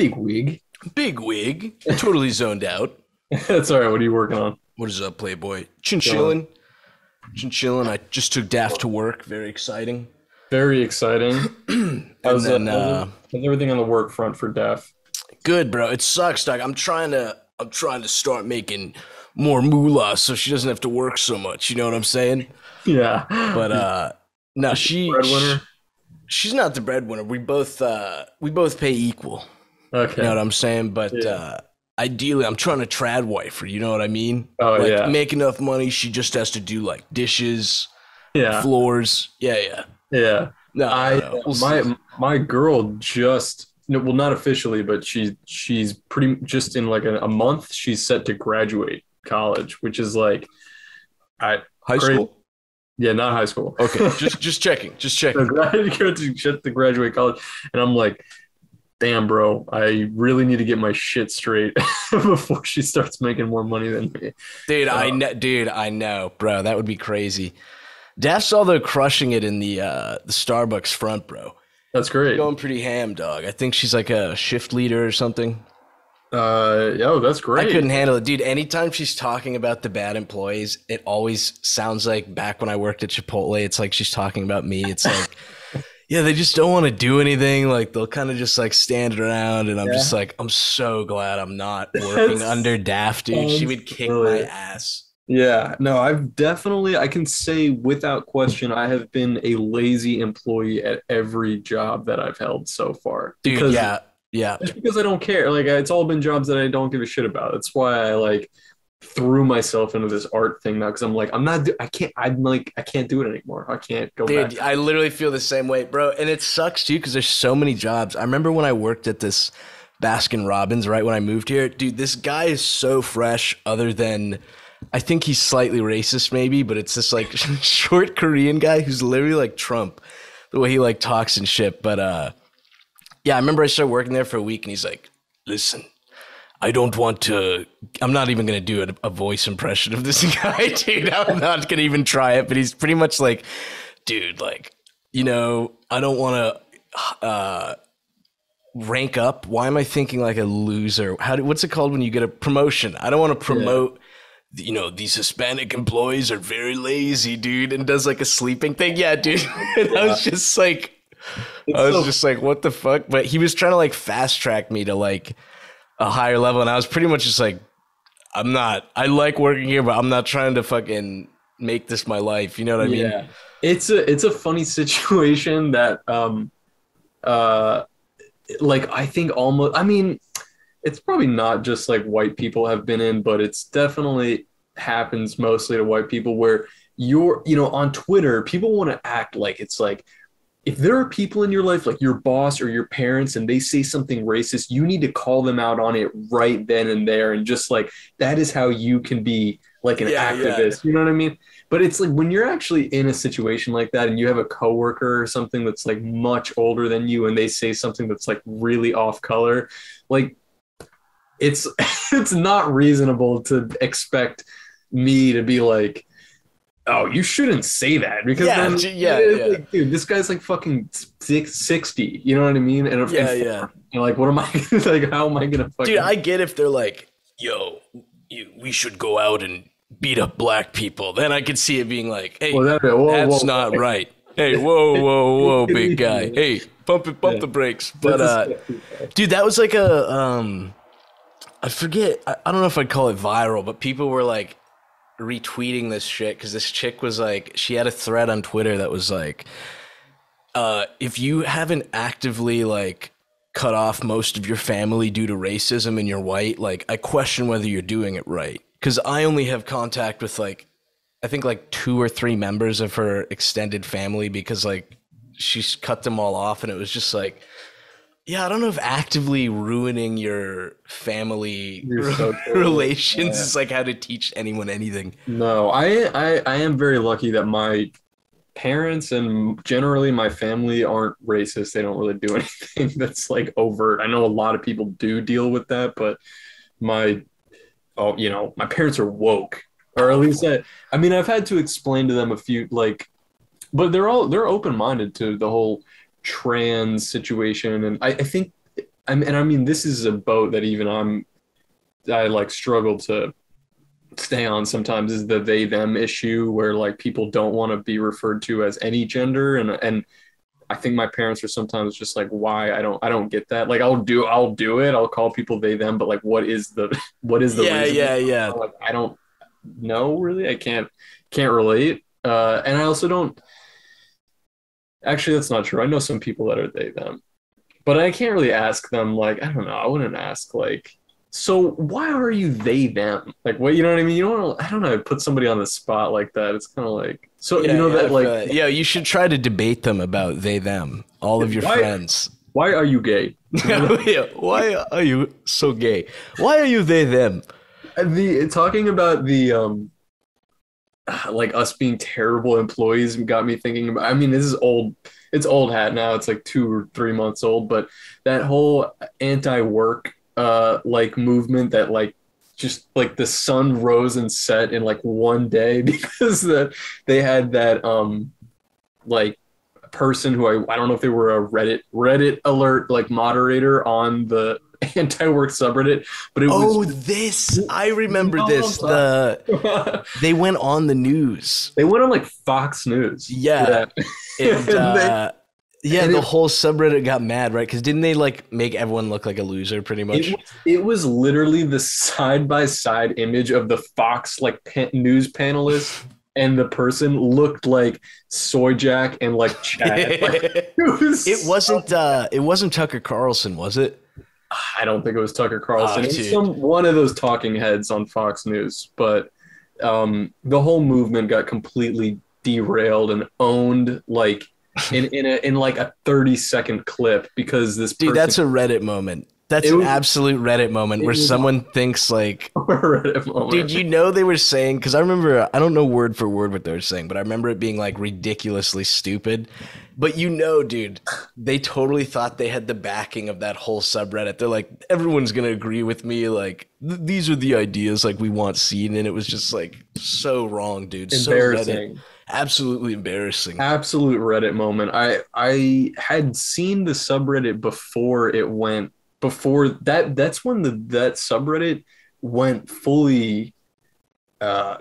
Big wig. Big wig. Totally zoned out. That's all right. What are you working on? What is up, Playboy? Chinchillin. I just took Daft to work. Very exciting. Very exciting. And then how's everything on the work front for Def? good, bro. It sucks, dog. I'm trying to start making more moolah so she doesn't have to work so much. You know what I'm saying? Yeah. But no, Breadwinner? she's not the breadwinner. We both pay equal. Okay. You know what I'm saying? But Yeah. ideally, I'm trying to trad wife her. You know what I mean? Oh, like, yeah. make enough money. She just has to do like dishes, Yeah. floors. Yeah. Yeah. No, we'll see. My girl just well, not officially, but she's pretty just in like a month she's set to graduate college, which is like High school? Yeah, not high school. Okay, just checking. So to graduate college, and I'm like, damn, bro, I really need to get my shit straight before she starts making more money than me. Dude, I know, bro. That would be crazy. Daft's although crushing it in the Starbucks front, bro. That's great. Going pretty ham, dog. I think she's like a shift leader or something. That's great. I couldn't handle it, dude. Anytime she's talking about the bad employees, it always sounds like back when I worked at Chipotle. It's like she's talking about me. It's like, yeah, they just don't want to do anything. Like they'll kind of just like stand around, and I'm just like, I'm so glad I'm not working under Daft, dude. She would kick my ass. Yeah, no, I can say without question, I have been a lazy employee at every job that I've held so far. Dude, yeah. Just because I don't care. Like, it's all been jobs that I don't give a shit about. That's why I like threw myself into this art thing now, because I'm like, I can't do it anymore. I can't go back. Dude, I literally feel the same way, bro. And it sucks too, because there's so many jobs. I remember when I worked at this Baskin Robbins, right when I moved here, dude, this guy is so fresh, other than I think he's slightly racist maybe, but it's this like short Korean guy who's literally like Trump, the way he like talks and shit. But yeah, I remember I started working there for a week, and he's like, listen, I'm not even going to do a voice impression of this guy, dude. I'm not going to even try it, but he's pretty much like, dude, like, you know, I don't want to rank up. Why am I thinking like a loser? What's it called when you get a promotion? I don't want to promote, you know, these Hispanic employees are very lazy, dude, and does like a sleeping thing. Yeah, dude. And I was just like, what the fuck? But he was trying to like fast track me to like a higher level, and I was pretty much just like, I like working here, but I'm not trying to fucking make this my life. You know what I mean? Yeah. It's a funny situation that like I think almost, I mean, it's probably not just like white people have been in, but it's definitely happens mostly to white people, where on Twitter, people want to act like it's like, if there are people in your life, like your boss or your parents, and they say something racist, you need to call them out on it right then and there. And just like, that is how you can be like an activist. Yeah. You know what I mean? But it's like, when you're actually in a situation like that, and you have a coworker or something that's like much older than you, and they say something that's like really off color, like it's not reasonable to expect me to be like, oh, you shouldn't say that, because like, dude, this guy's like fucking 60. You know what I mean? And like, what am I like? How am I gonna fucking? Dude, I get if they're like, yo, we should go out and beat up black people. Then I could see it being like, hey, that's not right. Hey, whoa, big guy. Hey, pump the brakes. But dude, that was like I forget. I don't know if I'd call it viral, but people were like retweeting this shit, because this chick was like, she had a thread on Twitter that was like, if you haven't actively like cut off most of your family due to racism and you're white, like, I question whether you're doing it right. Because I only have contact with like, I think like 2 or 3 members of her extended family, because like she's cut them all off, and it was just like, yeah, I don't know if actively ruining your family relations is like how to teach anyone anything. No, I am very lucky that my parents and generally my family aren't racist. They don't really do anything that's like overt. I know a lot of people do deal with that, but my parents are woke, or at least I mean, I've had to explain to them a few, like, but they're open-minded to the whole trans situation, and I think I mean, this is a boat that even I like struggle to stay on sometimes, is the they them issue, where like people don't want to be referred to as any gender, and I think my parents are sometimes just like, why? I don't get that. Like I'll do it. I'll call people they them, but like what is the what is the Yeah, reason? yeah, yeah. Like I don't know really. I can't relate. And I also don't actually, that's not true. I know some people that are they them, but I can't really ask them like, I don't know. I wouldn't ask like, so why are you they them? Like what, you know what I mean? You don't, I don't know, put somebody on the spot like that. It's kind of like, so you Yeah, know yeah, that I feel like, it. Yeah, you should try to debate them about they them, all of your why friends. why are you gay? You know, Yeah, why are you so gay? Why are you they them? the talking about the like us being terrible employees got me thinking about, I mean, this is old, it's old hat now, it's like 2 or 3 months old, but that whole anti-work like movement that like just like the sun rose and set in like one day because they had that like person who I don't know if they were a Reddit alert like moderator on the anti-work subreddit, but it was, Oh, this I you remember know this. what I'm talking. They went on the news. They went on like Fox News. Yeah, Yeah. and and they yeah, and the whole subreddit got mad, right? Because didn't they like make everyone look like a loser, pretty much? it was literally the side by side image of the Fox like news panelist, and the person looked like Soy Jack and like Chad. Like, It it wasn't Tucker Carlson, was it? I don't think it was Tucker Carlson. Oh, It was dude. one of those talking heads on Fox News, but the whole movement got completely derailed and owned like in like a 30-second clip because this Dude, person, that's a Reddit moment. That's it an was absolute Reddit moment it where was someone thinks like, a Reddit dude, moment. you know they were saying, because I remember, I don't know word for word what they were saying, but I remember it being like ridiculously stupid. But you know, dude, they totally thought they had the backing of that whole subreddit. They're like, everyone's going to agree with me. Like, these are the ideas like we want seen. And it was just like so wrong, dude. So Reddit. Embarrassing. Absolutely embarrassing. Absolute Reddit moment. I had seen the subreddit before it went, before that, that's when that subreddit went fully uh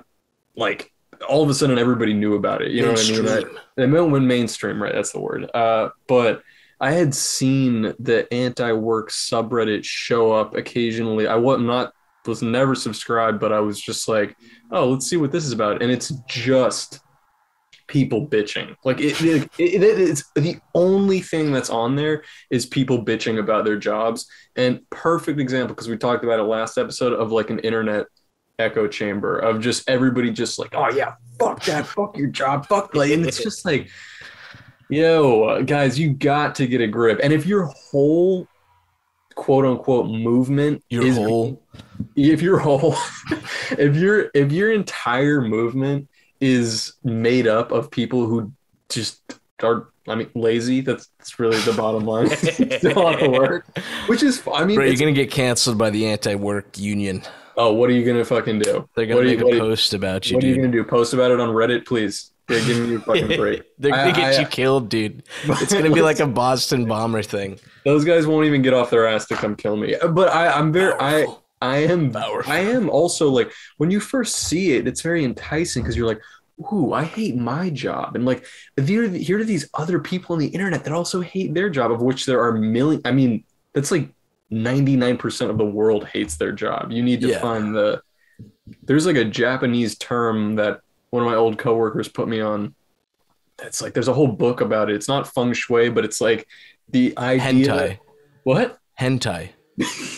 like all of a sudden everybody knew about it. You know what I mean? Mainstream. It went mainstream, right? That's the word. But I had seen the anti-work subreddit show up occasionally. Was never subscribed, but I was just like, oh, let's see what this is about. And it's just people bitching. Like it's the only thing that's on there is people bitching about their jobs. And perfect example, because we talked about it last episode, of like an internet echo chamber of just everybody just like, oh yeah, fuck that, fuck your job, fuck, like, and it's just like, yo, guys, you got to get a grip. And if your whole quote unquote movement Your is whole. if your whole if your entire movement is made up of people who just are, I mean, lazy, that's really the bottom line. Still have to work, which is, I mean, Bro, you're it's, going to get canceled by the anti-work union. oh, what are you gonna fucking do? They're going to make a post about you, what are you dude. gonna do? Post about it on Reddit, please. Yeah, give me a fucking break. They're going to get you killed, dude. It's going to be like a Boston bomber thing. Those guys won't even get off their ass to come kill me. But I'm very, Powerful. Powerful. I am also like, when you first see it, it's very enticing because you're like, ooh, I hate my job. And like, here are these other people on the internet that also hate their job, of which there are millions. I mean, that's like 99% of the world hates their job. You need to find there's like a Japanese term that one of my old coworkers put me on. That's like, there's a whole book about it. It's not feng shui, but it's like the idea. Hentai. What? Hentai.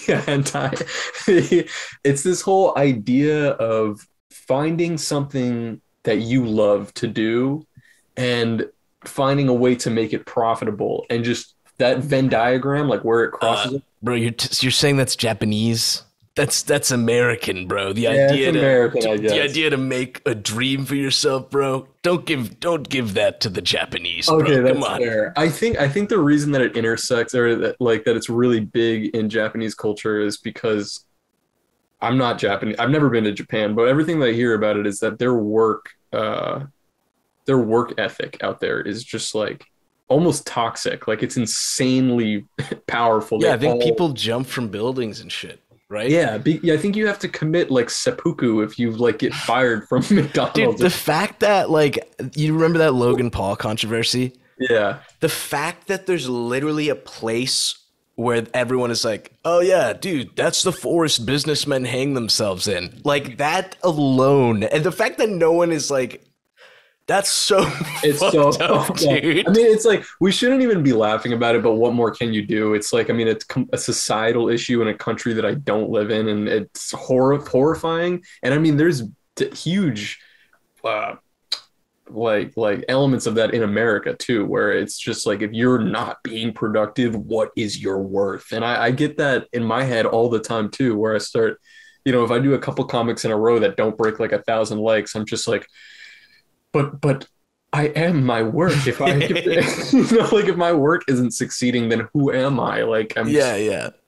Yeah, hentai. It's this whole idea of finding something that you love to do and finding a way to make it profitable, and just that Venn diagram, like where it crosses. Bro, you're saying that's Japanese? That's American, bro. The Yeah, idea it's American, I guess. the idea to make a dream for yourself, bro. Don't give that to the Japanese, bro. Okay, that's Come on. fair. I think the reason that it intersects, or that like that it's really big in Japanese culture, is because I'm not Japanese. I've never been to Japan, but everything that I hear about it is that their work ethic out there is just like almost toxic. Like it's insanely powerful. Yeah, I think people jump from buildings and shit, right? Yeah, I think you have to commit like seppuku if you like get fired from McDonald's. Dude, the fact that like you remember that Logan Paul controversy? Yeah. The fact that there's literally a place where everyone is like, oh yeah, dude, that's the forest businessmen hang themselves in. Like that alone. And the fact that no one is like, that's so it's so up, dude. I mean, it's like we shouldn't even be laughing about it, but what more can you do? It's like, I mean, it's a societal issue in a country that I don't live in, and it's horrifying. And I mean, there's huge like elements of that in America too, where it's just like if you're not being productive, what is your worth? And I get that in my head all the time too, where I start, if I do a couple comics in a row that don't break like 1,000 likes, I'm just like, but I am my work. If if my work isn't succeeding, then who am I? Like I'm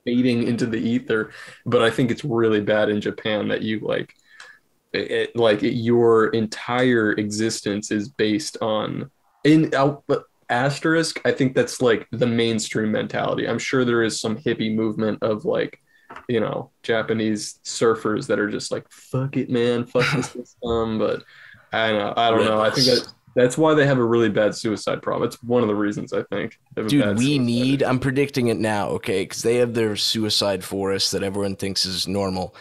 fading into the ether. But I think it's really bad in Japan that you your entire existence is based on asterisk. I think that's like the mainstream mentality. I'm sure there is some hippie movement of like, Japanese surfers that are just like, fuck it, man, fuck the system. But I don't know. I think that's why they have a really bad suicide problem. It's one of the reasons I think. Dude, I'm predicting it now, okay? Because they have their suicide forest that everyone thinks is normal.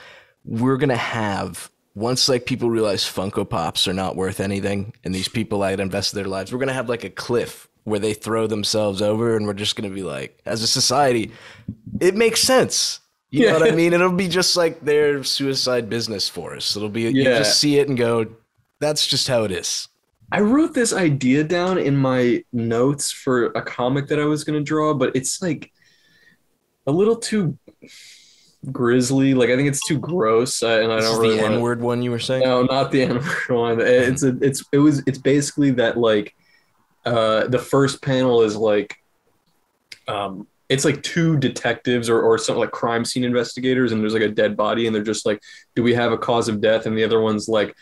We're going to have, once like people realize Funko Pops are not worth anything and these people like invested their lives, we're going to have like a cliff where they throw themselves over and we're just going to be like, as a society, it makes sense. You know what I mean? It'll be just like their suicide business forest. It'll be, you just see it and go, that's just how it is. I wrote this idea down in my notes for a comic that I was going to draw, but it's like a little too grisly. Like I think it's too gross, and I don't really the N-word one you were saying. No, not the N-word one. It's basically that like the first panel is like it's like two detectives or something like crime scene investigators, and there's like a dead body, and they're just like, do we have a cause of death? And the other one's like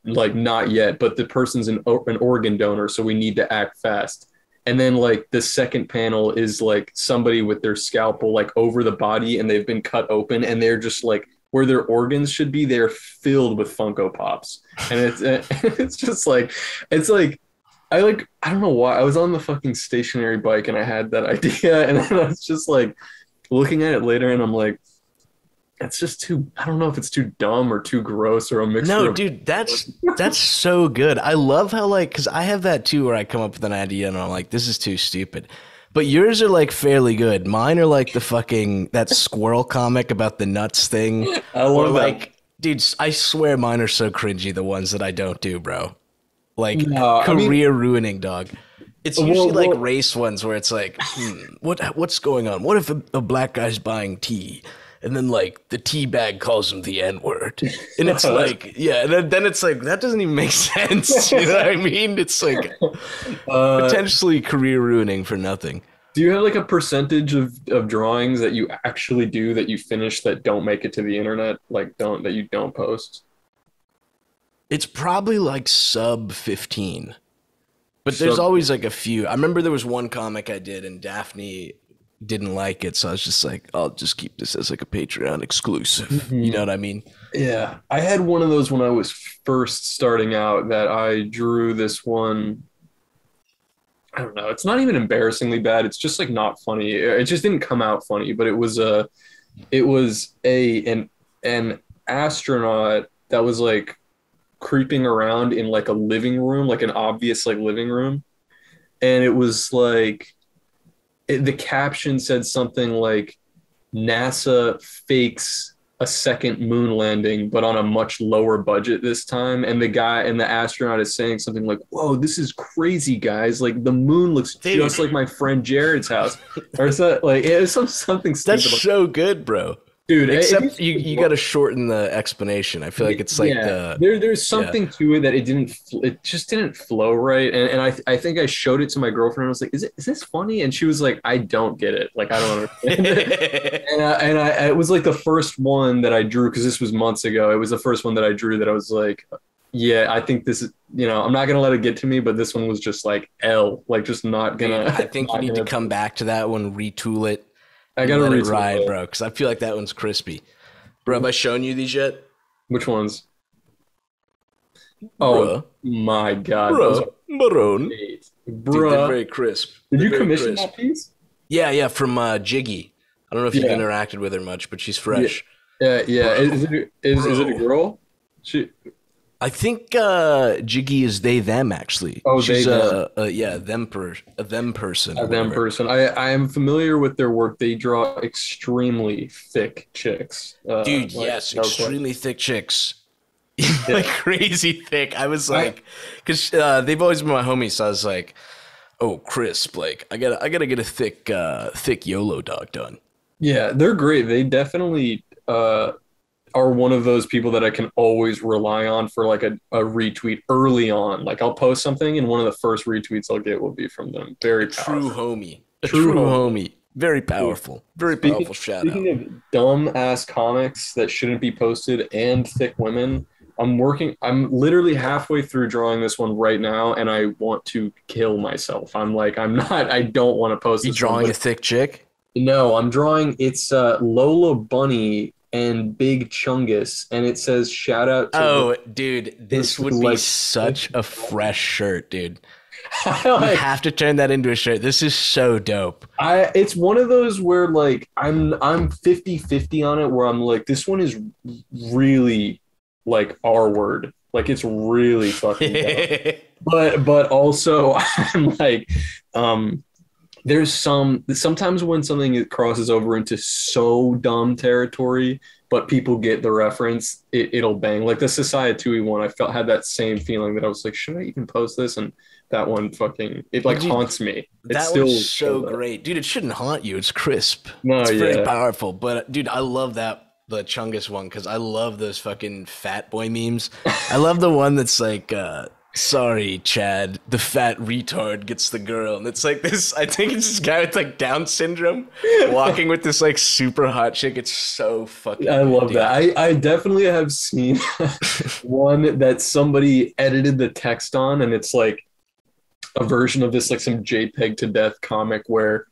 not yet, but the person's an organ donor, so we need to act fast. And then like the second panel is like somebody with their scalpel like over the body, and they've been cut open, and they're just like where their organs should be, they're filled with Funko Pops. And it's just like, it's like I don't know why I was on the fucking stationary bike and I had that idea, and then I was just like looking at it later, and I'm like, it's just too, I don't know if it's too dumb or too gross or a mixture. No, dude, that's so good. I love how like, because I have that too, where I come up with an idea and I'm like, this is too stupid. But yours are like fairly good. Mine are like the fucking, that squirrel comic about the nuts thing. I love like, that. Dude, I swear mine are so cringy, the ones that I don't do, bro. Like career ruining, dog. It's usually like race ones where it's like, what's going on? What if a black guy's buying tea? And then, like, the tea bag calls him the N-word. And it's like, and then it's like, that doesn't even make sense. You know what I mean? It's like potentially career ruining for nothing. Do you have, like, a percentage of drawings that you actually do that you finish that don't make it to the internet? Like, that you don't post? It's probably, like, sub 15. But there's always, like, a few. I remember there was one comic I did, and Daphne didn't like it, so I was just like, I'll just keep this as like a Patreon exclusive. Mm-hmm. You know what I mean? Yeah. I had one of those when I was first starting out that I drew this one. I don't know. It's not even embarrassingly bad. It's just like not funny. It just didn't come out funny, but it was an astronaut that was like creeping around in like a living room, like an obvious like living room. And it was like, the caption said something like, NASA fakes a second moon landing, but on a much lower budget this time. And the astronaut is saying something like, whoa, this is crazy, guys. Like the moon looks just like my friend Jared's house. Or so, like, it's something stupid. That's so good, bro. Dude, except you got to shorten the explanation. I feel like it's like there's something to it that it just didn't flow right. And I think I showed it to my girlfriend. I was like, is this funny? And she was like, I don't get it. Like, I don't understand it. and it was like the first one that I drew, because this was months ago. It was the first one that I drew that I was like, Yeah, I think this is, I'm not gonna let it get to me, but this one was just like L, like just not Dude, gonna. I think you Not need to gonna. come back to that one, retool it, I and gotta let it retool ride, it. bro. Because I feel like that one's crispy. Bro, have I shown you these yet? Which ones? Oh Bruh, my God, those bruh, are Maroon. great, Dude, they're bruh. very crisp. Did They're you very commission crisp. that piece? Yeah, from Jiggy. I don't know if you've Yeah, interacted with her much, but she's yeah, fresh. yeah. Bro, Is it a bro. girl? She. I think Jiggy is they them actually. Oh, they She's them. a them person or A them whatever. person. I am familiar with their work. They draw extremely thick chicks. Dude, Like yes, no question. extremely thick chicks. Like Yeah. crazy thick. I was I like, because they've always been my homies. So I was like, oh, crisp. Like I gotta get a thick YOLO dog done. Yeah, they're great. They definitely are one of those people that I can always rely on for like a retweet early on. Like I'll post something and one of the first retweets I'll get will be from them. A Very true powerful. homie. A True true homie. homie. Very powerful. Very Speaking powerful shout speaking out. of dumb ass comics that shouldn't be posted and thick women, I'm literally halfway through drawing this one right now and I want to kill myself. I don't want to post You this one, drawing a but thick chick? no, I'm drawing it's Lola Bunny and Big Chungus and it says shout out to Oh, dude, this would be like such a fresh shirt, dude. You like have to turn that into a shirt. This is so dope. it's one of those where like I'm 50-50 on it where I'm like this one is really like R word. Like it's really fucking dumb. But also I'm like um there's sometimes when something crosses over into so dumb territory, but people get the reference, it'll bang. Like the Society 2E one, I felt had that same feeling that I was like, should I even post this? And that one fucking it Well, like dude, haunts me. It that one's still so shows up. great. Dude, it shouldn't haunt you. It's crisp. No, It's very yeah. powerful. But dude, I love the Chungus one because I love those fucking fat boy memes. I love the one that's like, sorry, Chad, the fat retard gets the girl. And it's like this, I think it's this guy with like Down syndrome walking with this like super hot chick. It's so fucking I good, love dude. that. I definitely have seen one that somebody edited the text on, and it's like a version of this, like some JPEG to death comic where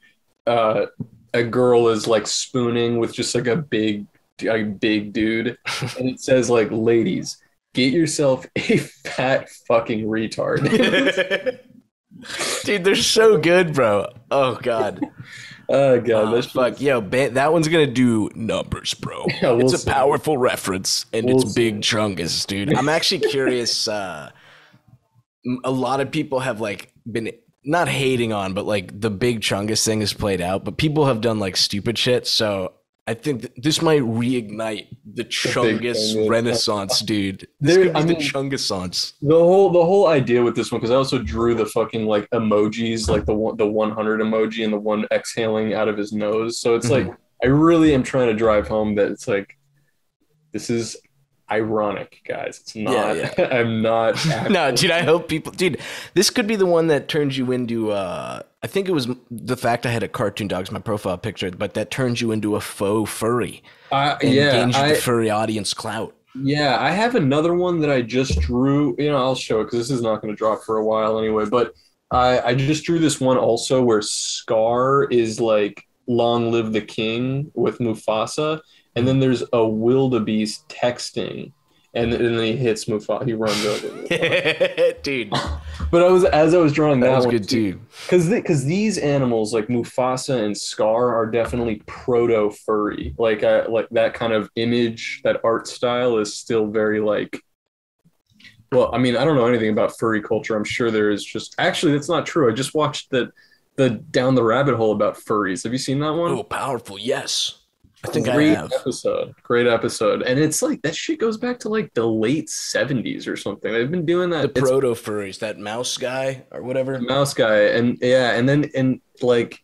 uh, a girl is like spooning with just like a big dude, and it says like, "Ladies, get yourself a fat fucking retard." Dude, they're so good, bro. Oh god. Oh god, Oh that's fuck, yo, that one's gonna do numbers, bro. yeah. We'll It's a see. powerful reference, and We'll it's big see. chungus, dude. I'm actually curious. A lot of people have like been not hating on, but like the big chungus thing is played out, but people have done like stupid shit. So I think this might reignite the Big chungus Chungus. renaissance, dude. This There, could be I the mean, chungusance. the whole idea with this one, because I also drew the fucking like emojis, like the 100 emoji and the one exhaling out of his nose. So it's like Mhm. I really am trying to drive home that it's like this is ironic, guys. It's Yeah, not. yeah. I'm not. No, dude, I hope people, dude, this could be the one that turns you into, I think it was the fact I had a cartoon dog as my profile picture, but that turns you into a faux furry and Yeah, gains you the furry audience clout. yeah, I have another one that I just drew. I'll show it because this is not going to drop for a while anyway. But I just drew this one also where Scar is like "Long live the king" with Mufasa, and then there's a wildebeest texting, and then he hits Mufasa. He runs over Mufasa. Dude, But as I was drawing that that was one good too, too. because these animals like Mufasa and Scar are definitely proto furry. Like that kind of image, that art style is still very like. Well, I mean, I don't know anything about furry culture. I'm sure there is just actually that's not true. I just watched the Down the Rabbit Hole about furries. Have you seen that one? Oh, powerful. Yes. I think I Great have. episode. Great episode. And it's like that shit goes back to like the late 70s or something. They've been doing The that. It's proto furries, that mouse guy or the whatever. mouse guy. And yeah, and then and like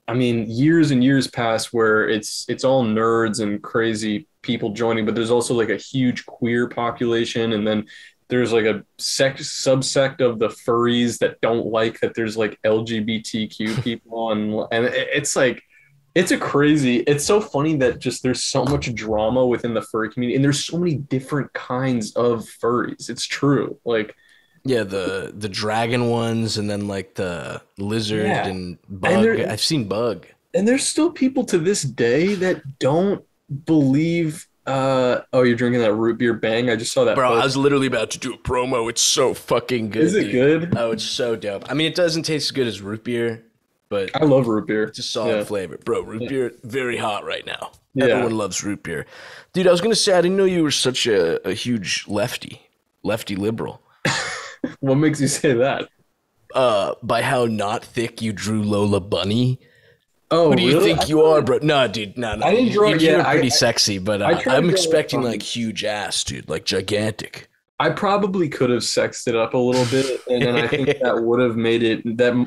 I mean, years and years pass where it's all nerds and crazy people joining, but there's also like a huge queer population, and then there's like a subsect of the furries that don't like that there's like LGBTQ people, and it's like It's so funny that just there's so much drama within the furry community, and there's so many different kinds of furries. It's true. Like, Yeah, the dragon ones, and then like the lizard yeah. and And bug. there I've seen bug. and there's still people to this day that don't believe oh, you're drinking that root beer bang. I just saw that Bro, I post. was literally about to do a promo. It's so fucking Is good, it dude. good? Oh, it's so dope. I mean, it doesn't taste as good as root beer, but I love root beer. it's a solid Yeah. flavor. Bro, root beer, very hot right now. Yeah. Everyone loves root beer. Dude, I was going to say, I didn't know you were such a huge lefty liberal. What makes you say that? By how not thick you drew Lola Bunny. Oh, Who do you really? think you are, bro? No, dude, no. I didn't draw. You drew Yeah, her pretty sexy, but I tried to I'm draw expecting Lola like huge ass, dude, like gigantic. I probably could have sexed it up a little bit, and then I think that would have made it that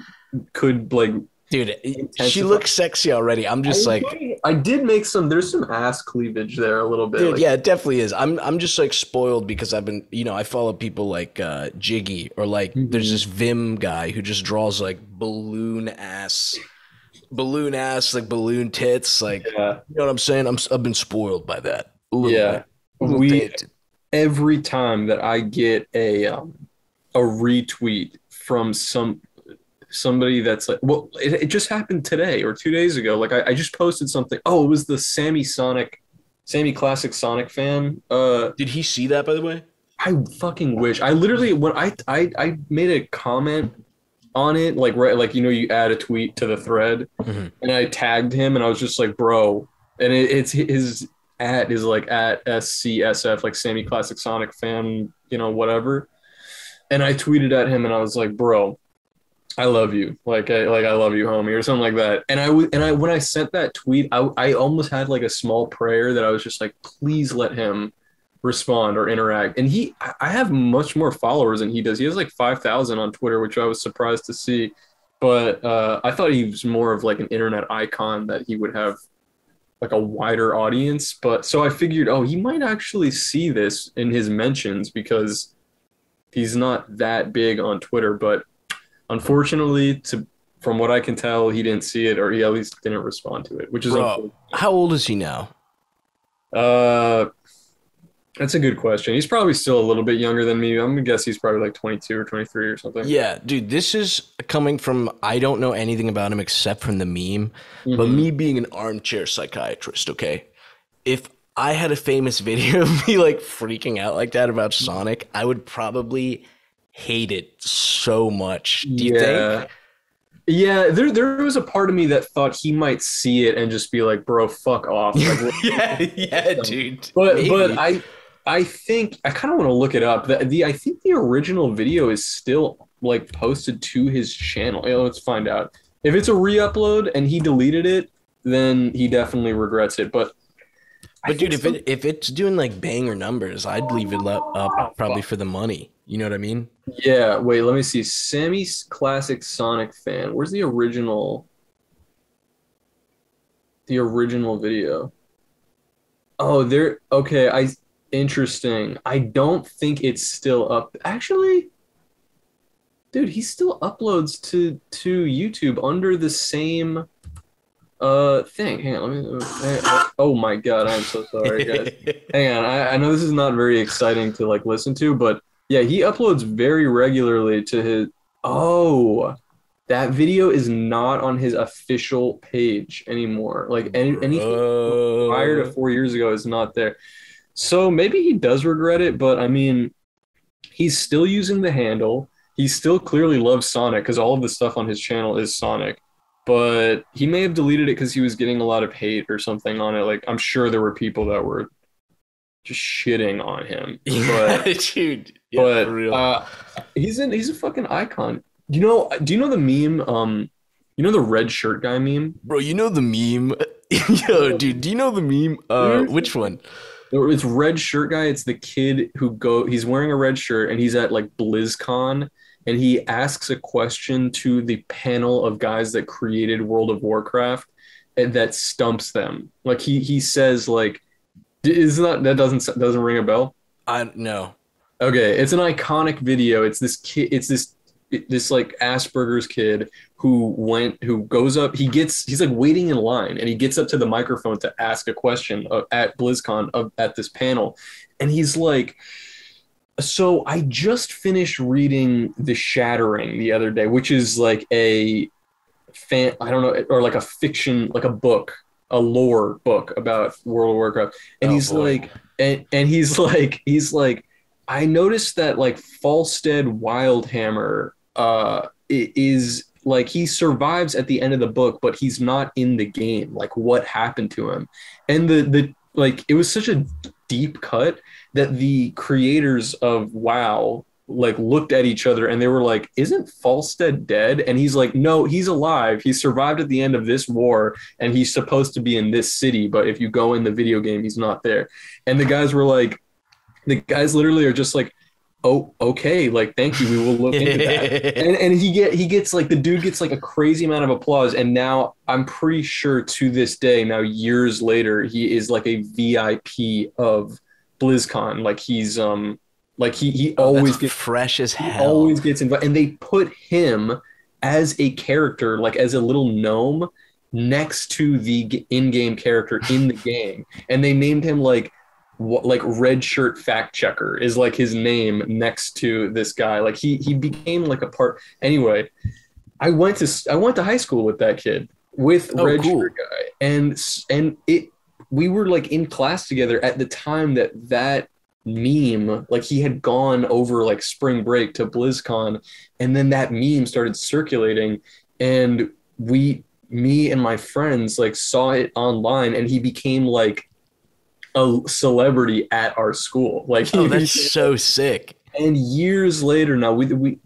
could like Dude, she intensify. looks sexy already. I'm just like, I did make some. There's some ass cleavage there a little bit. dude, Like, yeah, it definitely is. I'm just like spoiled because I've been, I follow people like Jiggy, or like there's this Vim guy who just draws like balloon ass, like balloon tits, like yeah, you know what I'm saying? I've been spoiled by that a little yeah. bit. A little We tainted. every time that I get a retweet from somebody that's like, well, it just happened today or 2 days ago. Like I just posted something. Oh, it was the Sammy Classic Sonic fan. Did he see that, by the way? I fucking wish. I literally when I made a comment on it, like right, like you add a tweet to the thread, and I tagged him, and I was just like, bro, and it's his at is like at SCSF, like Sammy Classic Sonic fan, whatever. And I tweeted at him, and I was like, bro, I love you, like I love you, homie, or something like that. And I when I sent that tweet, I almost had like a small prayer that I was just like, please let him respond or interact. And I have much more followers than he does. He has like 5,000 on Twitter, which I was surprised to see. But I thought he was more of like an internet icon, that he would have like a wider audience. But so I figured, oh, he might actually see this in his mentions because he's not that big on Twitter. But unfortunately, from what I can tell, he didn't see it, or he at least didn't respond to it, which is Bro, how old is he now? uh that's a good question. He's probably still a little bit younger than me. I'm gonna guess he's probably like 22 or 23 or something. Yeah, dude, this is coming from, I don't know anything about him except from the meme, but Mhm. me being an armchair psychiatrist, okay? If I had a famous video of me like freaking out like that about Sonic, I would probably hate it so much. Do you think? Yeah, there was a part of me that thought he might see it and just be like, "Bro, fuck off." Like, yeah, dude. but Maybe. I think I kind of want to look it up. I think the original video is still like posted to his channel. Let's find out. If it's a re-upload and he deleted it, then he definitely regrets it. But Dude, if it's doing like banger numbers, I'd leave it up probably for the money. You know what I mean? yeah, wait, let me see. Sammy's Classic Sonic fan. Where's the original? The original video. Oh, there. Okay, interesting. I don't think it's still up. Actually, dude, he still uploads to YouTube under the same thing. Hang on, oh my God, I'm so sorry, guys. Hang on, I know this is not very exciting to like listen to, but yeah, he uploads very regularly to his. Oh, that video is not on his official page anymore. Like anything prior to 4 years ago is not there. So maybe he does regret it, but I mean, he's still using the handle. He still clearly loves Sonic because all of the stuff on his channel is Sonic. But he may have deleted it because he was getting a lot of hate or something on it. Like, I'm sure there were people that were just shitting on him. Yeah, dude. Yeah, But for real. he's a fucking icon. Do you know the meme? The red shirt guy meme? Bro, you know the meme? Yo, dude, do you know the meme? Which one? It's red shirt guy. It's the kid he's wearing a red shirt and he's at like BlizzCon, and he asks a question to the panel of guys that created World of Warcraft, and that stumps them. Like he says like, that doesn't ring a bell? No. Okay, it's an iconic video. It's this kid. It's this this like Asperger's kid who goes up, he's like waiting in line, and he gets up to the microphone to ask a question at BlizzCon at this panel, and he's like, so I just finished reading The Shattering the other day, which is like I don't know, or like a fiction, like a book, a lore book about World of Warcraft. And he's like, I noticed that like Falstead Wildhammer is like, he survives at the end of the book, but he's not in the game. Like, what happened to him? And the like, it was such a deep cut that the creators of WoW like looked at each other and they were like, isn't Falstead dead? And he's like, no, he's alive. He survived at the end of this war and he's supposed to be in this city, but if you go in the video game, he's not there. And the guys literally are just like, oh, okay, like, thank you, we will look into that. And he gets like, the dude gets like a crazy amount of applause, and now I'm pretty sure to this day, now years later, he is like a VIP of BlizzCon. Like, he's like he always gets fresh as hell. He always gets invited, and they put him as a character, like as a little gnome next to the in-game character in the game, and they named him like red shirt fact checker is like his name next to this guy. Like he became like a part. Anyway, I went to high school with that kid, with red shirt guy, and we were like in class together at the time that meme, like he had gone over like spring break to BlizzCon, and then that meme started circulating, and me and my friends like saw it online, and he became like a celebrity at our school. Like, that's so sick. And years later now,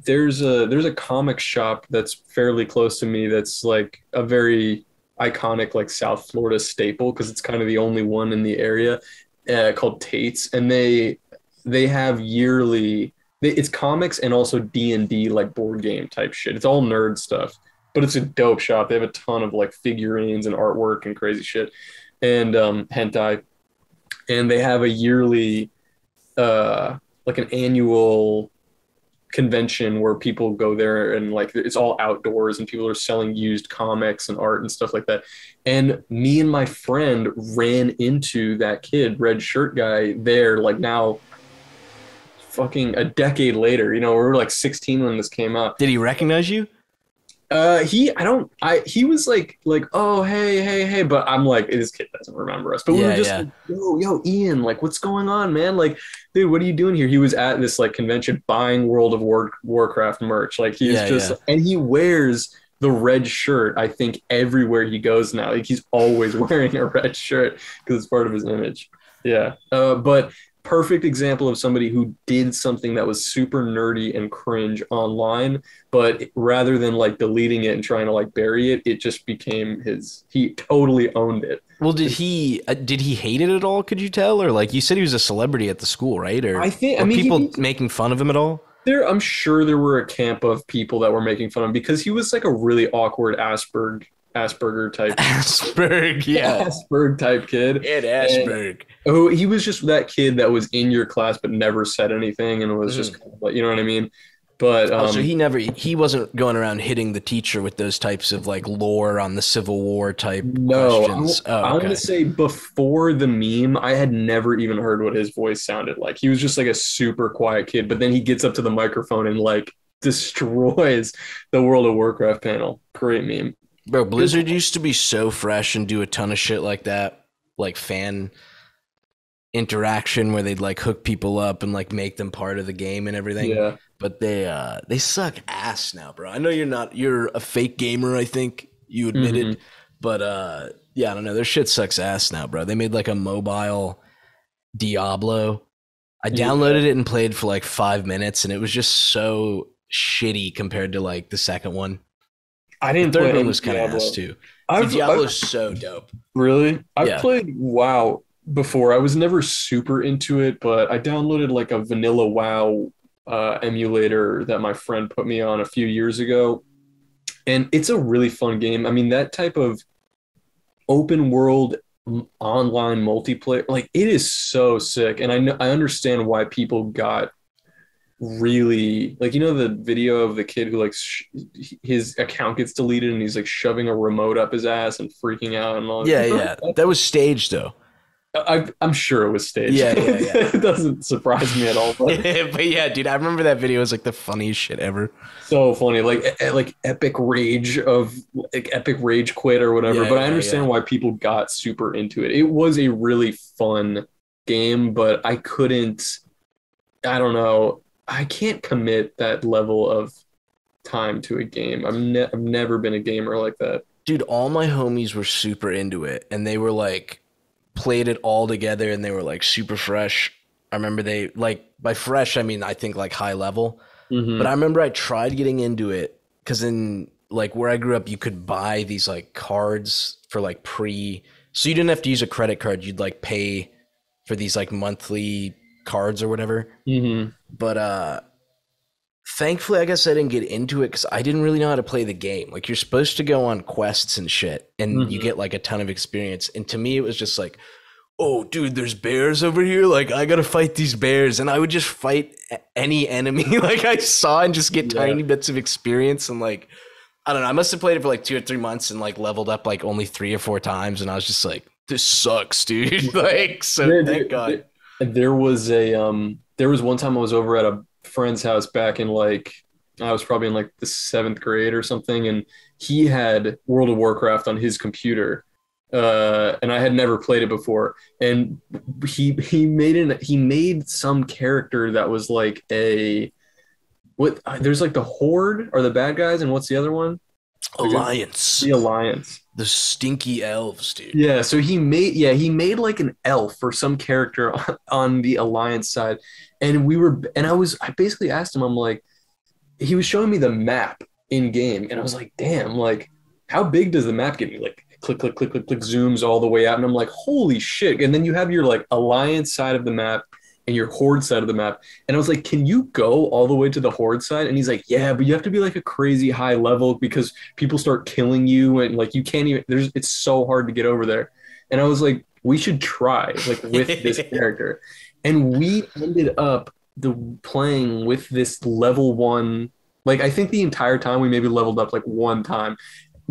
there's a comic shop that's fairly close to me that's like a very iconic like South Florida staple, because it's kind of the only one in the area, called Tate's, and they have yearly, it's comics and also D&D like board game type shit. It's all nerd stuff, but it's a dope shop. They have a ton of like figurines and artwork and crazy shit, and hentai. And they have a yearly, like an annual convention where people go there, and like it's all outdoors and people are selling used comics and art and stuff like that. And me and my friend ran into that kid, red shirt guy, there, like now fucking a decade later. You know, we were like 16 when this came out. Did he recognize you? He was like, oh, hey, but I'm like, this kid doesn't remember us. But we were just like, yo, Ian, like, what's going on, man? Like, dude, what are you doing here? He was at this like convention buying World of Warcraft merch. Like, he's and he wears the red shirt, I think, everywhere he goes now. Like, he's always wearing a red shirt because it's part of his image. Yeah. But perfect example of somebody who did something that was super nerdy and cringe online, but rather than like deleting it and trying to like bury it, it just became he totally owned it. Well, did he hate it at all? Could you tell? Or like, you said he was a celebrity at the school, right? Or I mean, people making fun of him at all? I'm sure there were a camp of people that were making fun of him because he was like a really awkward Asperger type. Asperg type kid. Asperg. Oh, he was just that kid that was in your class but never said anything and was just kind of like, you know what I mean? But so he wasn't going around hitting the teacher with those types of like lore on the Civil War type questions. I want to say before the meme, I had never even heard what his voice sounded like. He was just like a super quiet kid, but then he gets up to the microphone and like destroys the World of Warcraft panel. Great meme. Bro, Blizzard used to be so fresh and do a ton of shit like that, like fan interaction where they'd like hook people up and like make them part of the game and everything. Yeah. But they suck ass now, bro. I know you're a fake gamer, I think you admitted, but yeah, I don't know. Their shit sucks ass now, bro. They made like a mobile Diablo. I downloaded it and played for like 5 minutes, and it was just so shitty compared to like the second one. I didn't. The third one was kind of ass too. Diablo's so dope. Really? I've played WoW before. I was never super into it, but I downloaded like a vanilla WoW emulator that my friend put me on a few years ago, and it's a really fun game. I mean, that type of open world online multiplayer, like, it is so sick. And I understand why people got really like, you know, the video of the kid who like his account gets deleted and he's like shoving a remote up his ass and freaking out and all. Yeah, yeah. That was staged though. I'm sure it was staged. Yeah, yeah, yeah. It doesn't surprise me at all. But But yeah, dude, I remember that video. It was like the funniest shit ever. so funny, like epic rage of like epic rage quit or whatever. Yeah, But I yeah, understand yeah. why people got super into it. It was a really fun game, but I couldn't. I don't know. I can't commit that level of time to a game. I've never been a gamer like that. Dude, all my homies were super into it and they were like played it all together and they were like super fresh. I remember they like by fresh I mean I think like high level. But I Hmm. remember I tried getting into it because in like where I grew up you could buy these like cards for like pre so you didn't have to use a credit card, you'd like pay for these like monthly cards or whatever. Hmm. But thankfully, I guess I didn't get into it because I didn't really know how to play the game. Like, you're supposed to go on quests and shit, and you Hmm. get like a ton of experience. And to me, it was just like, oh, dude, there's bears over here. Like, I gotta fight these bears. And I would just fight any enemy like I saw and just get Yeah. tiny bits of experience. And like, I don't know, I must have played it for like 2 or 3 months and like leveled up like only 3 or 4 times. And I was just like, this sucks, dude. Like, so There, thank God. there was one time I was over at a friend's house back in like I was probably in like the seventh grade or something, and he had World of Warcraft on his computer, and I had never played it before. And he made some character that was like a what? There's like the Horde are the bad guys, and what's the other one? The good, Alliance. the Alliance. The stinky elves, dude. Yeah, so he made like an elf or some character on the Alliance side, and I basically asked him, I'm like, he was showing me the map in game, and I was like, damn, like how big does the map get me? Like click, click, click, click, click, zooms all the way out, and I'm like, holy shit! And then you have your like Alliance side of the map and your Horde side of the map, and I was like, can you go all the way to the Horde side? And he's like, yeah, but you have to be like a crazy high level because people start killing you, and like you can't even. It's so hard to get over there. And I was like, we should try like with this character, and we ended up playing with this level one. Like I think the entire time we maybe leveled up like one time,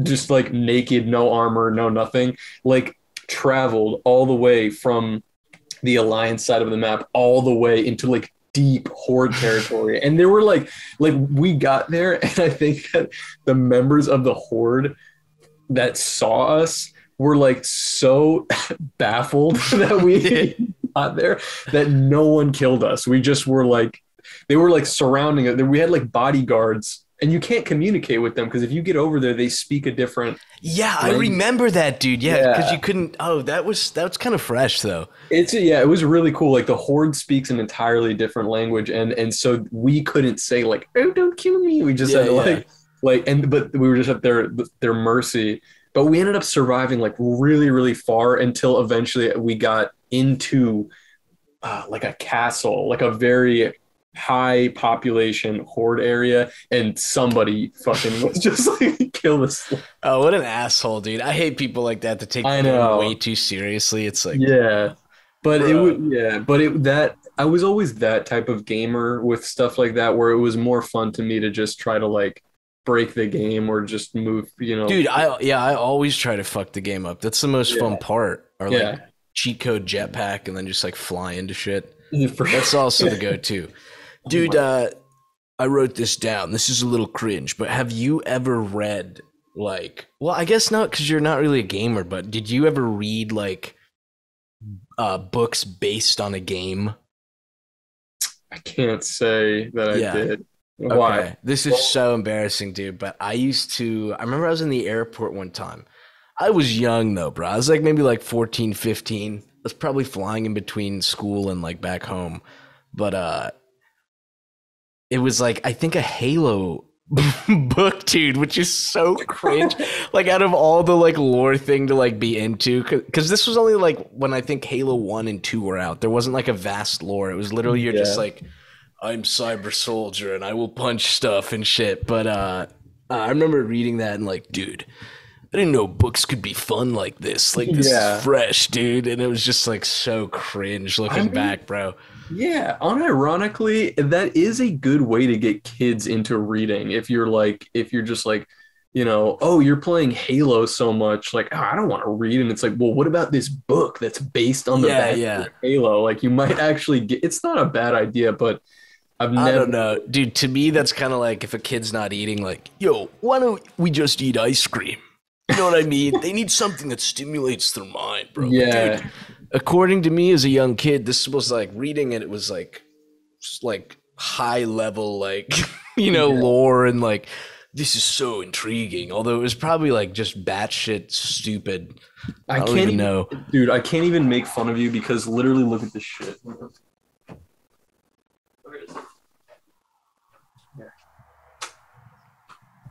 just like naked, no armor, no nothing. Like traveled all the way from the Alliance side of the map all the way into like deep Horde territory. And there were like we got there, and I think that the members of the Horde that saw us were like so baffled that we got there that no one killed us. We just were like, they were like surrounding it. We had like bodyguards, and you can't communicate with them because if you get over there, they speak a different Yeah, I language. remember that, dude. Yeah, because Yeah. you couldn't. Oh, that was kind of fresh though. It was really cool. Like the Horde speaks an entirely different language, and so we couldn't say like, "Oh, don't kill me." We just Yeah, had to yeah. but we were just at their mercy. But we ended up surviving like really, really far until eventually we got into like a castle, like a very high population Horde area, and somebody fucking was just like kill this. Oh, what an asshole, dude! I hate people like that that take the I game way know. too seriously. It's like, Yeah. But it bro. would, yeah, but it that I was always that type of gamer with stuff like that where it was more fun to me to just try to like break the game or just move, you know. Dude, I always try to fuck the game up. That's the most fun Yeah. part. Or like Yeah. cheat code jetpack and then just like fly into shit. For That's also the go-to. Dude, I wrote this down. This is a little cringe, but have you ever read like, well, I guess not because you're not really a gamer, but did you ever read like books based on a game? I can't say that I Yeah. did. Okay. Why? This is so embarrassing, dude. But I remember I was in the airport one time. I was young though, bro. I was like maybe like 14, 15. I was probably flying in between school and like back home. But it was like I think a Halo book, dude, which is so cringe. Like out of all the like lore thing to like be into, because this was only like when I think Halo 1 and 2 were out. There wasn't like a vast lore. It was literally you're just Yeah. like, I'm Cyber Soldier and I will punch stuff and shit. But I remember reading that and like, dude, I didn't know books could be fun like this. Like, this is fresh, dude. And it was just like so cringe looking back, bro. Yeah, unironically, that is a good way to get kids into reading. If you're just like, oh, you're playing Halo so much, like, oh, I don't want to read. And it's like, well, what about this book that's based on the of Halo? Like, you might actually get, it's not a bad idea, but I don't know. Dude, to me, that's kind of like if a kid's not eating, like, yo, why don't we just eat ice cream? You know what I mean? They need something that stimulates their mind, bro. Yeah. Dude, according to me as a young kid, this was like reading it. It was like high level, like, lore and like, this is so intriguing. Although it was probably like just batshit stupid. I don't even know. Dude, I can't even make fun of you because literally look at this shit.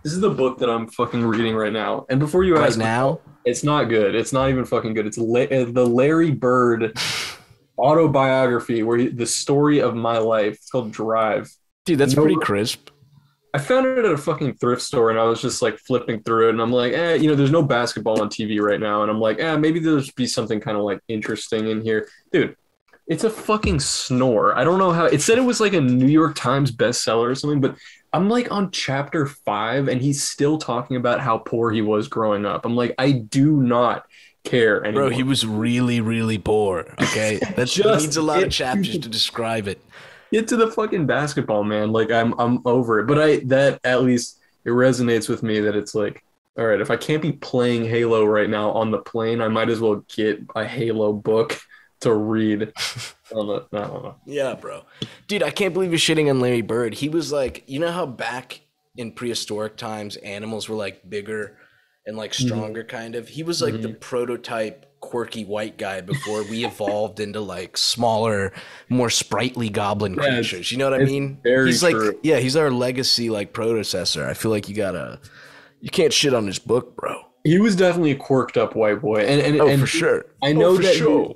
This is the book that I'm fucking reading right now. And before you ask now, it's not good. It's not even fucking good. It's the Larry Bird autobiography, the story of my life. It's called Drive. Dude, that's pretty crisp. I found it at a fucking thrift store, and I was just like flipping through it, and I'm like, there's no basketball on TV right now, and I'm like, maybe there'll be something kind of like interesting in here, dude. It's a fucking snore. I don't know how. It said it was like a New York Times bestseller or something, but I'm like on chapter 5 and he's still talking about how poor he was growing up. I'm like, I do not care anymore. Bro, he was really, really poor. Okay. That needs a lot of chapters to describe it. Get to the fucking basketball, man. Like I'm over it. But that at least it resonates with me that it's like, all right, if I can't be playing Halo right now on the plane, I might as well get a Halo book to read. I don't know. Yeah, bro. Dude, I can't believe you're shitting on Larry Bird. He was like, you know how back in prehistoric times animals were like bigger and like stronger kind of? He was like the prototype quirky white guy before we evolved into like smaller, more sprightly goblin creatures. You know what I mean? He's true. Like, he's our legacy like predecessor. I feel like you can't shit on his book, bro. He was definitely a quirked up white boy. And for sure. I know that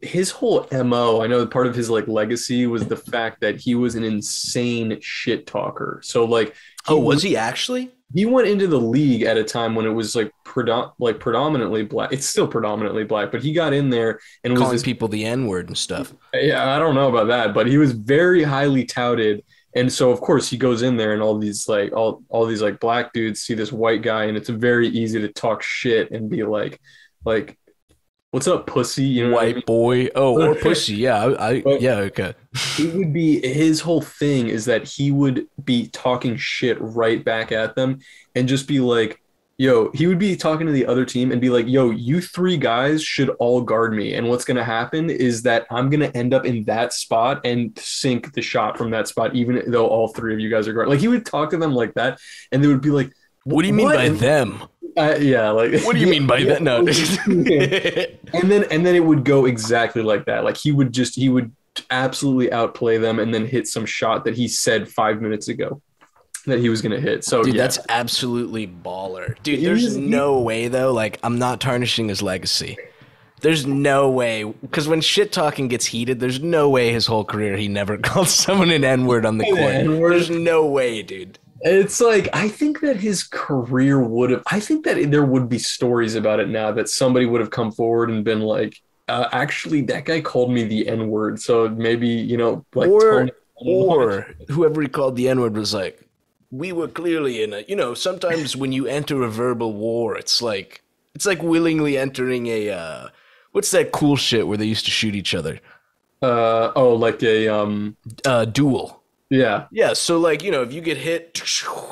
his whole MO, I know part of his like legacy was the fact that he was an insane shit talker. So like, was he actually? He went into the league at a time when it was like predominantly black. It's still predominantly black, but he got in there and calling people the N-word and stuff. Yeah, I don't know about that, but he was very highly touted. And so of course he goes in there and all these like all these like black dudes see this white guy and it's very easy to talk shit and be like what's up, pussy? You know, white boy. Oh, or pussy. Yeah, okay. It would be his whole thing is that he would be talking shit right back at them and just be like, yo, he would be talking to the other team and be like, yo, you 3 guys should all guard me. And what's going to happen is that I'm going to end up in that spot and sink the shot from that spot, even though all 3 of you guys are guard. Like he would talk to them like that. And they would be like, what do you mean by them? Yeah, like what do you mean by that? No. and then it would go exactly like that. Like he would absolutely outplay them and then hit some shot that he said 5 minutes ago that he was gonna hit. So dude, that's absolutely baller. Dude, there's no way though. Like I'm not tarnishing his legacy. There's no way, because when shit talking gets heated, there's no way his whole career he never called someone an N-word on the court. There's no way, dude. It's like, I think that his career I think that there would be stories about it now that somebody would have come forward and been like, actually, that guy called me the N-word. So maybe, like, or whoever he called the N-word was like, we were clearly in a, sometimes when you enter a verbal war, it's like willingly entering a, what's that cool shit where they used to shoot each other? Like a, duel. Yeah. Yeah. So like, if you get hit,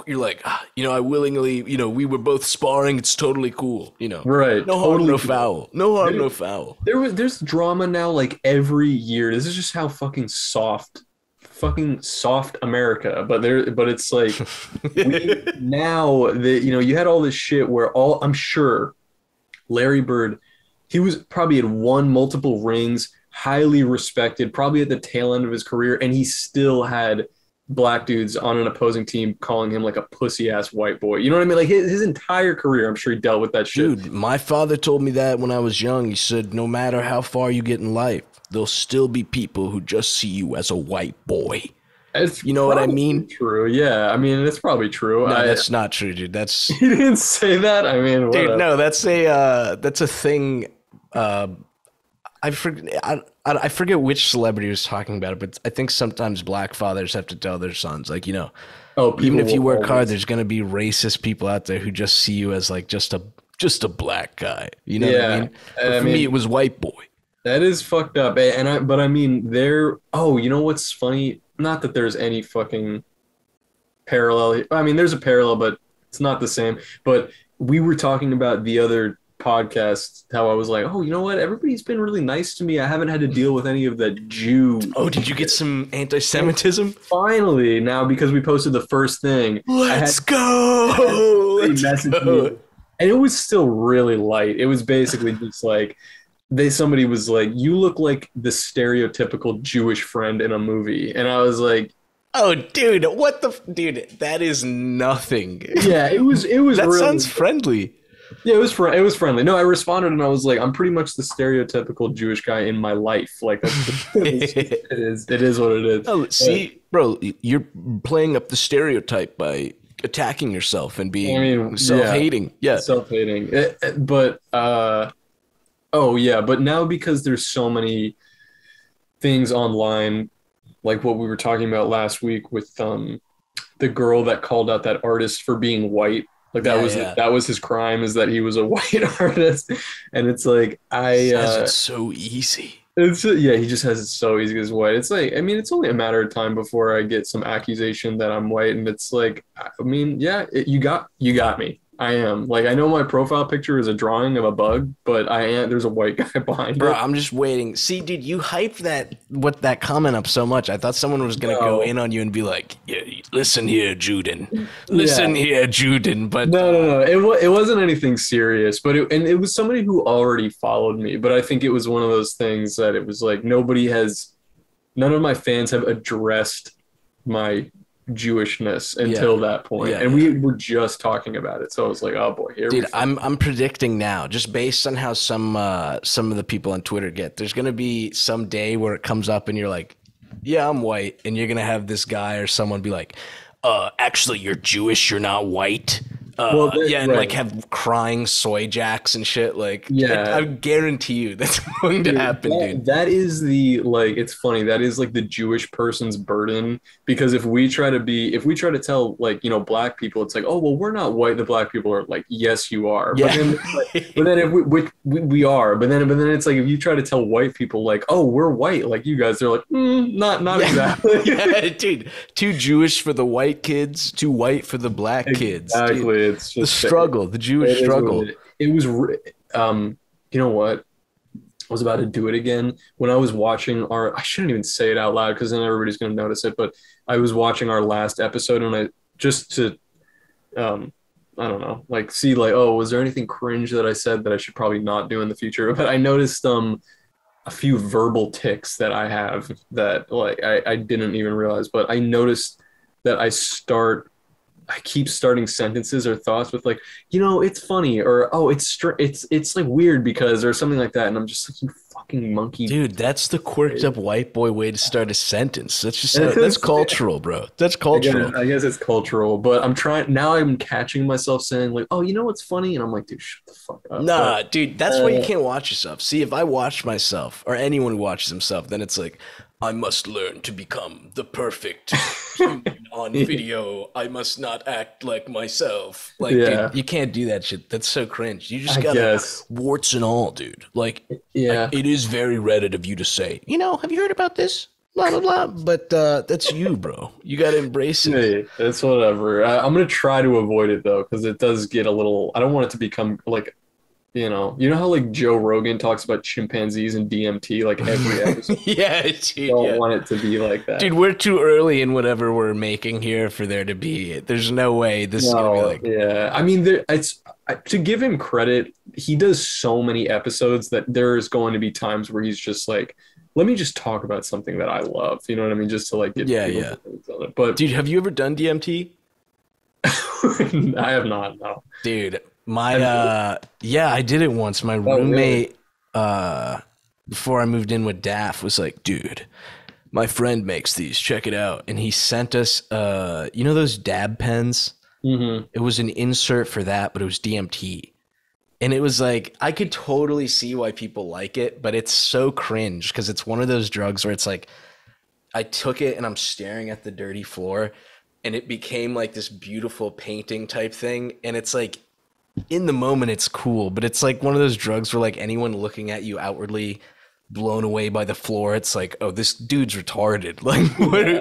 you're like, I willingly, we were both sparring. It's totally cool. Right. No harm, no foul. No harm, no foul. There's drama now like every year. This is just how fucking soft America. But it's like now that, you had all this shit where I'm sure Larry Bird, he was probably had won multiple rings, highly respected, probably at the tail end of his career, and he still had black dudes on an opposing team calling him like a pussy-ass white boy. You know what I mean? Like his entire career, I'm sure he dealt with that shit. Dude, my father told me that when I was young. He said, no matter how far you get in life, there'll still be people who just see you as a white boy. It's You know what I mean? true. Yeah, I mean it's probably true. No, that's not true, dude. That's You didn't say that. I mean, dude. whatever. No, that's a thing. Uh, I forget which celebrity was talking about it, but I think sometimes black fathers have to tell their sons, like, Oh, even people if you will work hard, always. there's gonna be racist people out there who just see you as like just a black guy. You know what I Yeah, mean? and But I for me, mean it was white boy. that is fucked up. But I mean, there. Oh, you know what's funny? Not that there's any fucking parallel. I mean, there's a parallel, but it's not the same. But we were talking about the other podcast how I was like, oh, you know what? Everybody's been really nice to me. I haven't had to deal with any of the Jew. Oh, did you get some anti-Semitism? Finally, now because we posted the first thing, Let's go. they Let's messaged go. me, and it was still really light. It was basically just like somebody was like, "You look like the stereotypical Jewish friend in a movie," and I was like, Oh, dude, dude? That is nothing. "Yeah, it was That really sounds friendly. yeah, it was friendly." No, I responded and I was like, "I'm pretty much the stereotypical Jewish guy in my life. Like it is what it is." Oh, see, bro, you're playing up the stereotype by attacking yourself and being I mean, self-hating. Yeah. self-hating. But oh yeah, but now because there's so many things online, like what we were talking about last week with the girl that called out that artist for being white. Like that was his crime, is that he was a white artist, and it's like Says it's so easy. yeah, he just has it so easy as white. It's like, I mean, it's only a matter of time before I get some accusation that I'm white, and it's like, I mean, yeah, you got me. I am. Like, I know my profile picture is a drawing of a bug, but I am. There's a white guy behind Bro, it. I'm just waiting. See, dude, you hyped that comment up so much. I thought someone was gonna go in on you and be like, "Yeah, listen here, Juden. Listen here, Juden." But No. It wasn't anything serious, but it was somebody who already followed me. But I think it was one of those things that it was like none of my fans have addressed my Jewishness until that point. Yeah, and we were just talking about it. So I was like, oh boy, here we dude, go. I'm predicting now, just based on how some of the people on Twitter get. There's gonna be some day where it comes up and you're like, "Yeah, I'm white," and you're gonna have this guy or someone be like, actually, you're Jewish, you're not white." And right. like have crying soy jacks and shit. Like, Yeah. I guarantee you that's going to happen, dude. That is it's funny. That is like the Jewish person's burden, because if we try to tell, like, black people, it's like, oh, well, we're not white. The black people are like, yes, you are. Yeah. But then if we are, but then it's like, if you try to tell white people like, oh, we're white, like you guys, they're like, not exactly. Yeah, dude. Too Jewish for the white kids, too white for the black kids. Exactly. Dude. It's The just struggle, the Jewish struggle. it was. You know what? I was about to do it again when I was watching I shouldn't even say it out loud because then everybody's going to notice it. But I was watching our last episode, and I just to, I don't know, like see like, oh, was there anything cringe that I said that I should probably not do in the future? But I noticed a few verbal tics that I have that like I didn't even realize. But I noticed that I keep starting sentences or thoughts with like, it's funny, or oh, it's like weird because, or something like that, and I'm just like, you fucking monkey, dude. That's the quirked up white boy way to start a sentence. That's just that's cultural, bro. That's cultural. I guess it's cultural, but I'm catching myself saying like, oh, what's funny, and I'm like, dude, shut the fuck up. Nah, dude, that's why you can't watch yourself. See, if I watch myself or anyone who watches himself, then it's like, I must learn to become the perfect human on video. I must not act like myself. Like, dude, you can't do that shit. That's so cringe. You just gotta, warts and all, dude. Like, it is very Reddit of you to say, have you heard about this? Blah, blah, blah. But that's you, bro. You gotta embrace it. Hey, it's whatever. I'm gonna try to avoid it though, because it does get a little. I don't want it to become like, you know how like Joe Rogan talks about chimpanzees and DMT like every episode. Yeah, dude. Don't want it to be like that. Dude, we're too early in whatever we're making here for there to be. There's no way this is gonna be like. Yeah, I mean, to give him credit, he does so many episodes that there's going to be times where he's just like, let me just talk about something that I love. You know what I mean? Just to like get on it. But dude, have you ever done DMT? I have not. No, dude. I did it once. My roommate, before I moved in with Daff, was like, dude, my friend makes these. Check it out. And he sent us, you know those dab pens? Mm-hmm. It was an insert for that, but it was DMT. And it was like, I could totally see why people like it, but it's so cringe because it's one of those drugs where it's like, I took it and I'm staring at the dirty floor and it became like this beautiful painting type thing. And it's like, in the moment, it's cool, but it's like one of those drugs where like anyone looking at you outwardly blown away by the floor, it's like, oh, this dude's retarded. Like,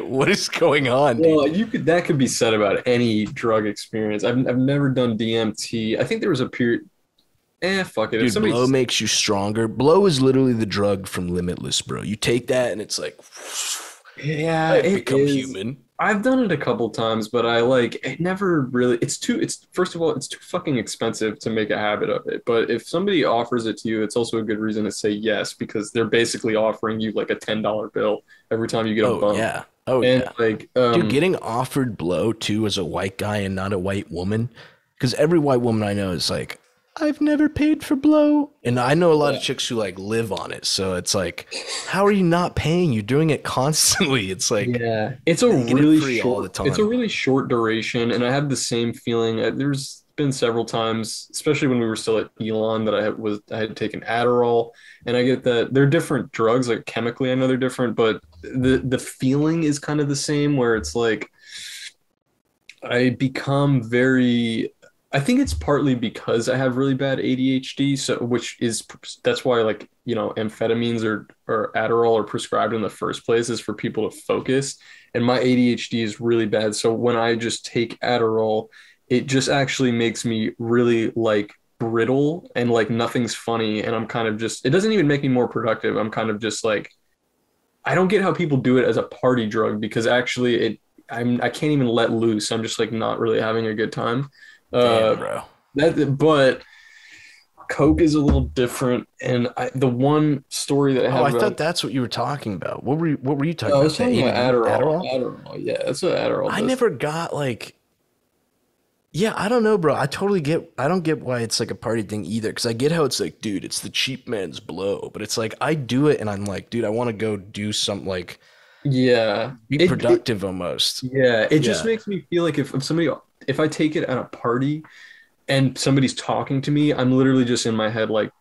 what is going on, dude? Well, that could be said about any drug experience. I've never done DMT. I think there was a period. Fuck it. Dude, blow makes you stronger. Blow is literally the drug from Limitless, bro. You take that and it's like, yeah, I become human. I've done it a couple times, but it never really, first of all, it's too fucking expensive to make a habit of it. But if somebody offers it to you, it's also a good reason to say yes, because they're basically offering you like a $10 bill every time you get a bump. Yeah. Oh, and yeah. Like, dude, getting offered blow too as a white guy and not a white woman, because every white woman I know is like, I've never paid for blow. And I know a lot of chicks who like live on it. So it's like, how are you not paying? You're doing it constantly. It's like, yeah, it's a really short all the time. It's a really short duration. And I have the same feeling. There's been several times, especially when we were still at Elon, that I had taken Adderall, and I get that they're different drugs, like chemically, I know they're different, but the feeling is kind of the same, where it's like, I become very, I think it's partly because I have really bad ADHD, that's why, like, amphetamines or Adderall are prescribed in the first place, is for people to focus. And my ADHD is really bad. So when I just take Adderall, it just actually makes me really like brittle and like nothing's funny. And I'm kind of it doesn't even make me more productive. I'm kind of just like, I don't get how people do it as a party drug, because actually I can't even let loose. I'm just like not really having a good time. Damn, bro. But Coke is a little different, and the one story that I have. I thought that's what you were talking about. What were you talking about? I was talking about Adderall. Adderall, yeah, that's what Adderall does. I never got like. Yeah, I don't know, bro. I don't get why it's like a party thing either, because I get how it's like, dude, it's the cheap man's blow, but it's like I do it and I'm like, dude, I want to go do something like. Yeah, be productive almost. Yeah, it just makes me feel like if I take it at a party and somebody's talking to me, I'm literally just in my head like,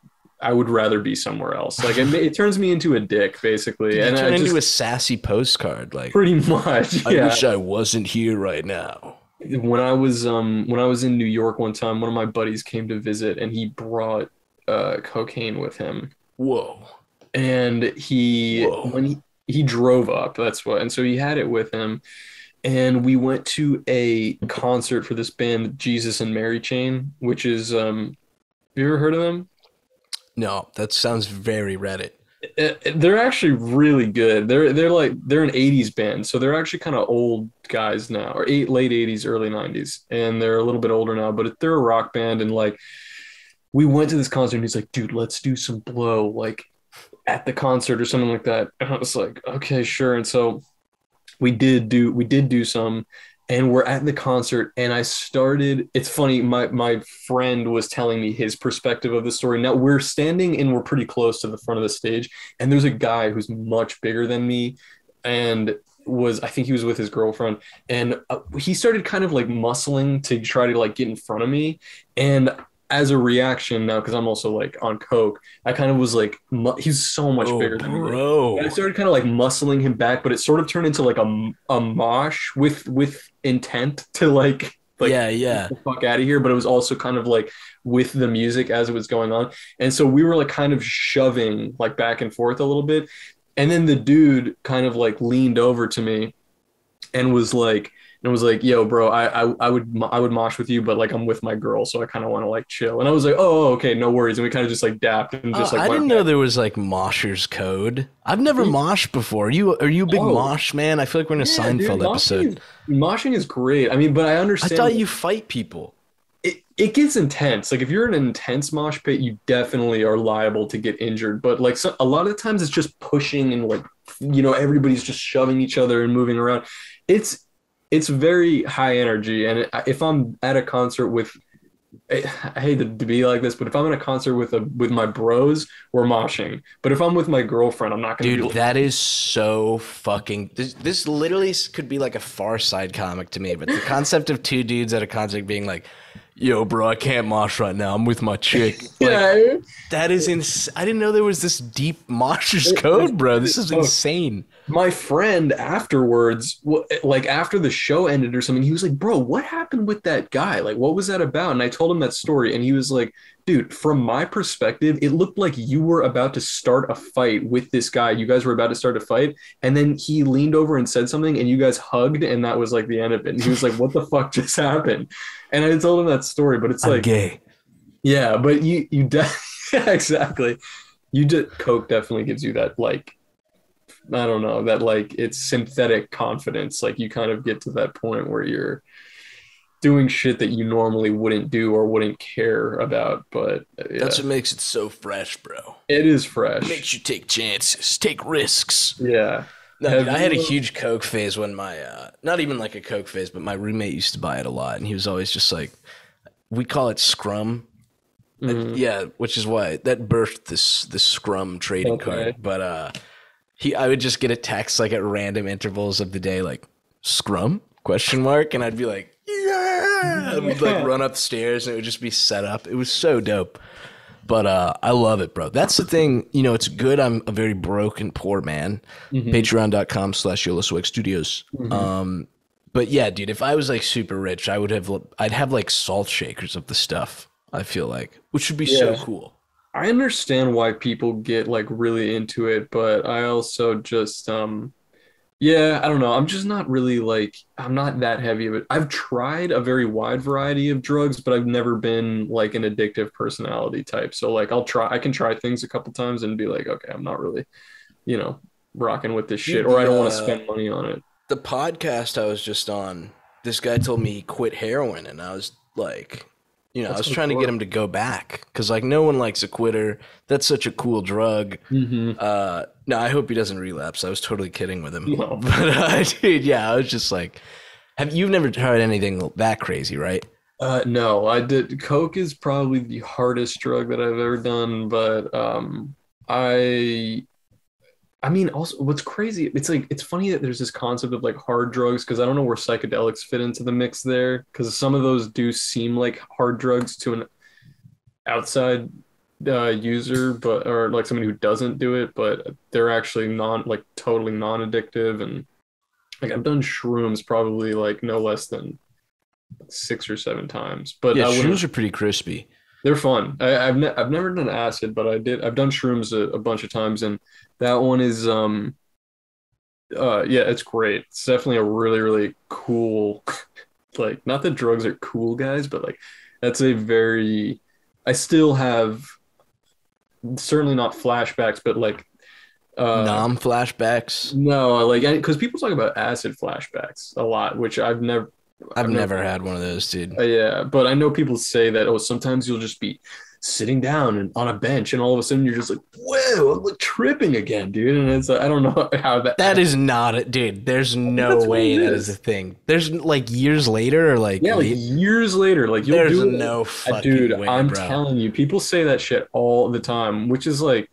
I would rather be somewhere else. Like it turns me into a dick, basically. And turn into a sassy postcard, like pretty much. Yeah. I wish I wasn't here right now. When I was in New York one time, one of my buddies came to visit, and he brought cocaine with him. Whoa. And when he drove up, and so he had it with him. And we went to a concert for this band, Jesus and Mary Chain, which is, have you ever heard of them? No, that sounds very Reddit. They're actually really good. They're an 80s band, so they're actually kind of old guys now, or late 80s, early 90s, and they're a little bit older now, but they're a rock band. And like, we went to this concert, and he's like, dude, let's do some blow, like at the concert or something like that. And I was like, okay, sure. And so we did do some, and we're at the concert, and it's funny, my friend was telling me his perspective of the story. Now we're standing and we're pretty close to the front of the stage, and there's a guy who's much bigger than me, and I think he was with his girlfriend, and he started kind of like muscling to try to like get in front of me. And as a reaction now, because I'm also like on coke, I kind of was like, he's so much bigger than me. I started kind of like muscling him back, but it sort of turned into like a mosh with intent to like get the fuck out of here. But it was also kind of like with the music as it was going on. And so we were like kind of shoving like back and forth a little bit. And then the dude kind of like leaned over to me and was like, yo, bro, I would mosh with you, but like I'm with my girl, so I kind of want to like chill. And I was like, oh, okay, no worries. And we kind of just like dapped and just like. I didn't know there was like moshers code. I've never moshed before. Are you a big mosh man? I feel like we're in a Seinfeld episode. Moshing is great. I mean, but I understand. I thought you fight people. It gets intense. Like if you're in an intense mosh pit, you definitely are liable to get injured. But like a lot of the times, it's just pushing and like everybody's just shoving each other and moving around. It's very high energy, and if I'm at a concert with I hate to be like this, but if I'm in a concert with my bros, we're moshing. But if I'm with my girlfriend, I'm not gonna be Dude, like, that is so fucking. This literally could be like a Far Side comic to me, but the concept of two dudes at a concert being like, "Yo, bro, I can't mosh right now. I'm with my chick." Like, yeah, that is I didn't know there was this deep moshers code, bro. This is insane. my friend afterwards, like after the show ended or something, he was like, "Bro, what happened with that guy? Like, what was that about?" And I told him that story, and he was like, "Dude, from my perspective, it looked like you were about to start a fight with this guy. You guys were about to start a fight, and then he leaned over and said something, and you guys hugged, and that was like the end of it." And he was like, "What the fuck just happened?" And I told him that story, but it's I'm like, gay. yeah, but yeah, exactly. You did Coke definitely gives you that like I don't know, that like it's synthetic confidence. Like you kind of get to that point where you're doing shit that you normally wouldn't do or wouldn't care about. But That's yeah, what makes it so fresh, bro. it is fresh. Makes you take chances, take risks. Yeah. No, dude, Have I had a you, huge Coke phase when my, not even like a Coke phase, but my roommate used to buy it a lot. And he was always just like, we call it Scrum. Yeah, which is why that birthed this Scrum trading okay. card. But I would just get a text like at random intervals of the day, like Scrum question mark, and I'd be like, yeah, and we'd like run upstairs, and it would just be set up. It was so dope. But I love it, bro. That's the thing. You know, it's good. I'm a very broken, poor man. Patreon.com/YOLOSWAG Studios. But yeah, dude, if I was like super rich, I'd have like salt shakers of the stuff, I feel like, which would be so Yeah. cool. I understand why people get like really into it, but I also just yeah, I don't know. I'm just not really like I'm not that heavy of it. I've tried a very wide variety of drugs, but I've never been like an addictive personality type. So like I can try things a couple times and be like, okay, I'm not really, you know, rocking with this shit, Dude, or I don't want to spend money on it. the podcast I was just on, this guy told me he quit heroin, and I was like, I That's was trying to get him to go back because like no one likes a quitter. That's such a cool drug. Mm-hmm. No, I hope he doesn't relapse. I was totally kidding with him. No. But dude, yeah, I was just like, you've never tried anything that crazy, right? No, I did. Coke is probably the hardest drug that I've ever done, but I I mean, also, what's crazy, it's like, it's funny that there's this concept of like hard drugs because I don't know where psychedelics fit into the mix there because some of those do seem like hard drugs to an outside user, but or like somebody who doesn't do it, but they're actually like totally non-addictive. And like I've done shrooms probably like no less than 6 or 7 times, but Yeah, I wouldn't. shrooms are pretty crispy. They're fun. I've never done acid, but I've done shrooms a bunch of times, and that one is yeah, it's great. It's definitely a really really cool like not that drugs are cool guys, but like that's a very I still have certainly not flashbacks, but like Nom flashbacks. no, like because people talk about acid flashbacks a lot, which I've I've never never had one of those, dude. yeah, but I know people say that, oh, sometimes you'll just be sitting down and on a bench, and all of a sudden you're just like, whoa, I'm like tripping again, dude. And it's I don't know how that That is not it, dude. There's no that's what way it that is a thing. There's like years later or like, yeah, like years later, like you'll there's do it. no fucking Dude, way, I'm bro. telling you, people say that shit all the time, which is like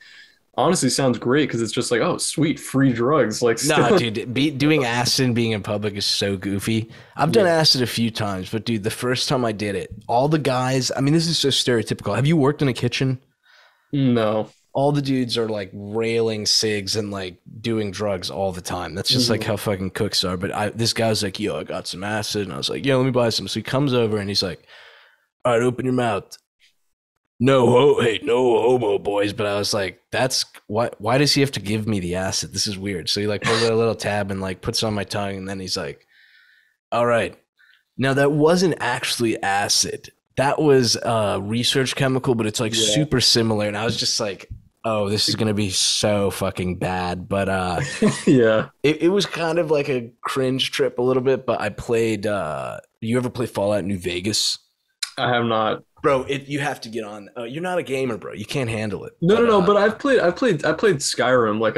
honestly sounds great because it's just like, oh, sweet, free drugs. Like Nah, still, dude, doing acid and being in public is so goofy. I've done acid a few times, but dude, the first time I did it, all the guys, I mean, this is so stereotypical. Have you worked in a kitchen? no. All the dudes are like railing cigs and like doing drugs all the time. That's just like how fucking cooks are. But this guy was like, yo, I got some acid. And I was like, yo, let me buy some. So he comes over and he's like, all right, open your mouth. No homo, boys. But I was like, that's why does he have to give me the acid? This is weird. So he like pulls out a little tab and like puts it on my tongue. And then he's like, all right. Now that wasn't actually acid. That was research chemical, but it's like super similar. And I was just like, oh, this is gonna be so fucking bad. But Yeah. it was kind of like a cringe trip a little bit. But I played. You ever play Fallout New Vegas? I have not. Bro, you have to get on. You're not a gamer, bro. You can't handle it. No, no, no. But I played Skyrim. Like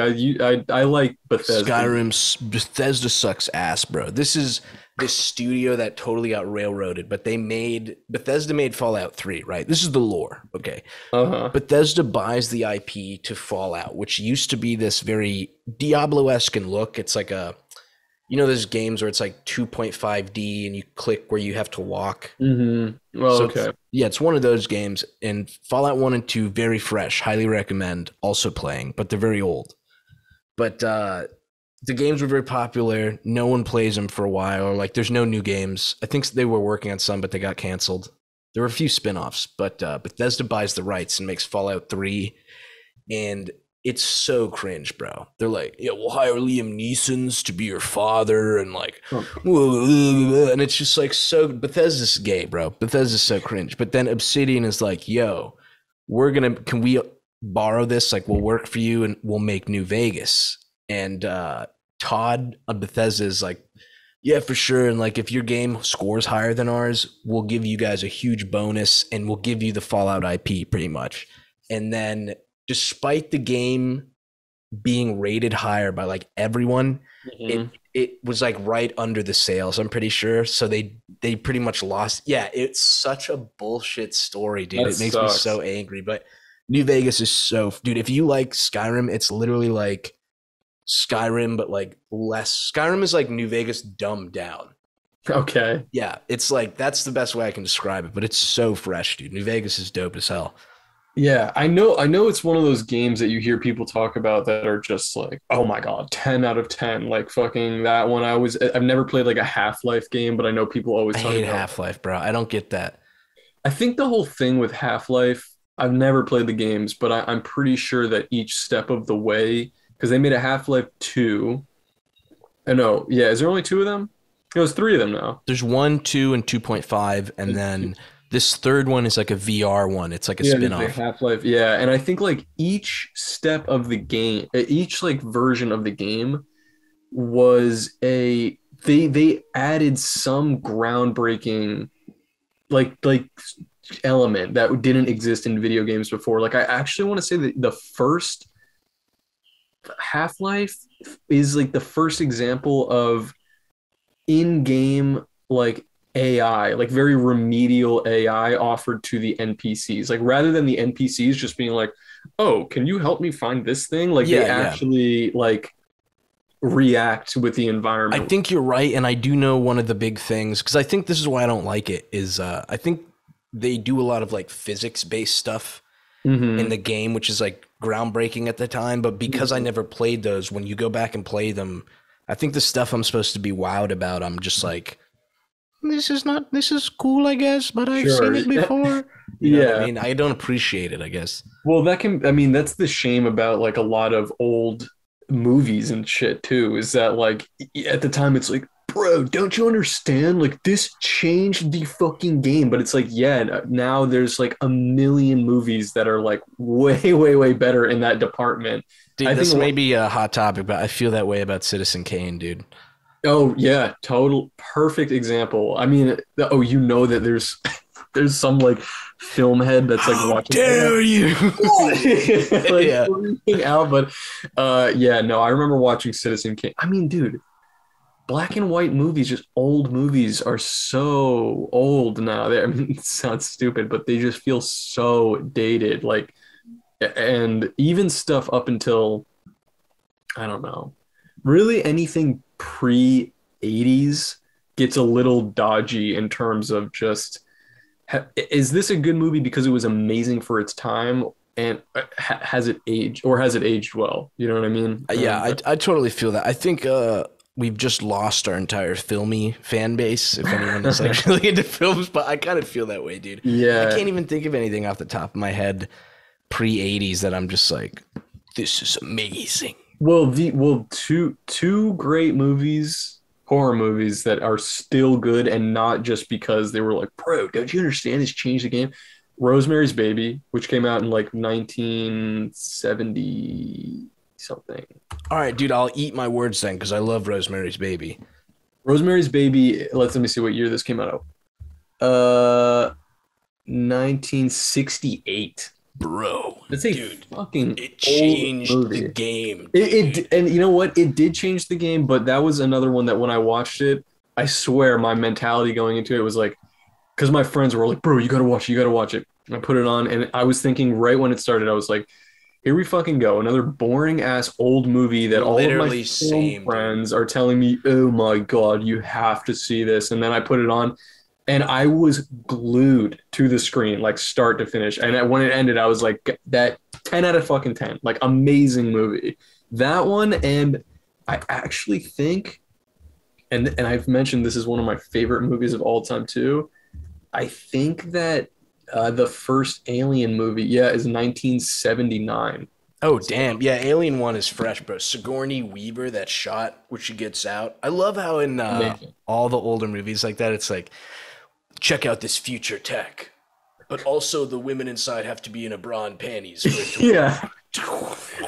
I like Bethesda. Bethesda sucks ass, bro. This is this studio that totally got railroaded, but Bethesda made Fallout 3, right? This is the lore, okay? Uh-huh. Bethesda buys the IP to Fallout, which used to be this very Diablo-esque in look. It's like there's games where it's like 2.5D and you click where you have to walk. Mm-hmm. Well, So okay. it's one of those games. And Fallout 1 and 2, very fresh, highly recommend also playing, but they're very old. But the games were very popular. No one plays them for a while. Or like there's no new games. I think they were working on some, but they got canceled. There were a few spin-offs, but Bethesda buys the rights and makes Fallout 3. And it's so cringe, bro. They're like, yeah, we'll hire Liam Neeson's to be your father, and like, and it's just like so. Bethesda's gay, bro. Bethesda's so cringe. But then Obsidian is like, yo, can we borrow this? Like, we'll work for you, and we'll make New Vegas. And Todd of Bethesda is like, yeah, for sure. And like, if your game scores higher than ours, we'll give you guys a huge bonus, and we'll give you the Fallout IP, pretty much. And then, despite the game being rated higher by like everyone, it was like right under the sales, I'm pretty sure. So they pretty much lost. Yeah, it's such a bullshit story, dude. That It makes sucks. me so angry. But New Vegas is so, dude, if you like Skyrim, it's literally like Skyrim, but like less. Skyrim is like New Vegas dumbed down. Okay. Yeah, it's like, that's the best way I can describe it, but it's so fresh, dude. New Vegas is dope as hell. Yeah, I know it's one of those games that you hear people talk about that are just like, oh my God, 10 out of 10. Like fucking that one. I've never played like a Half-Life game, but I know people always I talk hate about. Half-Life, bro. I don't get that. I think the whole thing with Half-Life, I've never played the games, but I'm pretty sure that each step of the way, because they made a Half-Life 2. I know, yeah, is there only two of them? There's three of them now. There's 1, 2, and 2.5, and then this third one is like a VR one. It's like a Yeah, there's spin-off. Half-Life. Yeah, and I think like each step of the game, each like version of the game was they added some groundbreaking like element that didn't exist in video games before. Like I actually want to say that the first Half-Life is like the first example of in-game like AI, like very remedial AI offered to the NPCs. Like rather than the NPCs just being like, "Oh, can you help me find this thing?" Like they Yeah. actually like react with the I environment. think you're right, and I do know one of the big things, because I think this is why I don't like it, is I think they do a lot of like physics-based stuff in Hmm. the game, which is like groundbreaking at the time. But because I never played those, when you go back and play them, I think the stuff I'm supposed to be wowed about, I'm just like, this is cool, I guess, but I've Sure. seen it before. You know what I Yeah. mean? I don't appreciate it, I guess. Well, I mean, that's the shame about like a lot of old movies and shit too, is that like at the time it's like, bro, don't you understand? Like this changed the fucking game. But it's like, yeah, now there's like a million movies that are like way, way, way better in that department. Dude, I think, this may be a hot topic, but I feel that way about Citizen Kane, dude. oh yeah, total perfect example. I mean, oh, you know that there's there's some like film head that's like How watching dare you? like Yeah. freaking out. But yeah, no, I remember watching Citizen Kane. I mean, dude, black and white movies, just old movies are so old now. I mean, it sounds stupid, but they just feel so dated. Like, and even stuff up until, I don't know, really anything pre 80s gets a little dodgy in terms of just, is this a good movie because it was amazing for its time? And has it aged, or has it aged well? You know what I mean? Yeah, I totally feel that. I think we've just lost our entire filmy fan base, if anyone is like really into films, but I kind of feel that way, dude. Yeah. I can't even think of anything off the top of my head pre-80s that I'm just like, this is amazing. Well, two great movies, horror movies that are still good, and not just because they were like, bro, don't you understand this changed the game? Rosemary's Baby, which came out in like 1970 something. All right, dude, I'll eat my words then because I love Rosemary's Baby. Rosemary's Baby, let me see what year this came out of. 1968. Bro, That's a dude, fucking it old changed the movie. game, And you know what? It did change the game, but that was another one that when I watched it, I swear my mentality going into it was like, because my friends were like, "Bro, you gotta watch it, you gotta watch it." And I put it on, and I was thinking right when it started, I was like, "Here we fucking go, another boring ass old movie that all of my literally film same, dude. friends are telling me, oh my God, you have to see this." And then I put it on, and I was glued to the screen, like start to finish. And when it ended, I was like, "That 10 out of fucking 10, like amazing movie." That one, and I actually think, and I've mentioned this is one of my favorite movies of all time too. I think that the first Alien movie, yeah, is 1979. Oh So, damn, yeah, Alien One is fresh, bro. Sigourney Weaver, that shot where she gets out. I love how in amazing. all the older movies like that, it's like, check out this future tech, but also the women inside have to be in a bra and panties for it to Yeah,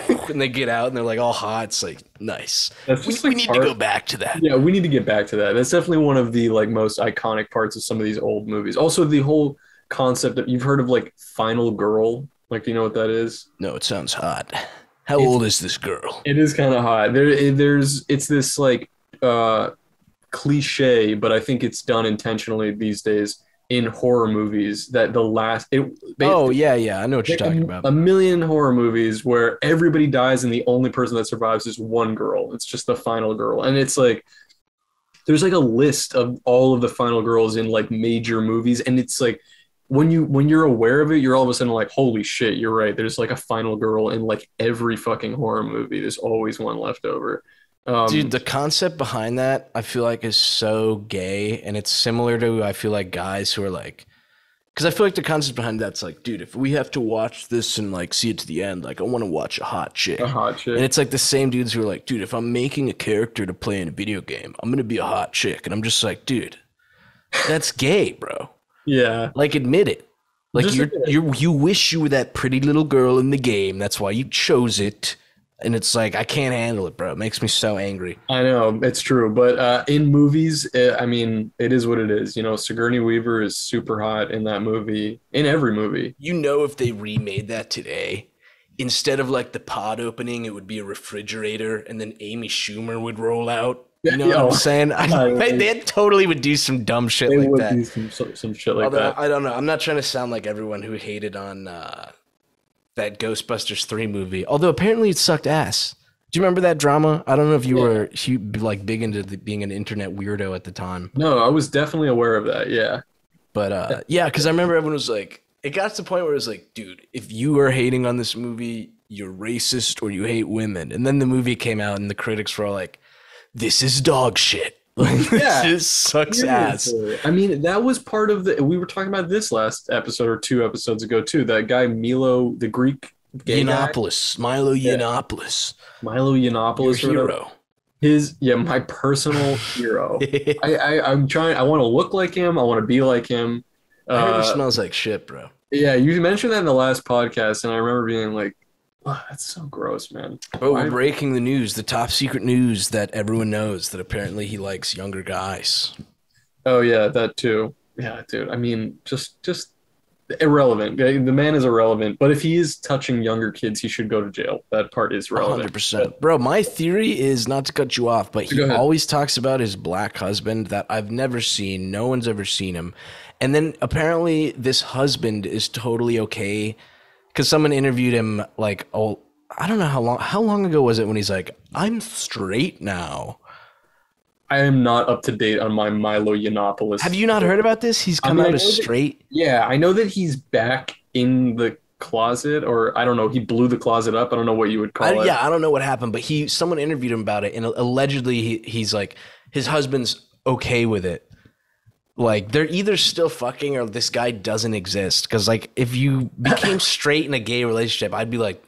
work. And they get out and they're like all hot. It's like nice. that's We, just we like need to go part. back to that. Yeah, we need to get back to that. That's definitely one of the like most iconic parts of some of these old movies. Also, the whole concept that you've heard of like Final Girl. Like, do you know what that is? No, it sounds hot. How It's old is this girl? it is kind of hot. There's it's this like uh cliche, but I think it's done intentionally these days in horror movies that the last it Oh basically yeah, yeah, I know what you're like talking about. a million horror movies where everybody dies and the only person that survives is one girl. It's just the final girl. And it's like there's like a list of all of the final girls in like major movies, and it's like when you're aware of it, you're all of a sudden like, holy shit, you're right. There's like a final girl in like every fucking horror movie. There's always one left over. Dude, Um, the concept behind that I feel like is so gay, and it's similar to I feel like guys who are like, because I feel like the concept behind that's like, dude, if we have to watch this and like see it to the end, like I want to watch a hot a chick. hot And chick. it's like the same dudes who are like, dude, if I'm making a character to play in a video game, I'm gonna be a hot chick. And I'm just like, dude, that's gay, bro. Yeah. Like admit it. Like Just you wish you were that pretty little girl in the game. That's why you chose it. And it's like I can't handle it, bro. It makes me so angry. I know it's true, but in movies, I mean, it is what it is. You know, Sigourney Weaver is super hot in that movie, in every movie. You know, if they remade that today, instead of like the pod opening, it would be a refrigerator, and then Amy Schumer would roll out. You know what I'm Yo, saying? They totally would do some dumb shit they like would that. do some shit like Although that. I don't know, I'm not trying to sound like everyone who hated on that Ghostbusters 3 movie. Although apparently it sucked ass. Do you remember that drama? I don't know if you Yeah. were like big into being an internet weirdo at the time. No, I was definitely aware of that. Yeah. But yeah, because I remember everyone was like, it got to the point where it was like, dude, if you are hating on this movie, you're racist or you hate women. And then the movie came out and the critics were all like, this is dog shit. Like, Yeah. this just sucks ass. Seriously. I mean, that was part of the. We were talking about this last episode or two episodes ago too. That guy Milo, the Greek gay guy, Yiannopoulos, Milo yeah, Yiannopoulos, Milo your Yiannopoulos or whatever. hero. His yeah, my personal hero. I'm trying. I want to look like him. I want to be like him. I heard he Uh, smells like shit, bro. yeah, you mentioned that in the last podcast, and I remember being like, oh, "That's so gross, man." Bro, Why- we're breaking the news, the top secret news that everyone knows that apparently he likes younger guys. Oh yeah, that too. Yeah, dude. I mean, just irrelevant. The man is irrelevant. But if he is touching younger kids, he should go to jail. That part is relevant. 100%. Bro, my theory is not to cut you off, but Go he ahead. always talks about his black husband that I've never seen. No one's ever seen him. And then apparently this husband is totally okay because someone interviewed him like, oh, I don't know how long ago was it when he's like, I'm straight now. I am not up to date on my Milo Yiannopoulos. Have you not heard about this? He's come I out know as that- straight. Yeah, I know that he's back in the closet, or I don't know. He blew the closet up. I don't know what you would call it. Yeah, I don't know what happened, but someone interviewed him about it, and allegedly he's like his husband's okay with it. Like they're either still fucking or this guy doesn't exist. Because like if you became straight in a gay relationship, I'd be like,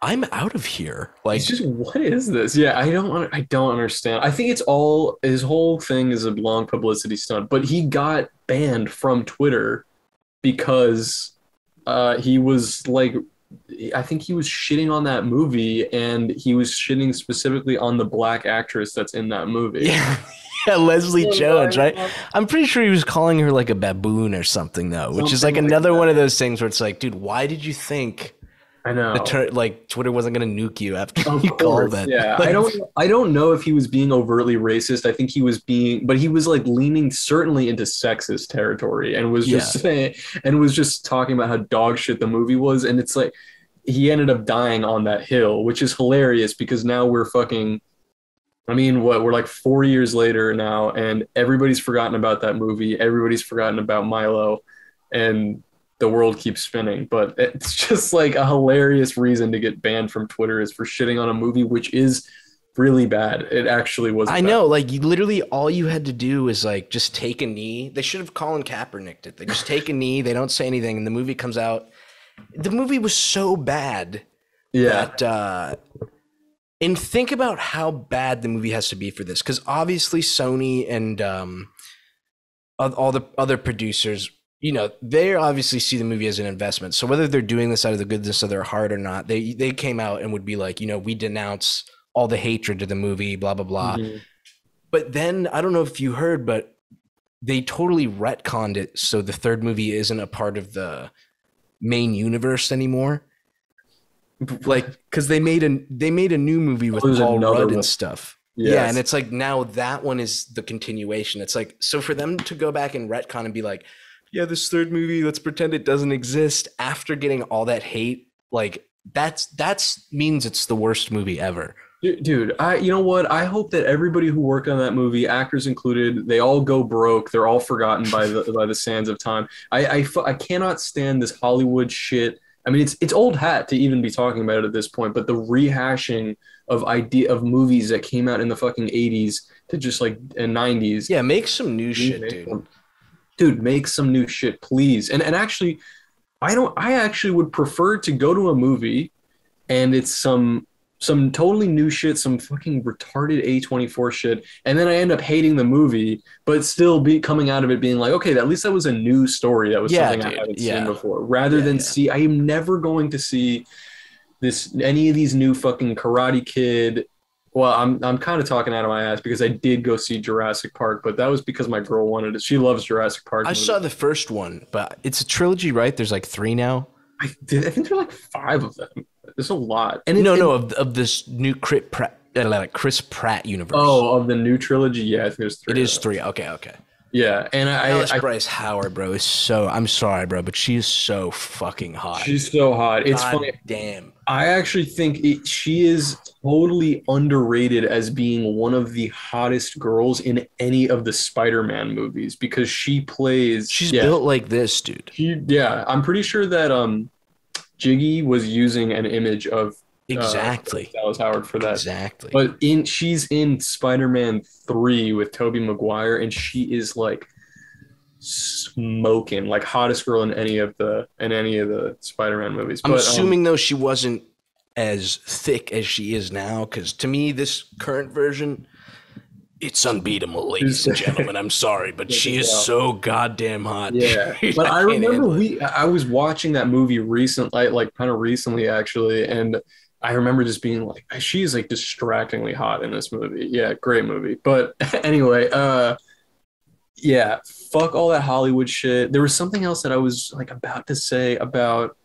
I'm out of here. Like It's just what is this? Yeah, I don't understand. I think it's all his whole thing is a long publicity stunt, but he got banned from Twitter because he was like I think he was shitting on that movie and he was shitting specifically on the black actress that's in that movie. yeah, Yeah, Leslie Jones, right? I'm pretty sure he was calling her like a baboon or something, though, which is like Something like another that. one of those things where it's like, dude, why did you think I know. like Twitter wasn't going to nuke you after Of you called course, that? yeah. Like, I don't know if he was being overtly racist. I think he was being, but he was like leaning certainly into sexist territory and was yeah, just saying and was just talking about how dog shit the movie was. And it's like he ended up dying on that hill, which is hilarious because now we're fucking I mean, what we're like 4 years later now, and everybody's forgotten about that movie. Everybody's forgotten about Milo, and the world keeps spinning. But it's just like a hilarious reason to get banned from Twitter is for shitting on a movie, which is really bad. It actually I wasn't bad. know. Like, you literally all you had to do is like just take a knee. They should have Colin Kaepernicked it. They just take a knee. They don't say anything, and the movie comes out. The movie was so bad Yeah, that and think about how bad the movie has to be for this, because obviously Sony and all the other producers, they obviously see the movie as an investment. So whether they're doing this out of the goodness of their heart or not, they came out and would be like, we denounce all the hatred to the movie, blah blah blah. Mhm. But then I don't know if you heard, but they totally retconned it so the third movie isn't a part of the main universe anymore. Like, because they made a new movie with There's Paul another Rudd one. and stuff. Yeah, and Yes. it's like now that one is the continuation. It's like, so for them to go back and retcon and be like, yeah, this third movie, let's pretend it doesn't exist after getting all that hate, like that's means it's the worst movie ever. Dude, you know what? I hope that everybody who worked on that movie, actors included, they all go broke. They're all forgotten by the sands of time. I cannot stand this Hollywood shit. I mean, it's old hat to even be talking about it at this point, but the rehashing of movies that came out in the fucking 80s to just like in 90s. Yeah, make some new shit, dude. Dude, make some new shit, please. And actually, I actually would prefer to go to a movie and it's some totally new shit, some fucking retarded A24 shit, and then I end up hating the movie, but still be coming out of it being like, okay, at least that was a new story. That was Yeah, something I dude. haven't Yeah. seen before. Rather Yeah, than yeah. see, I am never going to see any of these new fucking Karate Kid. Well, I'm kind of talking out of my ass because I did go see Jurassic Park, but that was because my girl wanted it. She loves Jurassic Park I movies. saw the first one, but it's a trilogy, right? There's like 3 now. I think there are like 5 of them. There's a lot. And No, of this new Chris Pratt universe. Oh, of the new trilogy, yeah, I think there's 3. It is 3. Okay. Yeah, and Alice Bryce Howard, bro, is so. I'm sorry, bro, but she is so fucking hot. she's so hot. It's God funny. damn. I actually think she is totally underrated as being one of the hottest girls in any of the Spider-Man movies because she plays. She's built like this, dude. Yeah, I'm pretty sure that Jiggy was using an image of Exactly. Dallas Howard for that. Exactly. But she's in Spider-Man 3 with Tobey Maguire, and she is like smoking, like hottest girl in any of the Spider-Man movies. I'm But, assuming though she wasn't as thick as she is now, because to me, this current version, it's unbeatable, ladies and gentlemen. I'm sorry, but she is so goddamn hot. Yeah, Dude, but I can't remember handle it. I was watching that movie recently, like kind of recently actually, and I remember just being like, she is like distractingly hot in this movie. Yeah, great movie. But anyway, yeah, fuck all that Hollywood shit. There was something else that I was like about to say about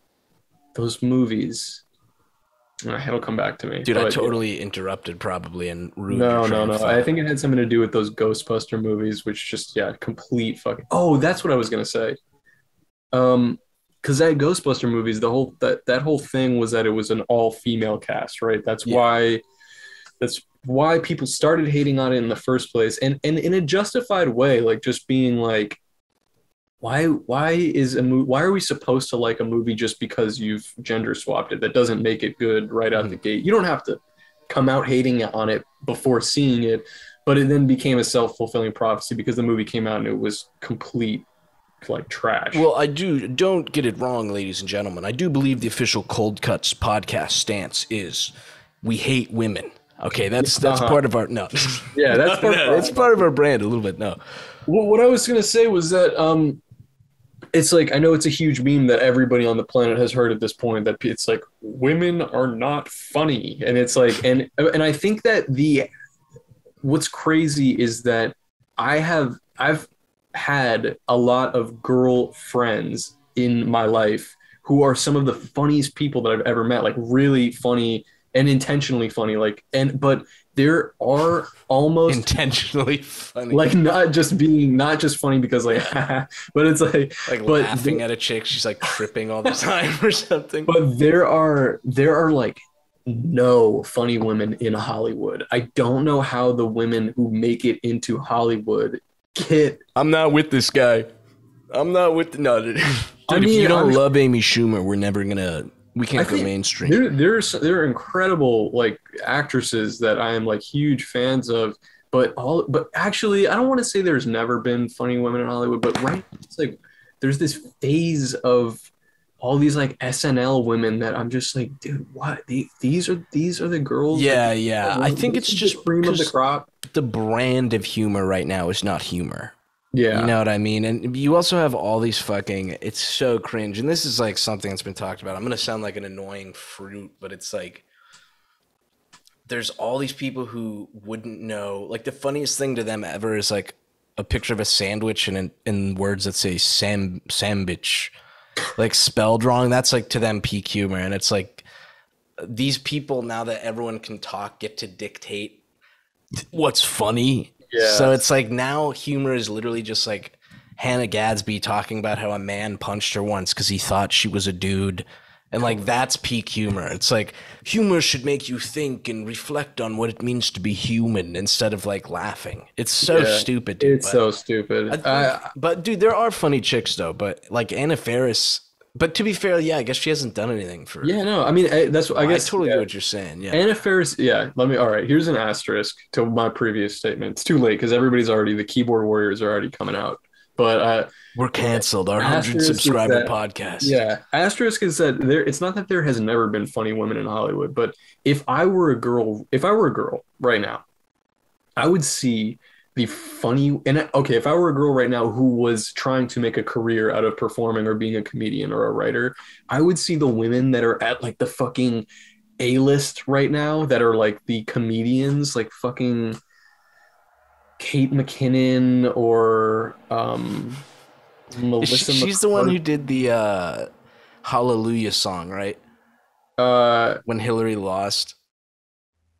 those movies. It'll come back to me. Dude, I But, totally interrupted probably and ruined no, your no, train no. of I thought. think it had something to do with those Ghostbuster movies, which just complete fucking. Oh, that's what I was gonna say. Because that Ghostbuster movies, that whole thing was that it was an all-female cast, right? That's why people started hating on it in the first place, and in a justified way, like just being like, why are we supposed to like a movie just because you've gender swapped it? That doesn't make it good right out the gate. You don't have to come out hating on it before seeing it, but it then became a self-fulfilling prophecy because the movie came out and it was complete like trash. Well, don't get it wrong, ladies and gentlemen. I do believe the official Cold Cuts podcast stance is we hate women. Okay, that's part of our no. Yeah, that's it's part of our brand a little bit. No. Well, what I was gonna say was that it's like I know it's a huge meme that everybody on the planet has heard at this point that it's like women are not funny, and it's like and I think that what's crazy is that I've had a lot of girl friends in my life who are some of the funniest people that I've ever met, like really funny and intentionally funny. Like, and but there are almost Intentionally funny. like not just funny because like, but it's Like but laughing at a chick, she's like tripping all the time or something. but there are like no funny women in Hollywood. I don't know how the women who make it into Hollywood get. I'm not with this guy. I'm not with no, dude. I If you mean, don't love Amy Schumer, we I can't go think mainstream. there are incredible like actresses that I am like huge fans of, but actually I don't want to say there's never been funny women in Hollywood, but right now it's like there's this phase of all these like SNL women that I'm just like, dude, what? These are the girls Yeah, that yeah. I think it's this is just the cream of the because crop. the brand of humor right now is not humor. You Yeah. know what I mean? And you also have all these fucking, it's so cringe. And this is like something that's been talked about. I'm going to sound like an annoying fruit, but it's like there's all these people who wouldn't know. Like the funniest thing to them ever is like a picture of a sandwich and in words that say sandwich, like spelled wrong. That's like to them peak humor. And it's like these people, now that everyone can talk, get to dictate what's funny. So Yeah. it's like now humor is literally just like Hannah Gadsby talking about how a man punched her once because he thought she was a dude. And like that's peak humor. It's like humor should make you think and reflect on what it means to be human instead of like laughing. It's so Yeah. stupid, dude. It's so stupid. But dude, there are funny chicks though. But like Anna Faris. But to be fair, yeah, I guess she hasn't done anything for. Yeah, no, I mean that's I I guess totally yeah. get what you're saying. Yeah, Anna Faris, yeah. All right. Here's an asterisk to my previous statement. It's too late because the keyboard warriors are already coming out. But we're canceled. Our 100 asterisk is subscriber that, podcast. yeah, asterisk is that there. It's not that there has never been funny women in Hollywood, but if I were a girl right now, I would see the funny and okay, if I were a girl right now who was trying to make a career out of performing or being a comedian or a writer, I would see the women that are at like the fucking A-list right now that are like the comedians, like fucking Kate McKinnon or Melissa She's the one McCarthy. who did the Hallelujah song, right? Uh, When Hillary lost.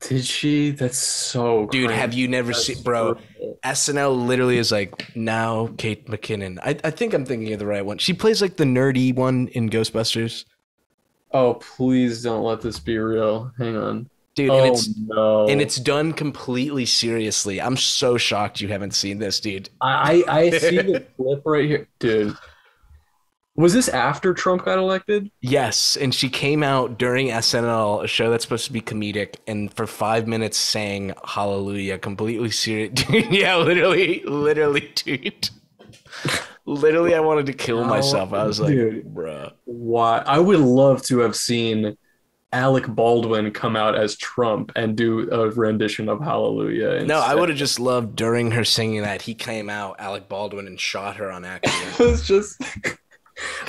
did she? That's so Dude, have cringe. you never seen, That's bro? brutal. SNL literally is like, now Kate McKinnon. I think I'm thinking of the right one. She plays like the nerdy one in Ghostbusters. Oh, please don't let this be real. Hang on. Dude, Oh and no. it's done completely seriously. I'm so shocked you haven't seen this, dude. I see the clip right here, dude. Was this after Trump got elected? Yes, and she came out during SNL, a show that's supposed to be comedic, and for 5 minutes sang Hallelujah, completely serious. Dude, yeah, literally, dude. Literally, I wanted to kill myself. I was like, Dude, bruh. why? I would love to have seen Alec Baldwin come out as Trump and do a rendition of Hallelujah No, I instead. would have just loved during her singing that he came out, Alec Baldwin, and shot her on accident. It was just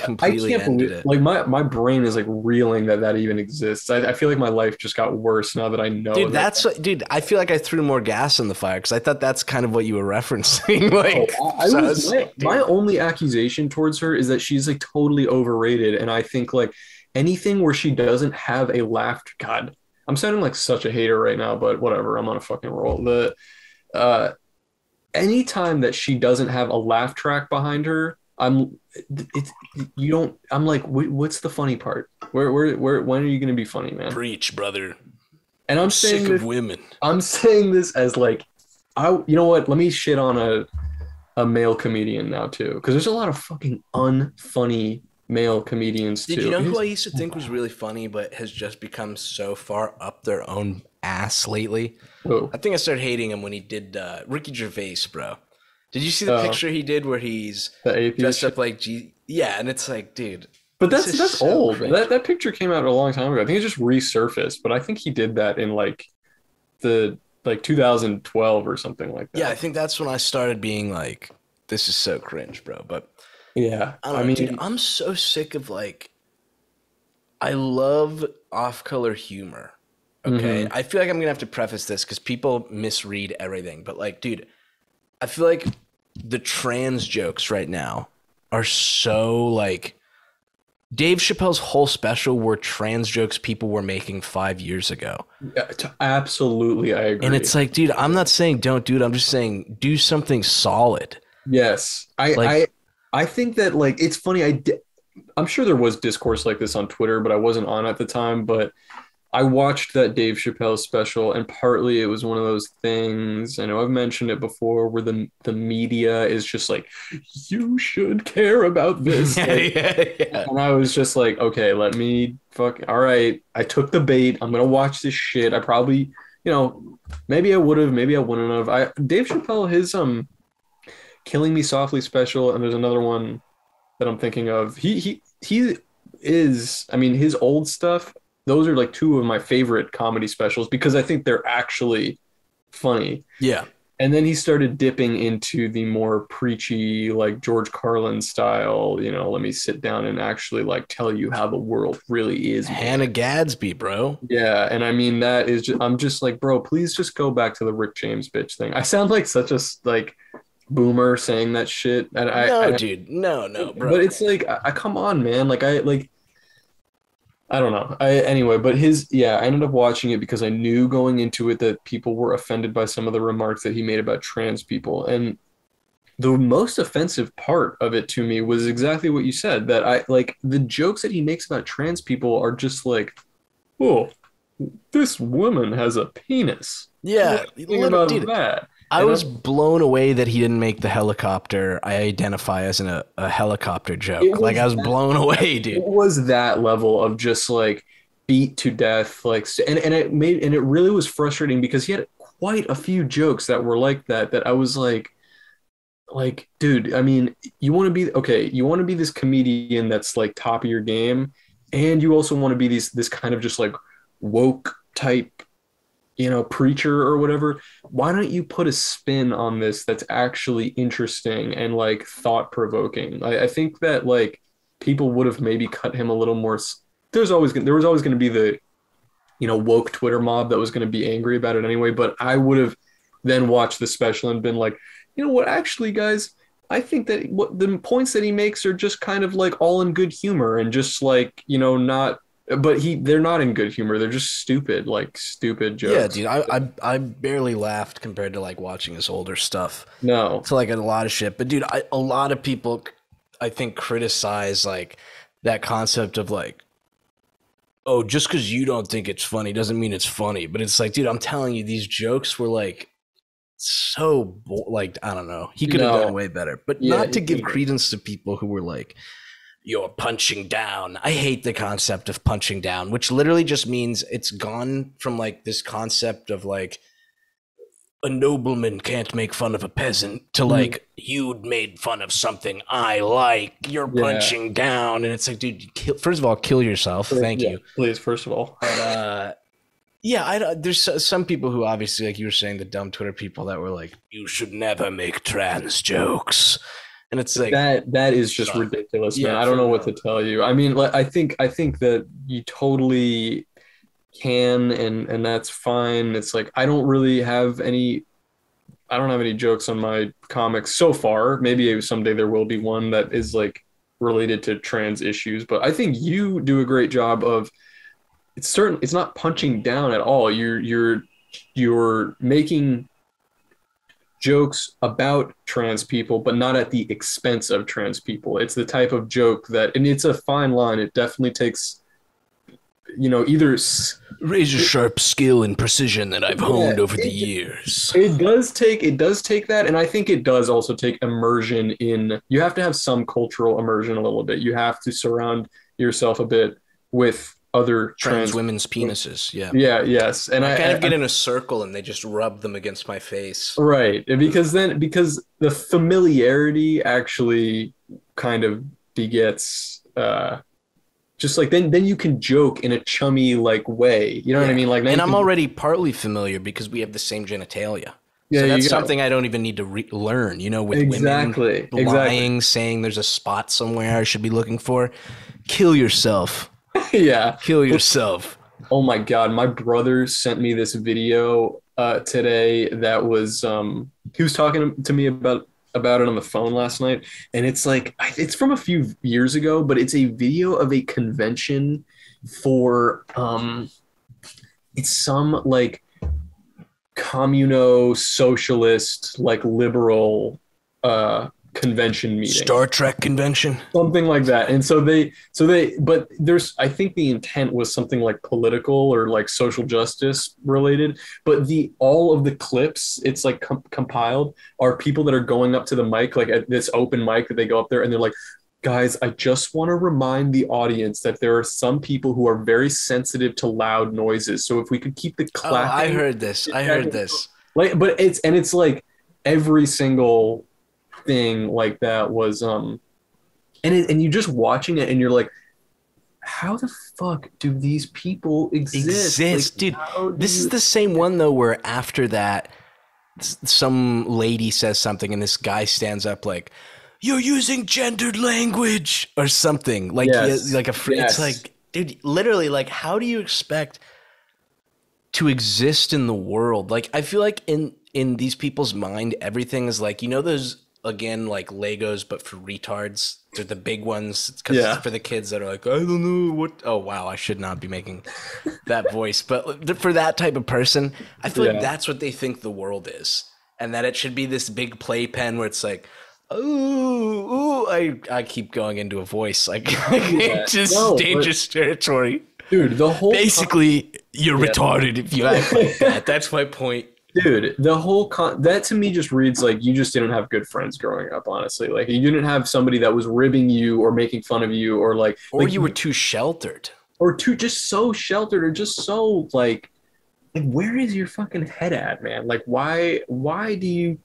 I Completely can't ended believe it. like my brain is like reeling that even exists. I feel like my life just got worse now that I know Dude, that. dude, I feel like I threw more gas in the fire because I thought that's kind of what you were referencing. Like, Oh, so I was like, my dude. only accusation towards her is that she's like totally overrated, and I think like anything where she doesn't have a laugh. God, I'm sounding like such a hater right now, but whatever. I'm on a fucking roll. The uh, anytime that she doesn't have a laugh track behind her, it's you don't. I'm like, what's the funny part? Where when are you gonna be funny, man? Preach, brother. And I'm Sick saying of this. women. I'm saying this as like, you know what? Let me shit on a male comedian now too, because there's a lot of fucking unfunny male comedians Did you too. know who I used to think was really funny, but has just become so far up their own ass lately? Oh, I think I started hating him when he did Ricky Gervais, bro. Did you see the picture he did where he's the atheist dressed shit. up like Yeah, and it's like, dude, But this that's is so old. cringe. That picture came out a long time ago. I think it just resurfaced, but I think he did that in like the like 2012 or something like Yeah, I that. think that's when I started being like, this is so cringe, bro. But Yeah, I don't I know, dude. mean, I'm so sick of like, I love off-color humor. Okay, mhm. I feel like I'm gonna have to preface this because people misread everything. But like, dude, I feel like the trans jokes right now are so like Dave Chappelle's whole special were trans jokes people were making 5 years ago. Yeah, absolutely, I agree. And it's like, dude, I'm not saying don't do it. I'm just saying do something solid. Yes, Like, I think that like it's funny. I'm sure there was discourse like this on Twitter, but I wasn't on at the time. But I watched that Dave Chappelle special, and partly it was one of those things. I know I've mentioned it before, where the media is just like, you should care about this. yeah, Like, yeah. and I was just like, okay, let me fuck. All right, I took the bait. I'm gonna watch this shit. I probably, maybe I would have, maybe I wouldn't have. Dave Chappelle, his Killing Me Softly special, and there's another one that I'm thinking of. He is, I mean, his old stuff, those are like two of my favorite comedy specials because I think they're actually funny. Yeah. And then he started dipping into the more preachy, like George Carlin style, let me sit down and actually like tell you how the world really is. Hannah Gadsby, bro. Yeah. And I mean, that is just, I'm just like, bro, please just go back to the Rick James bitch thing. I sound like such a like boomer saying that shit. And dude. No, bro. But it's like, I come on, man. I don't know. Anyway, but I ended up watching it because I knew going into it that people were offended by some of the remarks that he made about trans people. And the most offensive part of it to me was exactly what you said, that I like the jokes that he makes about trans people are just like, oh, this woman has a penis. Yeah. Think about that. I was blown away that he didn't make the helicopter I identify as a helicopter joke. Like, I was blown away, dude. It was that level of just like beat to death. Like, and it really was frustrating because he had quite a few jokes that were like that I was like, dude, I mean, you want to be this comedian that's like top of your game, and you also want to be this kind of just like woke type, preacher or whatever. Why don't you put a spin on this that's actually interesting and like thought provoking? I think that like people would have maybe cut him a little more. There was always going to be the, woke Twitter mob that was going to be angry about it anyway. But I would have then watched the special and been like, you know what, actually, guys, I think that what the points that he makes are just kind of like all in good humor and just like, not. But they're not in good humor. They're just stupid jokes. Yeah, dude, I barely laughed compared to like watching his older stuff. No. To like a lot of shit. But dude, a lot of people I think criticize like that concept of like, oh, just because you don't think it's funny doesn't mean it's funny. But it's like, dude, I'm telling you, these jokes were like so like, I don't know. He could have done way better. But not to give credence to people who were like, you're punching down. I hate the concept of punching down, which literally just means it's gone from like this concept of like a nobleman can't make fun of a peasant to like you'd made fun of something I like. You're punching down. And it's like, dude, first of all, kill yourself. Thank you. Please, first of all. But, there's some people who obviously, like you were saying, the dumb Twitter people that were like, you should never make trans jokes. And it's like that is just ridiculous, man. I don't know what to tell you. I mean, I think that you totally can, and that's fine. It's like I don't have any jokes on my comics so far. Maybe someday there will be one that is like related to trans issues, but I think you do a great job of it's not punching down at all. You're making jokes about trans people, but not at the expense of trans people. It's the type of joke that, and it's a fine line. It definitely takes, either razor sharp skill and precision that I've honed over the years. It does take that. And I think it does also take immersion you have to have some cultural immersion a little bit. You have to surround yourself a bit with other trans women's penises. Yes. And I kind of get in a circle and they just rub them against my face. Right. Because the familiarity actually kind of begets just like then you can joke in a chummy like way. You know what I mean? Like, and I'm already partly familiar because we have the same genitalia. Yeah, so that's something I don't even need to learn, with women lying, saying there's a spot somewhere I should be looking for. Kill yourself. Yeah. Kill yourself. Oh my God. My brother sent me this video today that was he was talking to me about it on the phone last night, and it's like it's from a few years ago, but it's a video of a convention for it's some like communo socialist like liberal convention meeting, Star Trek convention, something like that. And so they but there's, I think the intent was something like political or like social justice related, but the all of the clips it's like compiled are people that are going up to the mic, like at this open mic that they go up there and they're like, guys, I just want to remind the audience that there are some people who are very sensitive to loud noises, so if we could keep the clapping. I heard this. Like, but it's like every single thing like that was and you just watching it and you're like, how the fuck do these people exist? Like, Dude, this is the same one though where after that some lady says something and this guy stands up like, you're using gendered language or something, like yes. like yes. It's like, dude, literally, like, how do you expect to exist in the world? Like, I feel like in these people's mind everything is like, you know, those, again, like Legos but for retards. They're the big ones because it's for the kids that are like, I don't know what. Oh wow, I should not be making that voice, but for that type of person, I feel like that's what they think the world is, and that it should be this big playpen where it's like, ooh, I keep going into a voice like just dangerous territory, dude. The whole basically you're retarded if you act like that. That's my point. Dude, the whole that to me just reads like you just didn't have good friends growing up, honestly. Like you didn't have somebody that was ribbing you or making fun of you or like you were too sheltered. Or too just so sheltered or just so like where is your fucking head at, man? Like why do you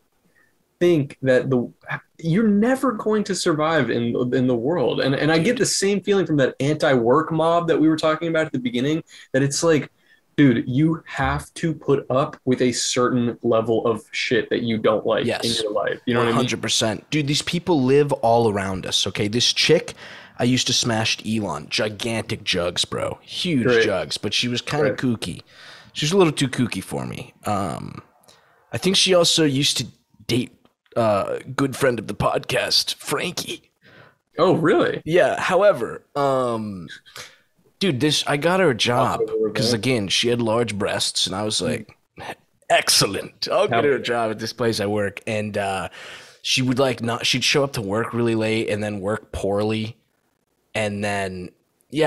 think that you're never going to survive in the world? And I get the same feeling from that anti-work mob that we were talking about at the beginning, that it's like, dude, you have to put up with a certain level of shit that you don't like in your life. You know what I mean? 100%. Dude, these people live all around us, okay? This chick, I used to smash Elon. Gigantic jugs, bro. Huge jugs, but she was kind of kooky. She was a little too kooky for me. I think she also used to date a good friend of the podcast, Frankie. Oh, really? Yeah, however, dude, I got her a job because, again, she had large breasts, and I was like, excellent. I'll get her a job at this place I work. And she would she'd show up to work really late and then work poorly. And then,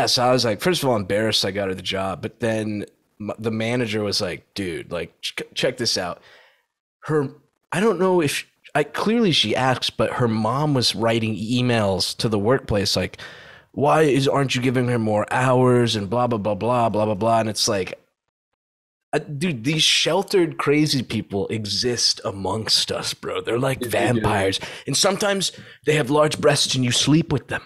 so I was like, first of all, embarrassed I got her the job. But then the manager was like, dude, like, check this out. I don't know if, clearly she asked, but her mom was writing emails to the workplace like, aren't you giving her more hours and blah, blah, blah, blah, blah, blah, blah. And it's like, dude, these sheltered, crazy people exist amongst us, bro. They're like vampires. And sometimes they have large breasts and you sleep with them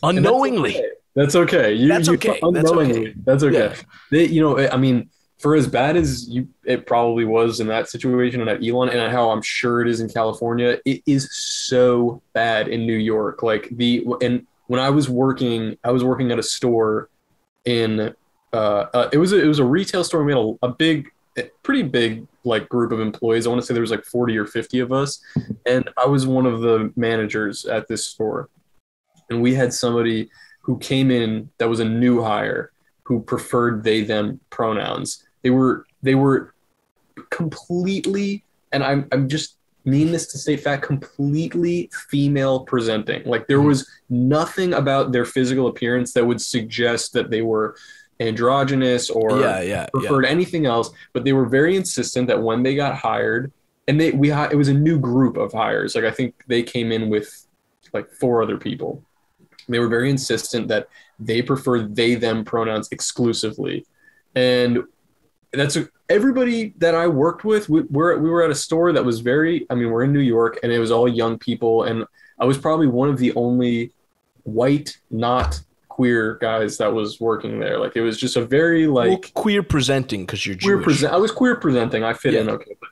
unknowingly. That's okay. That's okay. Unknowingly. That's okay. Yeah. I mean, for as bad as it probably was in that situation and at Elon, and how I'm sure it is in California, it is so bad in New York. Like when I was working at a store in it was a retail store. We had a pretty big like group of employees. I want to say there was like 40 or 50 of us, and I was one of the managers at this store. And we had somebody who came in that was a new hire who preferred they them pronouns. They were completely, and I'm just mean this to state fact, completely female presenting. Like there was nothing about their physical appearance that would suggest that they were androgynous or preferred anything else, but they were very insistent that when they got hired, and it was a new group of hires. Like I think they came in with like 4 other people. They were very insistent that they preferred they them pronouns exclusively. And that's everybody that I worked with. We were at a store that was we're in New York, and it was all young people, and I was probably one of the only white, not queer guys that was working there. Like it was just a very queer presenting because you're Jewish. I was queer presenting. I fit in okay, but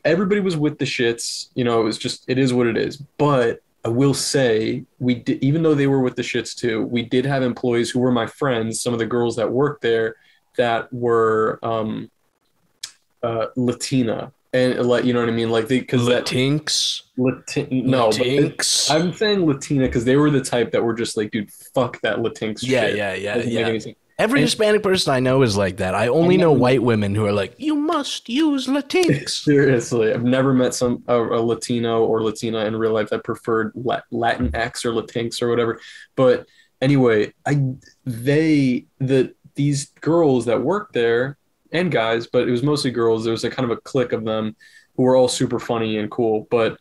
everybody was with the shits. You know, it is what it is. But I will say even though they were with the shits too, we did have employees who were my friends. Some of the girls that worked there that were Latina, and like, you know what I mean? Like because that Latinx. No, but Latinx. I'm saying Latina because they were the type that were just like, dude, fuck that Latinx Yeah, shit. yeah, yeah, Doesn't make yeah. any sense. Every And, Hispanic person I know is like that. I I've only know never met, white women who are like, you must use Latinx. seriously, I've never met a Latino or Latina in real life that preferred Latin X or Latinx or whatever. But anyway, these girls that worked there and guys, but it was mostly girls. There was a kind of a clique of them who were all super funny and cool. But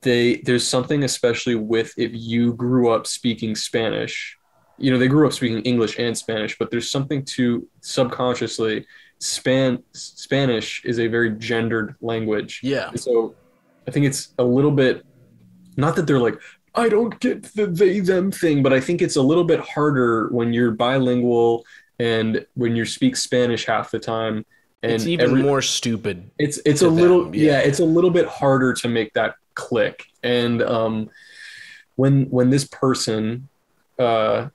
there's something especially with if you grew up speaking Spanish, you know, they grew up speaking English and Spanish, but there's something to subconsciously Spanish is a very gendered language. Yeah. And so I think it's a little bit, not that they're like, I don't get the they them thing, but I think it's a little bit harder when you're bilingual and when you speak Spanish half the time. It's And even every more stupid it's a to little, them. yeah, Yeah. it's a little bit harder to make that click. And when this person uh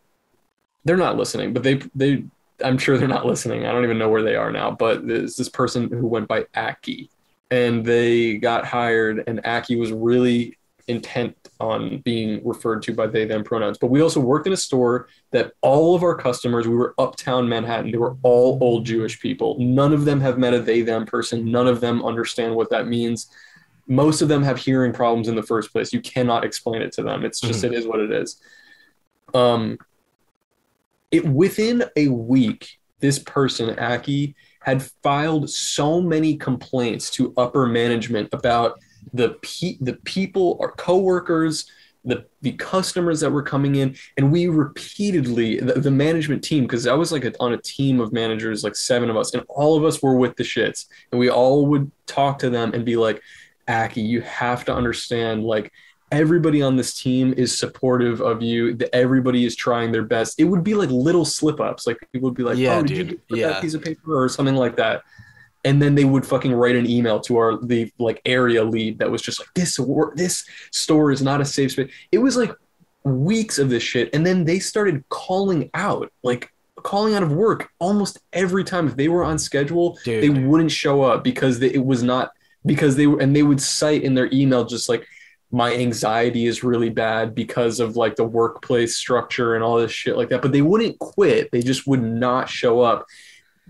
they're not listening, but they I'm sure they're not listening. I don't even know where they are now, but there's this person who went by Aki, and they got hired, and Aki was really intent on being referred to by they them pronouns. But we also worked in a store that all of our customers, we were uptown Manhattan, they were all old Jewish people. None of them have met a they them person. None of them understand what that means. Most of them have hearing problems in the first place. You cannot explain it to them. It's just, Mhm. it is what it is. Um, it within a week, this person, Aki, had filed so many complaints to upper management about the people, our coworkers, the customers that were coming in, and we repeatedly the management team, because I was like on a team of managers, like seven of us, and all of us were with the shits, and we all would talk to them and be like, Aki, you have to understand, like, everybody on this team is supportive of you. Everybody is trying their best. It would be like little slip ups. Like people would be like, Yeah, "Oh, did you dude. get that Yeah. piece of paper or something like that?" And then they would fucking write an email to the like area lead that was just like, this store is not a safe space. It was like weeks of this shit, and then they started calling out of work almost every time. If they were on schedule, they Dude. wouldn't show up because it was not, because they were, and they would cite in their email just like, my anxiety is really bad because of like the workplace structure and all this shit like that. But they wouldn't quit. They just would not show up.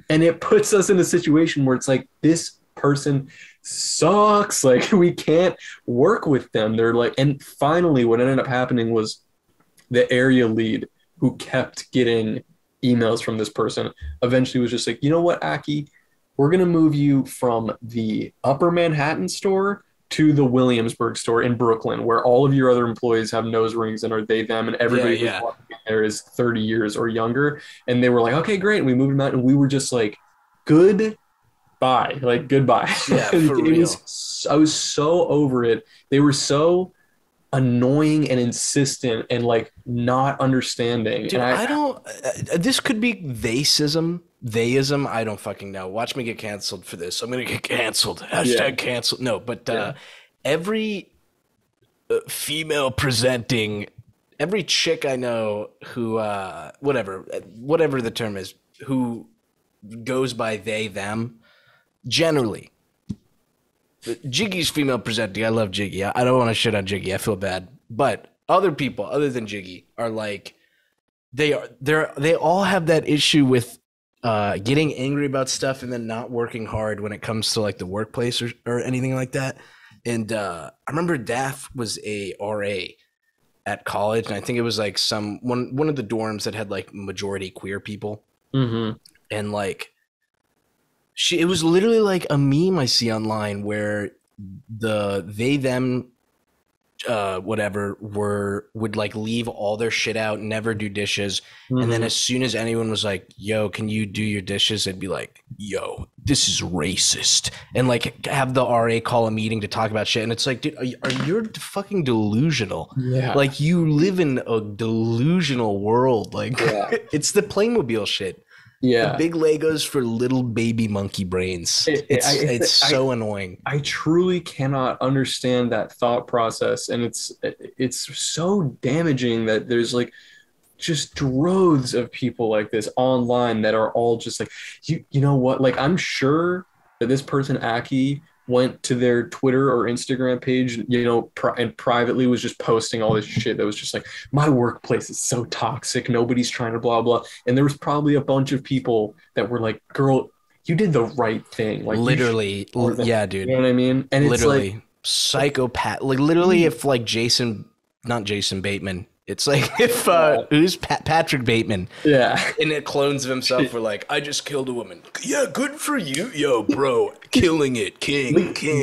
And it puts us in a situation where it's like, this person sucks. Like, we can't work with them. They're like, and finally, what ended up happening was the area lead, who kept getting emails from this person, eventually was just like, you know what, Aki, we're going to move you from the upper Manhattan store to the Williamsburg store in Brooklyn, where all of your other employees have nose rings and are they, them, and Yeah, everybody who's yeah. walking in there is 30 years or younger. And they were like, okay, great. And we moved them out, and we were just like, goodbye, like goodbye. Yeah, for It real. was, I was so over it. They were so annoying and insistent and like not understanding. And Dude, I don't. This could be theism. Theism. I don't fucking know. Watch me get canceled for this. I'm gonna get canceled. Yeah, Hashtag canceled. No, but yeah. every female presenting, every chick I know who, whatever the term is, who goes by they them, generally. Jiggy's female presenting. I love Jiggy. I don't want to shit on Jiggy. I feel bad, but other people other than Jiggy are like, they all have that issue with getting angry about stuff and then not working hard when it comes to like the workplace or anything like that. And I remember Daff was a RA at college, and I think it was like one of the dorms that had like majority queer people, Mm-hmm. and like it was literally like a meme I see online where they them whatever would like leave all their shit out, never do dishes, and then Mm-hmm. as soon as anyone was like, yo, can you do your dishes, it'd be like, yo, this is racist, and like have the RA call a meeting to talk about shit. And it's like, dude, are you fucking delusional? Yeah. Like, you live in a delusional world. Like, Yeah. it's the Playmobil shit. The Yeah. big Legos for little baby monkey brains. It's so annoying. I truly cannot understand that thought process, and it's so damaging that there's like just droves of people like this online that are all just like, you know what? Like, I'm sure that this person, Aki, went to their Twitter or Instagram page, you know, and privately was just posting all this shit that was just like, my workplace is so toxic. Nobody's trying to blah, blah. And there was probably a bunch of people that were like, girl, you did the right thing. Like, Literally. Yeah, dude. You know what I mean? And literally. it's like psychopath. Like literally if like not Jason Bateman. It's like if who's Patrick Bateman? Yeah. And it clones of himself were like, I just killed a woman. Yeah, good for you. Yo, bro, killing it. King.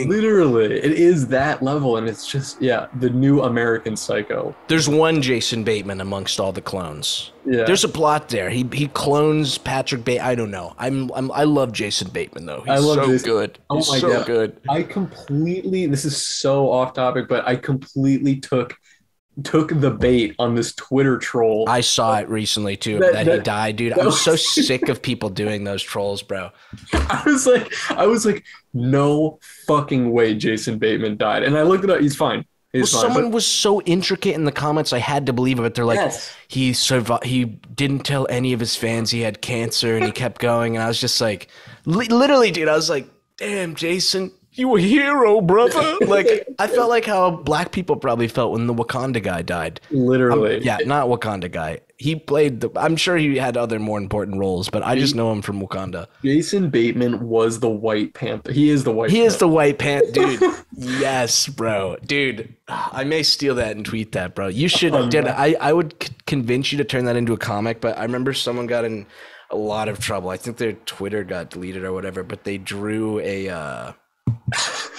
Literally. It is that level. And it's just, the new American Psycho. There's one Jason Bateman amongst all the clones. Yeah. There's a plot there. He clones Patrick Bateman. I don't know. I love Jason Bateman though. He's so good. He's so good. This is so off topic, but I completely took the bait on this Twitter troll. I saw it recently too, that he died, dude. I'm so sick of people doing those trolls, bro. I was like, no fucking way Jason Bateman died. And I looked it up, he's fine. Someone was so intricate in the comments, I had to believe it. They're like, he survived. He didn't tell any of his fans he had cancer, and he kept going. And I was just like, literally, dude. I was like, damn, Jason, you a hero, brother. Like, I felt like how black people probably felt when the Wakanda guy died. Literally. Not Wakanda guy. He played I'm sure he had other more important roles, but I just know him from Wakanda. Jason Bateman was the White Panther. He is the White Panther. He is the White Panther, dude. Yes, bro. Dude, I may steal that and tweet that, bro. You should. I would convince you to turn that into a comic, but I remember someone got in a lot of trouble. I think their Twitter got deleted or whatever, but they drew a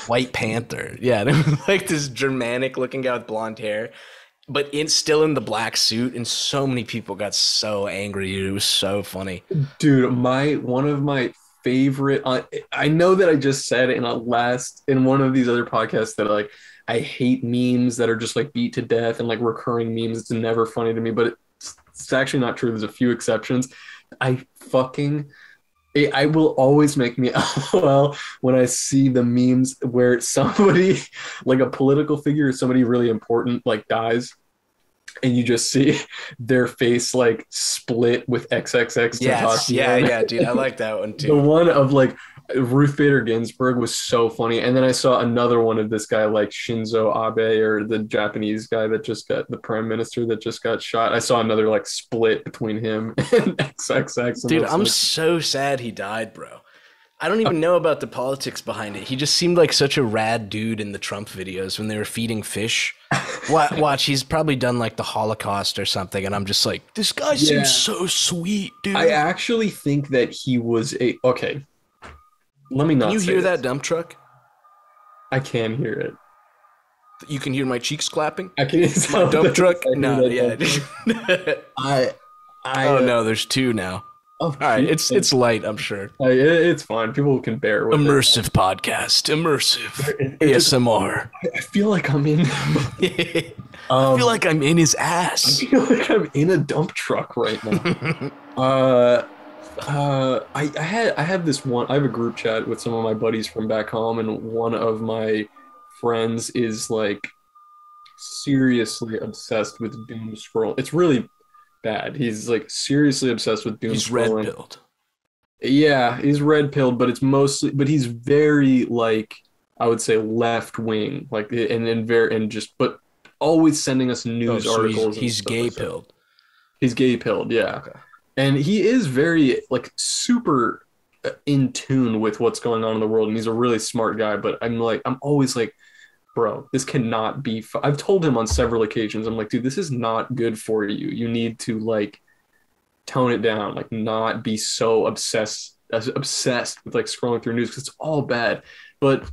White Panther. Yeah, it was like this Germanic looking guy with blonde hair, but still in the black suit, and so many people got so angry. It was so funny. Dude, one of my favorite, I know that I just said in one of these other podcasts that like I hate memes that are just like beat to death and like recurring memes. It's never funny to me, but it's actually not true. There's a few exceptions. I will always make me LOL when I see the memes where somebody, like a political figure or somebody really important, like dies, and you just see their face like split with XXX. Yes, yeah, dude, I like that one too. The one of like Ruth Bader Ginsburg was so funny, and then I saw another one of this guy like Shinzo Abe, or the Japanese guy that just got the prime minister that just got shot. I saw another like split between him and XXX. Dude, I'm so sad he died, bro. I don't even know about the politics behind it. He just seemed like such a rad dude in the Trump videos when they were feeding fish. Watch, he's probably done like the Holocaust or something, and I'm just like, this guy seems so sweet, dude. I actually think that he was okay. Let me not. Can you hear that dump truck? I can hear it. You can hear my cheeks clapping? I can hear my dump truck? No, yeah. Oh no, there's two now. Oh, all right, it's light, I'm sure. It's fine. People can bear with immersive it. Podcast. Immersive. ASMR. I feel like I'm in... I feel like I'm in his ass. I feel like I'm in a dump truck right now. I have this one. I have a group chat with some of my buddies from back home, and one of my friends is like seriously obsessed with doom scroll. It's really bad. He's like seriously obsessed with doom scrolling. He's red pilled. Yeah, he's red pilled, but it's mostly. But he's very like, I would say left wing, like but always sending us news articles. He's gay pilled. He's gay pilled. Yeah. Okay. And he is very, like, super in tune with what's going on in the world. And he's a really smart guy. But I'm always like, bro, this cannot be. I've told him on several occasions, I'm like, dude, this is not good for you. You need to, like, tone it down. Like, not be so obsessed with, like, scrolling through news, because it's all bad. But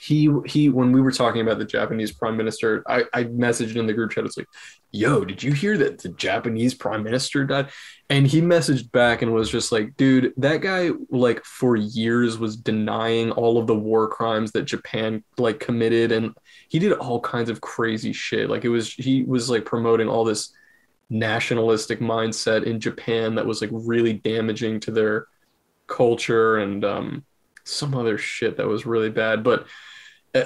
he when we were talking about the Japanese prime minister, I messaged in the group chat. It's like, yo, did you hear that the Japanese prime minister died? And he messaged back and was just like, dude, that guy like for years was denying all of the war crimes that Japan like committed, and he did all kinds of crazy shit. Like he was like promoting all this nationalistic mindset in Japan that was like really damaging to their culture, and some other shit that was really bad. But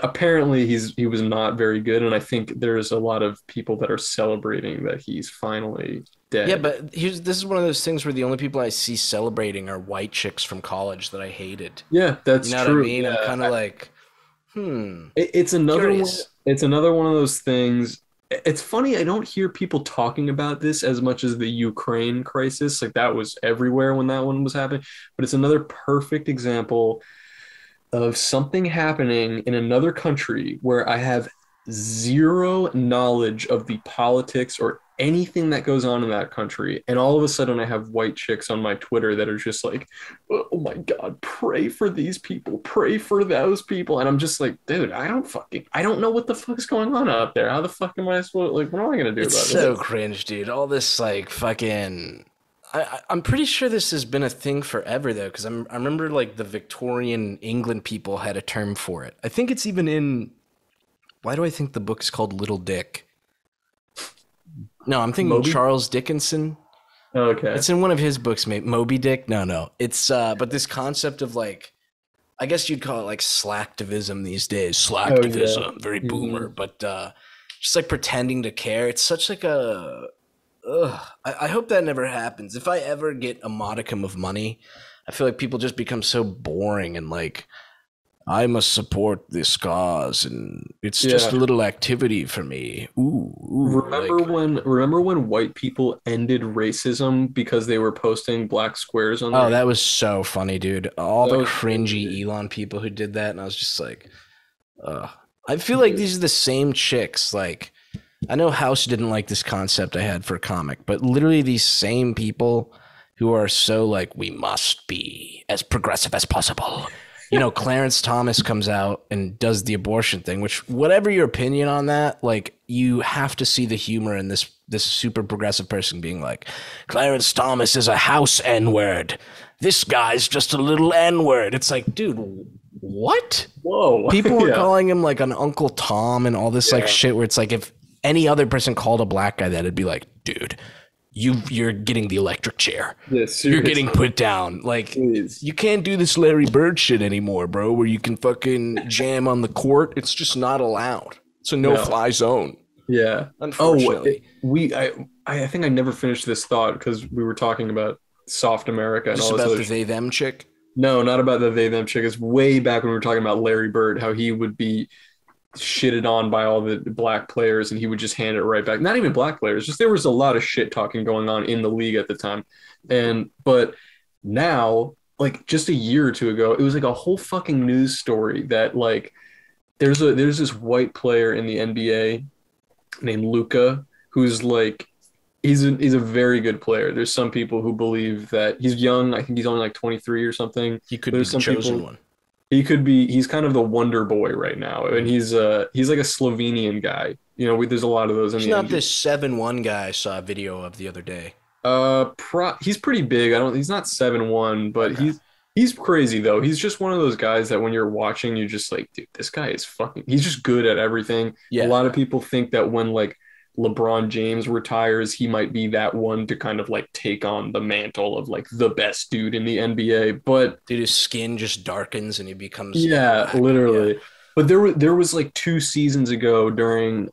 apparently he was not very good, and I think there's a lot of people that are celebrating that he's finally dead. Yeah, but this is one of those things where the only people I see celebrating are white chicks from college that I hated. Yeah, that's true. You know true. what I mean? I'm kind of like, It's another one. Curious. It's another one of those things. It's funny, I don't hear people talking about this as much as the Ukraine crisis. Like that was everywhere when that one was happening. But it's another perfect example of something happening in another country where I have zero knowledge of the politics or anything that goes on in that country. And all of a sudden, I have white chicks on my Twitter that are just like, oh my God, pray for these people, pray for those people. And I'm just like, dude, I don't know what the fuck is going on out there. How the fuck am I supposed, like, what am I going to do It's about so it? cringe, dude. All this like fucking. I'm pretty sure this has been a thing forever though, because I remember like the Victorian England people had a term for it. I think it's even in. Why do I think the book is called Little Dick? No, I'm thinking Moby? Charles Dickinson. Okay. It's in one of his books, mate. Moby Dick. No. It's but this concept of like, I guess you'd call it like slacktivism these days. Oh, yeah. Slacktivism, very boomer, but just like pretending to care. It's such like a. Ugh. I hope that never happens. If I ever get a modicum of money, I feel like people just become so boring and like. I must support this cause, and it's just a Yeah. little activity for me. Remember when white people ended racism because they were posting black squares on Oh, their that was so funny, dude. All That the was cringy Elon people who did that, and I was just like, I feel like these are the same chicks. Like, I know House didn't like this concept I had for a comic, but literally these same people who are so like, we must be as progressive as possible. You know, Clarence Thomas comes out and does the abortion thing, which whatever your opinion on that, like you have to see the humor in this super progressive person being like, Clarence Thomas is a house N-word. This guy's just a little N-word. It's like, dude, what? Whoa. People were Yeah. calling him like an Uncle Tom and all this like shit where it's like if any other person called a black guy that, it'd be like, dude, you're getting the electric chair. Yeah, You're seriously. getting put down. Like, Please. you can't do this Larry Bird shit anymore, bro, where you can fucking jam on the court. It's just not allowed. It's a no-fly zone. Yeah. Unfortunately. I think I never finished this thought because we were talking about soft America and Just all this about other the they-them chick. No, not about the they them chick. It's way back when we were talking about Larry Bird, how he would be shitted on by all the black players and he would just hand it right back. Not even black players, just there was a lot of shit talking going on in the league at the time. But now, like just a year or two ago, it was like a whole fucking news story that like there's this white player in the NBA named Luca who's like he's a very good player. There's some people who believe that he's young. I think he's only like 23 or something. He could There's be the some chosen people- one. He could be. He's kind of the wonder boy right now, and he's like a Slovenian guy. You know, there's a lot of those in He's the not NBA. this 7'1" guy I saw a video of the other day. He's pretty big. He's not 7'1", but Okay. he's crazy though. He's just one of those guys that when you're watching, you're just like, dude, this guy is fucking. He's just good at everything. Yeah. A lot of people think that when like LeBron James retires, he might be that one to kind of like take on the mantle of like the best dude in the NBA. But Dude, his skin just darkens and he becomes yeah, black. literally. Yeah. But there was like 2 seasons ago during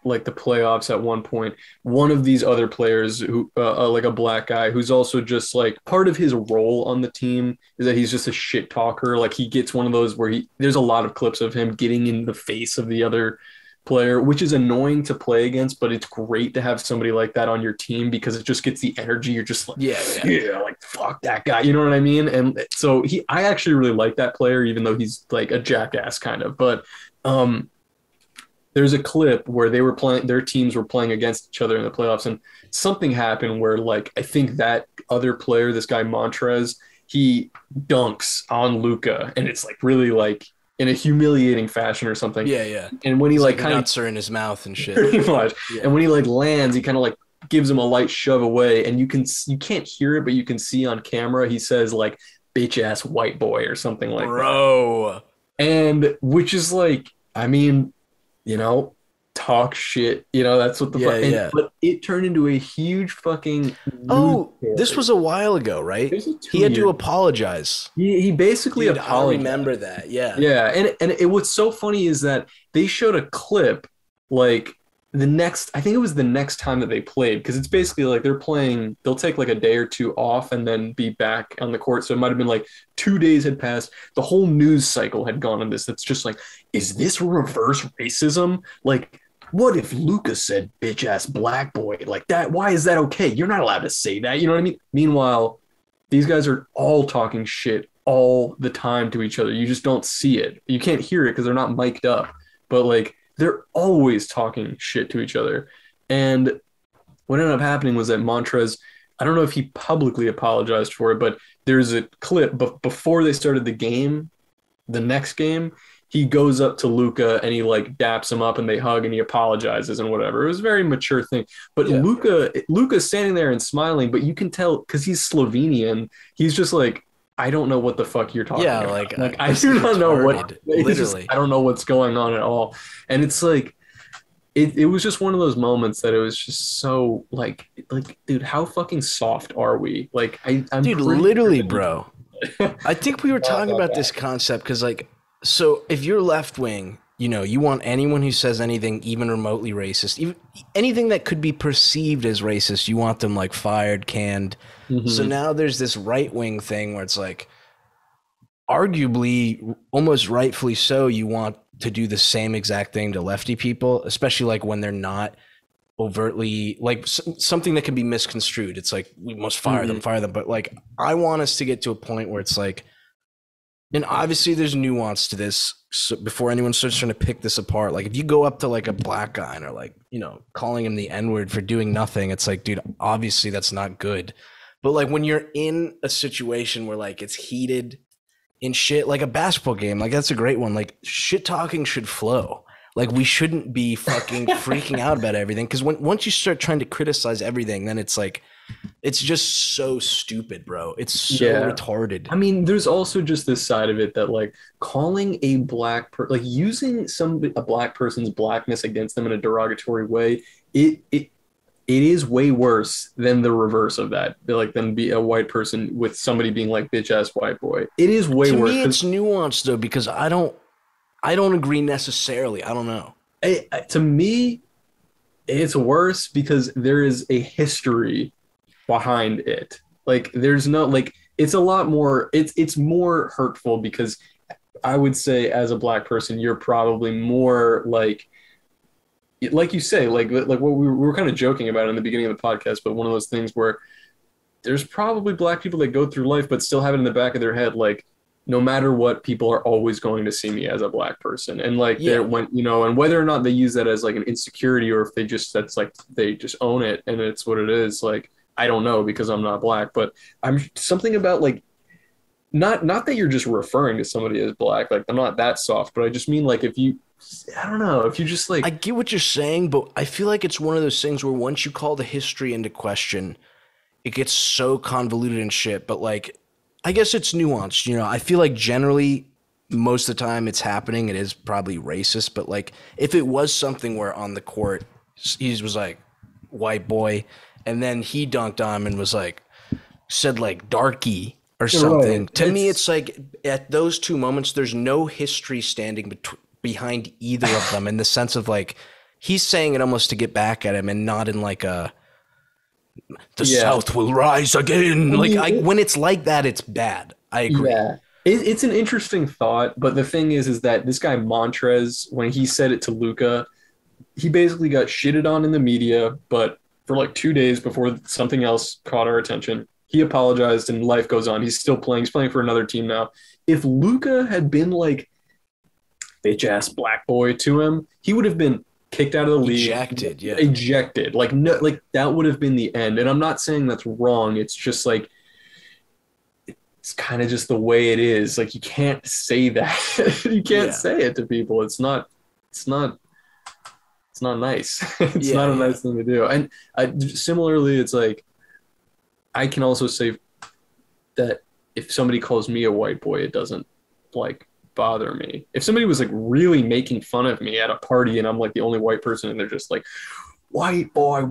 like the playoffs at one point, one of these other players who like a black guy who's also just like part of his role on the team is that he's just a shit talker. Like he gets one of those where there's a lot of clips of him getting in the face of the other player, which is annoying to play against, but it's great to have somebody like that on your team because it just gets the energy. You're just like, yeah, like fuck that guy. You know what I mean? And so I actually really like that player, even though he's like a jackass kind of. But there's a clip where their teams were playing against each other in the playoffs, and something happened where like I think that other player, this guy Montrez, he dunks on Luka, and it's like really like in a humiliating fashion or something. Yeah. And when he like kind of nuts are in his mouth and shit. pretty much, Yeah. and when he like lands, he kind of like gives him a light shove away, and you can't hear it, but you can see on camera he says like bitch ass white boy or something like that. Bro. And which is like, I mean, you know, talk shit. You know, that's what the fuck. Yeah. But it turned into a huge fucking. Oh, news this story. was a while ago, right? It was like He had 2 to years. apologize. He basically Dude, I apologized. remember that. Yeah. Yeah, and what's so funny is that they showed a clip like I think it was the next time that they played, because it's basically like they'll take like a day or two off and then be back on the court. So it might have been like 2 days had passed. The whole news cycle had gone on this. That's just like, is this reverse racism? Like, what if Lucas said bitch ass black boy like that? Why is that okay? You're not allowed to say that. You know what I mean? Meanwhile, these guys are all talking shit all the time to each other. You just don't see it. You can't hear it because they're not mic'd up. But like, they're always talking shit to each other. And what ended up happening was that Montrez, I don't know if he publicly apologized for it, but there's a clip before they started the game, the next game, he goes up to Luka and he like daps him up and they hug and he apologizes and whatever. It was a very mature thing. But Yeah. Luka's standing there and smiling, but you can tell because he's Slovenian, he's just like, I don't know what the fuck you're talking about. Like I do not know what. Literally, I don't know what's going on at all. And it's like, it was just one of those moments that it was just so like, dude, how fucking soft are we? Like, I'm dude, literally, bro. I think we were talking about this concept because, like, so if you're left wing, you know, you want anyone who says anything even remotely racist, even anything that could be perceived as racist, you want them like fired, canned. Mm-hmm. So now there's this right wing thing where it's like, arguably, almost rightfully so, you want to do the same exact thing to lefty people, especially like when they're not overtly like something that can be misconstrued. It's like, we must fire them. But like, I want us to get to a point where it's like, and obviously there's nuance to this. So before anyone starts trying to pick this apart, like if you go up to like a black guy and are like, you know, calling him the N-word for doing nothing, it's like, dude, obviously that's not good. But like when you're in a situation where like it's heated and shit, like a basketball game, like that's a great one. Like shit talking should flow. Like we shouldn't be fucking freaking out about everything. Because once you start trying to criticize everything, then it's like, it's just so stupid, bro. It's so retarded. I mean, there's also just this side of it that like calling a like using a black person's blackness against them in a derogatory way, it is way worse than the reverse of that. Like than be a white person with somebody being like bitch ass white boy. It is way worse. To me, it's nuanced though, because I don't agree necessarily. I don't know. To me, it's worse because there is a history behind it. Like there's no like, it's a lot more, it's more hurtful because I would say as a black person, you're probably more like you say, like what we were kind of joking about in the beginning of the podcast, but one of those things where there's probably black people that go through life but still have it in the back of their head, like no matter what, people are always going to see me as a black person. And like they're when, you know, and whether or not they use that as like an insecurity or if they just, that's like, they just own it and it's what it is. Like, I don't know because I'm not black, but I'm something about like, not that you're just referring to somebody as black. Like I'm not that soft, but I just mean like, if you, I don't know, if you just like, I get what you're saying, but I feel like it's one of those things where once you call the history into question, it gets so convoluted and shit. But like, I guess it's nuanced, you know. I feel like generally most of the time it's happening, it is probably racist, but like if it was something where on the court he was like white boy and then he dunked on him and was like said like darky or something. Right. To me it's like at those two moments there's no history standing behind either of them in the sense of like he's saying it almost to get back at him and not in like a South will rise again. Like when it's like that, it's bad. I agree. Yeah, it's an interesting thought, but the thing is that this guy Montrez, when he said it to Luka, he basically got shitted on in the media. But for like 2 days before something else caught our attention, he apologized and life goes on. He's still playing. He's playing for another team now. If Luka had been like bitch ass black boy to him, he would have been kicked out of the league, ejected. Like no, like that would have been the end. And I'm not saying that's wrong. It's just like it's kind of just the way it is. Like you can't say that. You can't say it to people. It's not nice. It's not a nice thing to do. And similarly, it's like I can also say that if somebody calls me a white boy, it doesn't like bother me. If somebody was like really making fun of me at a party and I'm like the only white person and they're just like white boy,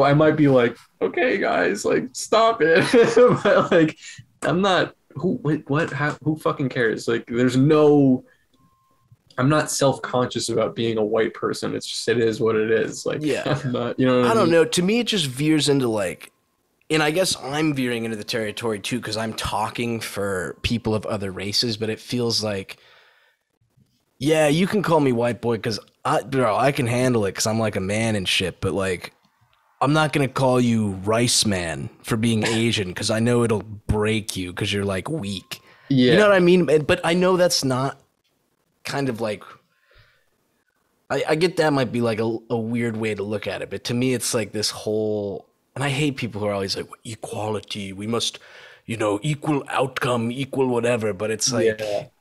I might be like, okay guys, like stop it. But like I'm not who fucking cares? Like there's no I'm not self-conscious about being a white person. It's just, it is what it is. Like, Yeah. I'm not, you know what I I don't mean? know. To me, it just veers into like, and I guess I'm veering into the territory too because I'm talking for people of other races, but it feels like, yeah, you can call me white boy because I can handle it because I'm like a man and shit, but like, I'm not gonna call you rice man for being Asian because I know it'll break you because you're like weak. You know what Yeah. I mean? But I know that's not kind of like I get that might be like a weird way to look at it, but to me it's like this whole and I hate people who are always like equality, we must, equal outcome, equal whatever, but it's Yeah. like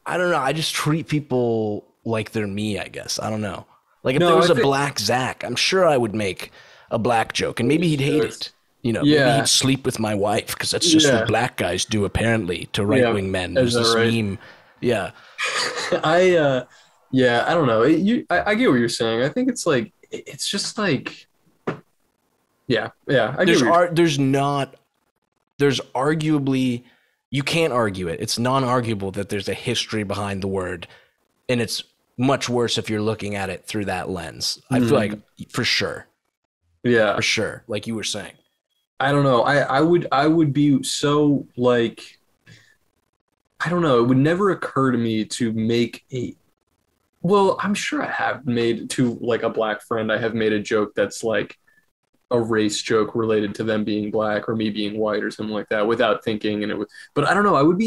I don't know, I just treat people like they're me, I guess. I don't know. Like if there No, I was a think black Zach, I'm sure I would make a black joke and maybe he'd hate jokes. it. Maybe he'd Yeah. sleep with my wife because that's just what Yeah. black guys do apparently to Yeah. right-wing men. Is There's that this right? meme. Yeah. Yeah, I don't know. I get what you're saying. I think it's like it's just like yeah, I get There's what you're art there's not there's arguably you can't argue it. It's non-arguable that there's a history behind the word, and it's much worse if you're looking at it through that lens. I feel like saying. for Yeah. sure, like you were saying. I don't know. I would be so like I don't know. It would never occur to me to make a well, I'm sure I have made to like a black friend, I have made a joke that's like a race joke related to them being black or me being white or something like that without thinking and it would but I don't know, I would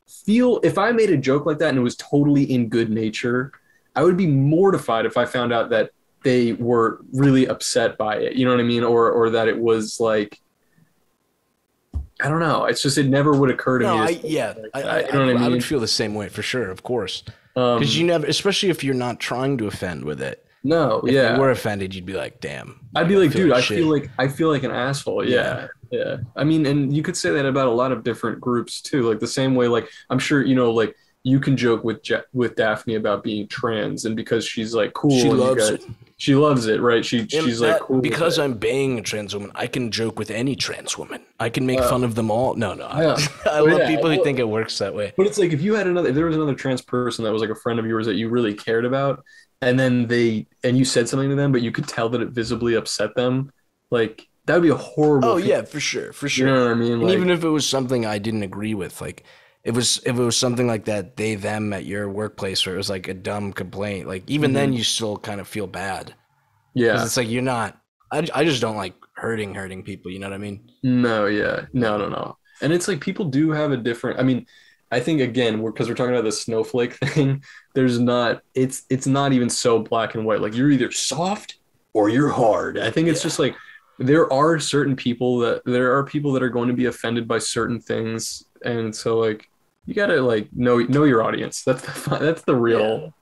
feel if I made a joke like that and it was totally in good nature, I would be mortified if I found out that they were really upset by it. You know what I mean? Or that it was like I don't know. It's just it never would occur to No, me to I say yeah, something like I that. You I, know what I I would mean? feel the same way for sure, of course, because you never, especially if you're not trying to offend with it. No, If they yeah. were offended, you'd be like, "Damn, I'd like be I like, feel dude, like I shit." feel like an asshole. Yeah, Yeah. Yeah. I mean, and you could say that about a lot of different groups too. Like the same way, like I'm sure, like you can joke with with Daphne about being trans and because she's like she cool and you loves guys it. she loves it, right? And She's like that cool with because it. I'm banging a trans woman, I can joke with any trans woman. I can make Uh, fun of them all. No, no, yeah. I Well, love yeah. people who Well, think it works that way. but it's like if you had if there was another trans person that was like a friend of yours that you really cared about, and then you said something to them, but you could tell that it visibly upset them, like that would be a horrible Oh feeling. yeah, for sure, for You know sure. what I mean? And even Like, if it was something I didn't agree with, like if it was something like that, they them at your workplace, where it was like a dumb complaint, like even then mhm. you still kind of feel bad because Yeah. it's like you're not. I just don't like hurting people. You know what I mean? No, yeah. No, no, no. And it's like people do have a different, I mean, I think again, because we're talking about the snowflake thing, it's not even so black and white. Like you're either soft or you're hard. I think it's Yeah. just like there are people that are going to be offended by certain things. And so like you gotta like know your audience. Yeah. That's the real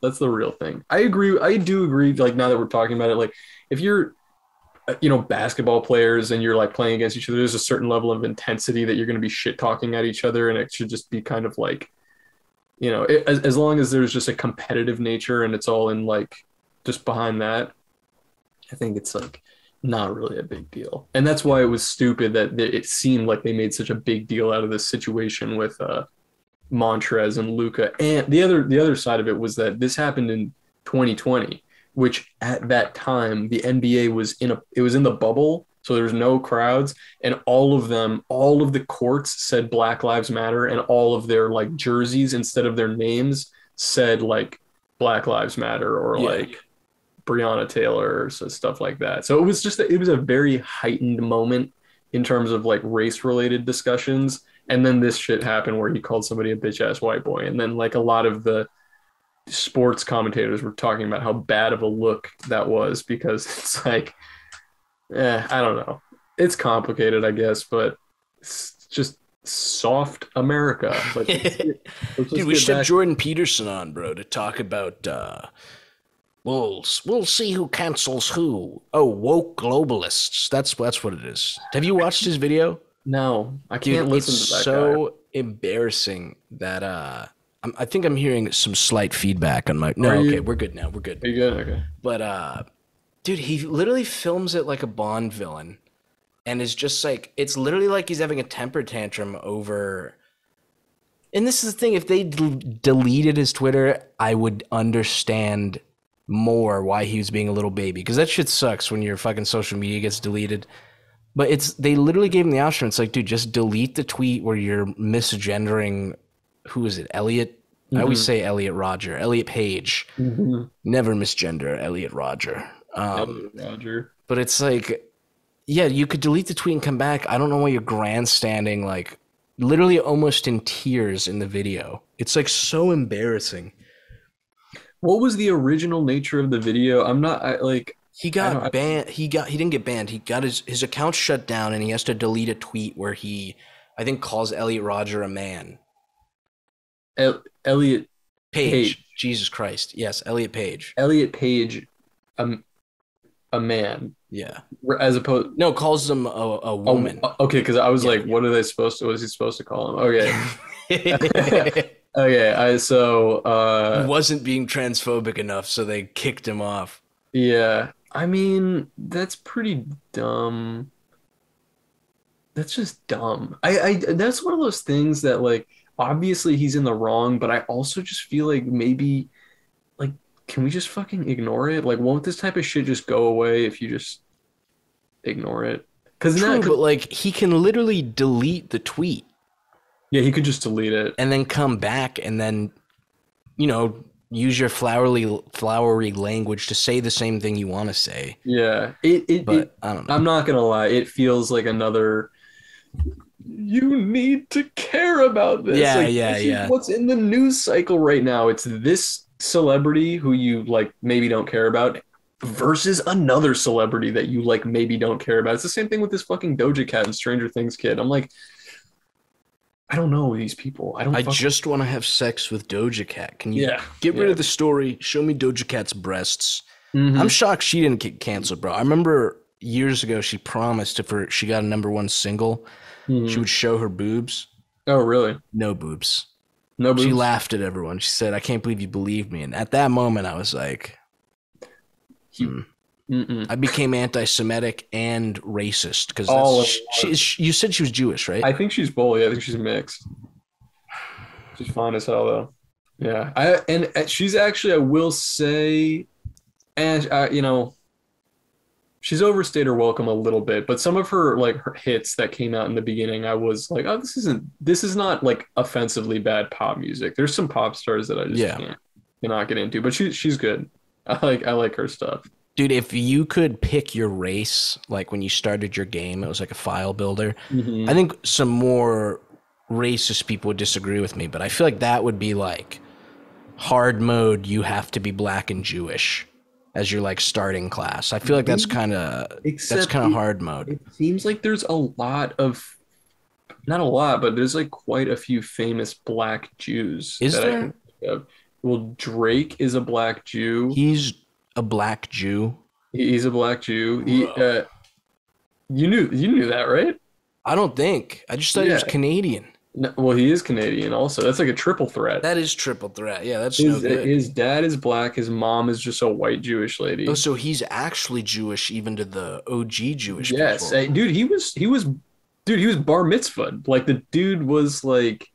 thing. I agree. I do agree. Like now that we're talking about it, like if you're basketball players and you're like playing against each other, there's a certain level of intensity that you're going to be shit talking at each other. And it should just be kind of like, as long as there's just a competitive nature and it's all in like just behind that, I think it's like not really a big deal. And that's why it was stupid that it seemed like they made such a big deal out of this situation with Montrez and Luca. And the other side of it was that this happened in 2020, which at that time the NBA was in the bubble, so there's no crowds, and all of the courts said Black Lives Matter, and all of their like jerseys instead of their names said like Black Lives Matter or Yeah. like Breonna Taylor or so stuff like that. So it was a very heightened moment in terms of like race related discussions. And then this shit happened where he called somebody a bitch ass white boy. And then like a lot of the sports commentators were talking about how bad of a look that was because it's like, I don't know. It's complicated, I guess, but it's just soft America. Let's Dude, just we get should have back. Jordan Peterson on, bro, to talk about we'll see who cancels who. Oh, woke globalists. That's what it is. Have you watched his video? No, I Dude, can't it's listen to that guy. so embarrassing that I think I'm hearing some slight feedback on my. Are No, okay, you we're good now. We're good. are you good? Okay. But dude, he literally films it like a Bond villain, and is just like it's literally like he's having a temper tantrum over. And this is the thing, if they deleted his Twitter, I would understand more why he was being a little baby. Because that shit sucks when your fucking social media gets deleted. But they literally gave him the option. It's like, dude, just delete the tweet where you're misgendering, who is it, Elliot? I always say Elliot Page. Never misgender Elliot Roger. Elliot Roger. But it's like, yeah, you could delete the tweet and come back. I don't know why you're grandstanding, like, literally almost in tears in the video. It's like so embarrassing. What was the original nature of the video? He got banned. He didn't get banned. He got his account shut down, and he has to delete a tweet where he, I think, calls Elliot Roger a man. Elliot Page. Jesus Christ. Yes, Elliot Page. Elliot Page, a man. Yeah. As opposed, no, calls him a woman. Okay, because I was like, what are they supposed to? What is he supposed to call him? Okay. Okay. He wasn't being transphobic enough, so they kicked him off. Yeah. I mean, that's pretty dumb. That's just dumb. I that's one of those things that, like, obviously he's in the wrong, but I also just feel like maybe, like, can we just fucking ignore it? Like, won't this type of shit just go away if you just ignore it? But like, he can literally delete the tweet. Yeah, he could just delete it and then come back and then, you know, use your flowery language to say the same thing you want to say. Yeah, but I don't know. I'm not gonna lie, it feels like another. You need to care about this. Yeah, like, yeah. What's in the news cycle right now? It's this celebrity who you, like, maybe don't care about versus another celebrity that you, like, maybe don't care about. It's the same thing with this fucking Doja Cat and Stranger Things kid. I'm like, I don't know these people. I just want to have sex with Doja Cat. Can you get rid of the story? Show me Doja Cat's breasts. I'm shocked she didn't get canceled, bro. I remember years ago she promised if she got a #1 single, she would show her boobs. Oh, really? No boobs. No boobs? She laughed at everyone. She said, I can't believe you believed me. And at that moment, I was like, I became anti-Semitic and racist because you said she was Jewish, right? I think she's both. I think she's mixed. She's fine as hell, though. Yeah, and she's actually, I will say, and you know, she's overstayed her welcome a little bit. But some of her, like, her hits that came out in the beginning, I was like, oh, this is not like offensively bad pop music. There's some pop stars that I just cannot get into, but she's good. I like her stuff. Dude, if you could pick your race, like when you started your game, it was like a file builder. I think some more racist people would disagree with me, but I feel like that would be like hard mode. You have to be black and Jewish as your, like, starting class. I feel like that's kind of hard mode. It seems like there's a lot of, not a lot, but there's, like, quite a few famous black Jews. Is there? Well, Drake is a black Jew. He's a black Jew. He's a black Jew. You knew that, right? I don't think. I just thought he was Canadian. No, well, he is Canadian also. That's like a triple threat. That is triple threat. Yeah, that's no good. His dad is black. His mom is just a white Jewish lady. Oh, so he's actually Jewish even to the OG Jewish people. Yes, dude, he was bar mitzvahed. Like, the dude was like,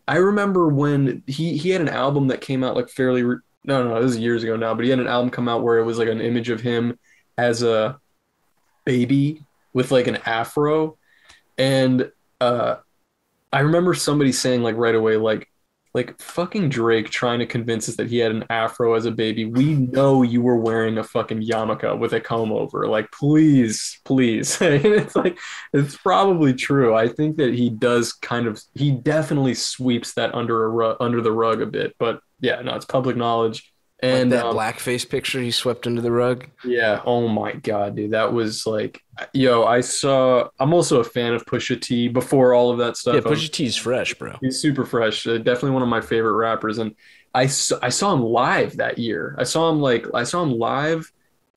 I remember when he had an album that came out, like, no, this is years ago now, but he had an album come out where it was like an image of him as a baby with, like, an afro. And I remember somebody saying, like, right away, like fucking Drake trying to convince us that he had an afro as a baby. We know you were wearing a fucking yarmulke with a comb over. Like, please. And it's like, it's probably true. I think that he definitely sweeps that under the rug a bit. But yeah, no, it's public knowledge. And like that blackface picture he swept under the rug. Yeah. Oh my God, dude. That was like, I'm also a fan of Pusha T before all of that stuff. Yeah, Pusha T's fresh, bro. He's super fresh. Definitely one of my favorite rappers. And I saw him live that year. I saw him live,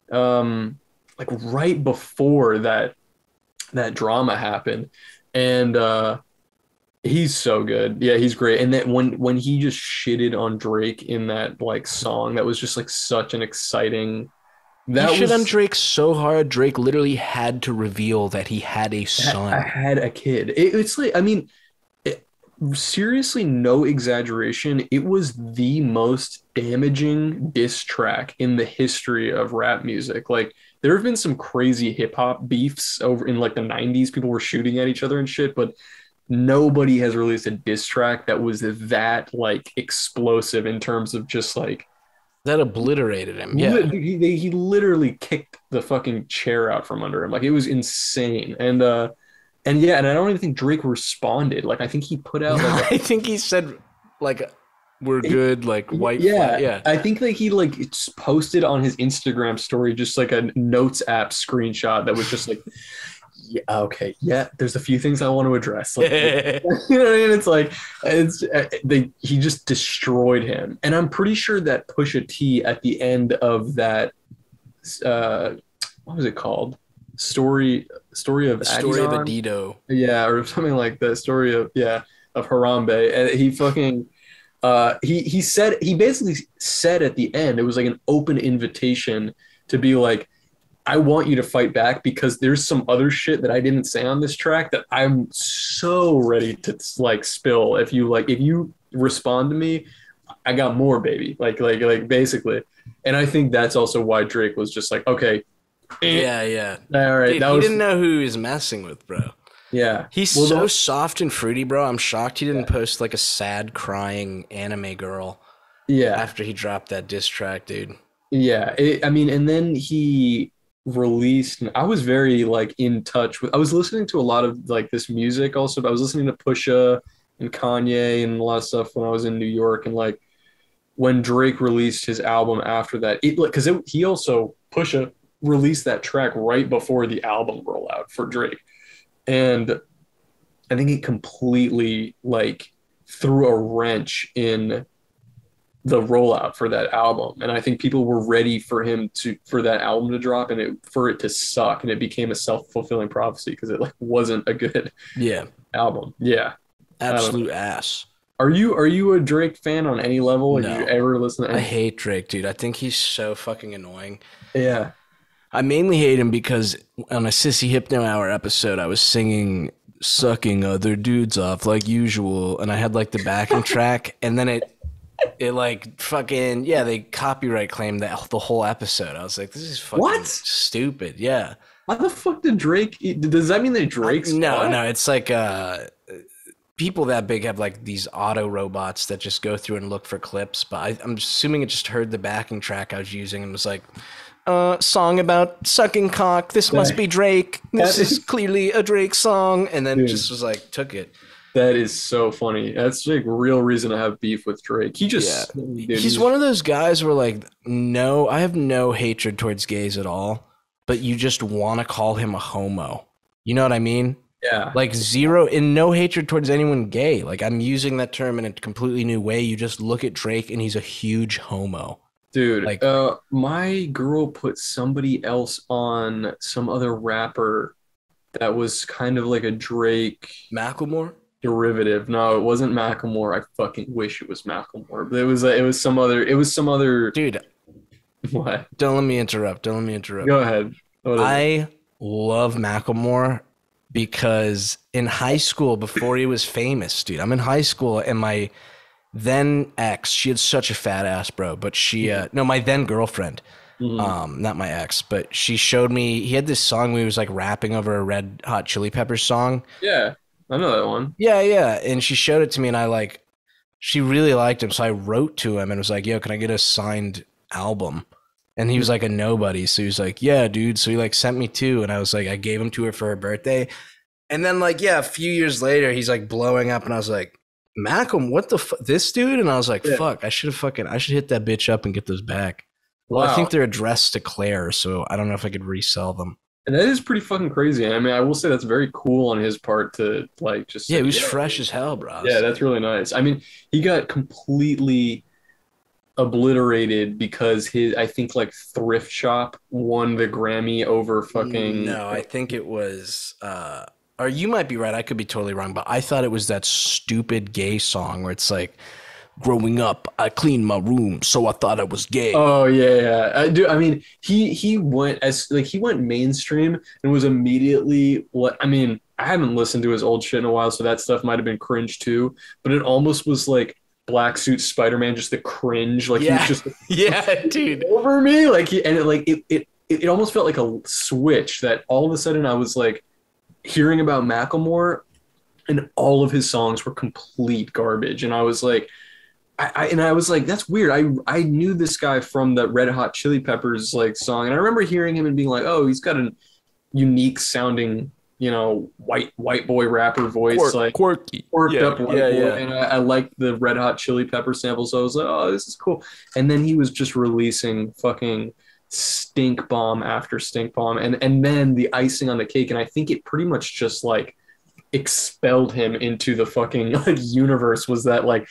like right before that drama happened. And, he's so good. Yeah, he's great. And that when he just shitted on Drake in that, like, song, that was just, like, such an exciting. He shit on Drake so hard, Drake literally had to reveal that he had a son. I had a kid. It's like, I mean, seriously, no exaggeration, it was the most damaging diss track in the history of rap music. Like, there have been some crazy hip hop beefs over in like the 90s. People were shooting at each other and shit, but nobody has released a diss track that was that like explosive in terms of just like That obliterated him. Yeah. he literally kicked the fucking chair out from under him. Like, it was insane. And yeah, and I don't even think Drake responded. Like, I think he put out like I think he said like we're good, like white yeah, flag. Yeah. I think like he like it's posted on his Instagram story just like a notes app screenshot that was just like, yeah, okay, yeah, there's a few things I want to address. Like, you know what I mean? It's like he just destroyed him, and I'm pretty sure that Pusha T at the end of that, what was it called? Story of Story of Adidon? Adido. Yeah, or something like that. Story of of Harambe, and he fucking he basically said at the end, it was like an open invitation to be like, I want you to fight back because there's some other shit that I didn't say on this track that I'm so ready to like spill. If you respond to me, I got more, baby. Like basically. And I think that's also why Drake was just like, okay, Yeah, yeah. all right, Dude, he didn't know who he was messing with, bro. yeah. He's so soft and fruity, bro. I'm shocked he didn't post like a sad crying anime girl Yeah. after he dropped that diss track, dude. Yeah. I mean, and then he released, and I was very like in touch with, I was listening to a lot of like this music also, but I was listening to Pusha and Kanye and a lot of stuff when I was in New York. And like when Drake released his album after that, he also, Pusha released that track right before the album rollout for Drake. And I think it completely like threw a wrench in the rollout for that album. And I think people were ready for that album to drop and for it to suck. And it became a self-fulfilling prophecy because it like wasn't a good album. Yeah. Absolute ass. Are you a Drake fan on any level? No. Have you ever listened to I hate Drake, dude. I think he's so fucking annoying. Yeah. I mainly hate him because on a Sissy Hypno Hour episode, I was singing Sucking Other Dudes Off like usual. And I had like the backing track. And then it like fucking, yeah, they copyright claimed the whole episode. I was like, this is fucking stupid. Yeah. Why the fuck did Drake, does that mean that Drake's No, it's like people that big have like these auto robots that just go through and look for clips. But I'm assuming it just heard the backing track I was using and was like, song about sucking cock. This must be Drake. This is clearly a Drake song. And then just was like, took it. That is so funny. That's like real reason to have beef with Drake. He's one of those guys where like, no, I have no hatred towards gays at all, but you just want to call him a homo. You know what I mean? Yeah. Like zero in no hatred towards anyone gay. Like I'm using that term in a completely new way. You just look at Drake and he's a huge homo. Dude, like, my girl put somebody else on some other rapper that was kind of like a Drake MackleMORE derivative. No, it wasn't MackleMORE. I fucking wish it was MackleMORE, but it was some other dude. What? Don't let me interrupt. Go ahead. I love MackleMORE because in high school, before he was famous, dude, I'm in high school and my then ex, she had such a fat ass, bro, but my then girlfriend, not my ex, but she showed me, he had this song where he was like rapping over a Red Hot Chili Peppers song. Yeah, I know that one. Yeah. And she showed it to me and she really liked him. So I wrote to him and was like, yo, can I get a signed album? And he was like a nobody. So he was like, yeah, dude. So he like sent me 2 and I was like, I gave him to her for her birthday. And then like, yeah, a few years later, he's like blowing up and I was like, Malcolm, what the fuck, this dude? And I was like, fuck, I should hit that bitch up and get those back. Well, I think they're addressed to Claire, so I don't know if I could resell them. And that is pretty fucking crazy. I mean, I will say that's very cool on his part to like just. Yeah, he was fresh as hell, bro. Yeah, that's really nice. I mean, he got completely obliterated because I think like Thrift Shop won the Grammy over fucking. No, I think it was. Or you might be right. I could be totally wrong, but I thought it was that stupid gay song where it's like, growing up, I cleaned my room, so I thought I was gay. Oh yeah. I mean, he went mainstream and was immediately what I mean. I haven't listened to his old shit in a while, so that stuff might have been cringe too. But it almost was like Black Suit Spider-Man, just the cringe, like he was Yeah. just Yeah, dude. over me, like and it almost felt like a switch that all of a sudden I was like hearing about MackleMORE, and all of his songs were complete garbage, and I was like. I was like, that's weird. I knew this guy from the Red Hot Chili Peppers like song, and I remember hearing him and being like, oh, he's got a unique sounding, white boy rapper voice, like Quirky. worked up white boy. Yeah. And I liked the Red Hot Chili Pepper sample, so I was like, oh, this is cool. And then he was just releasing fucking stink bomb after stink bomb, and then the icing on the cake, and I think it pretty much just like expelled him into the fucking like universe was that like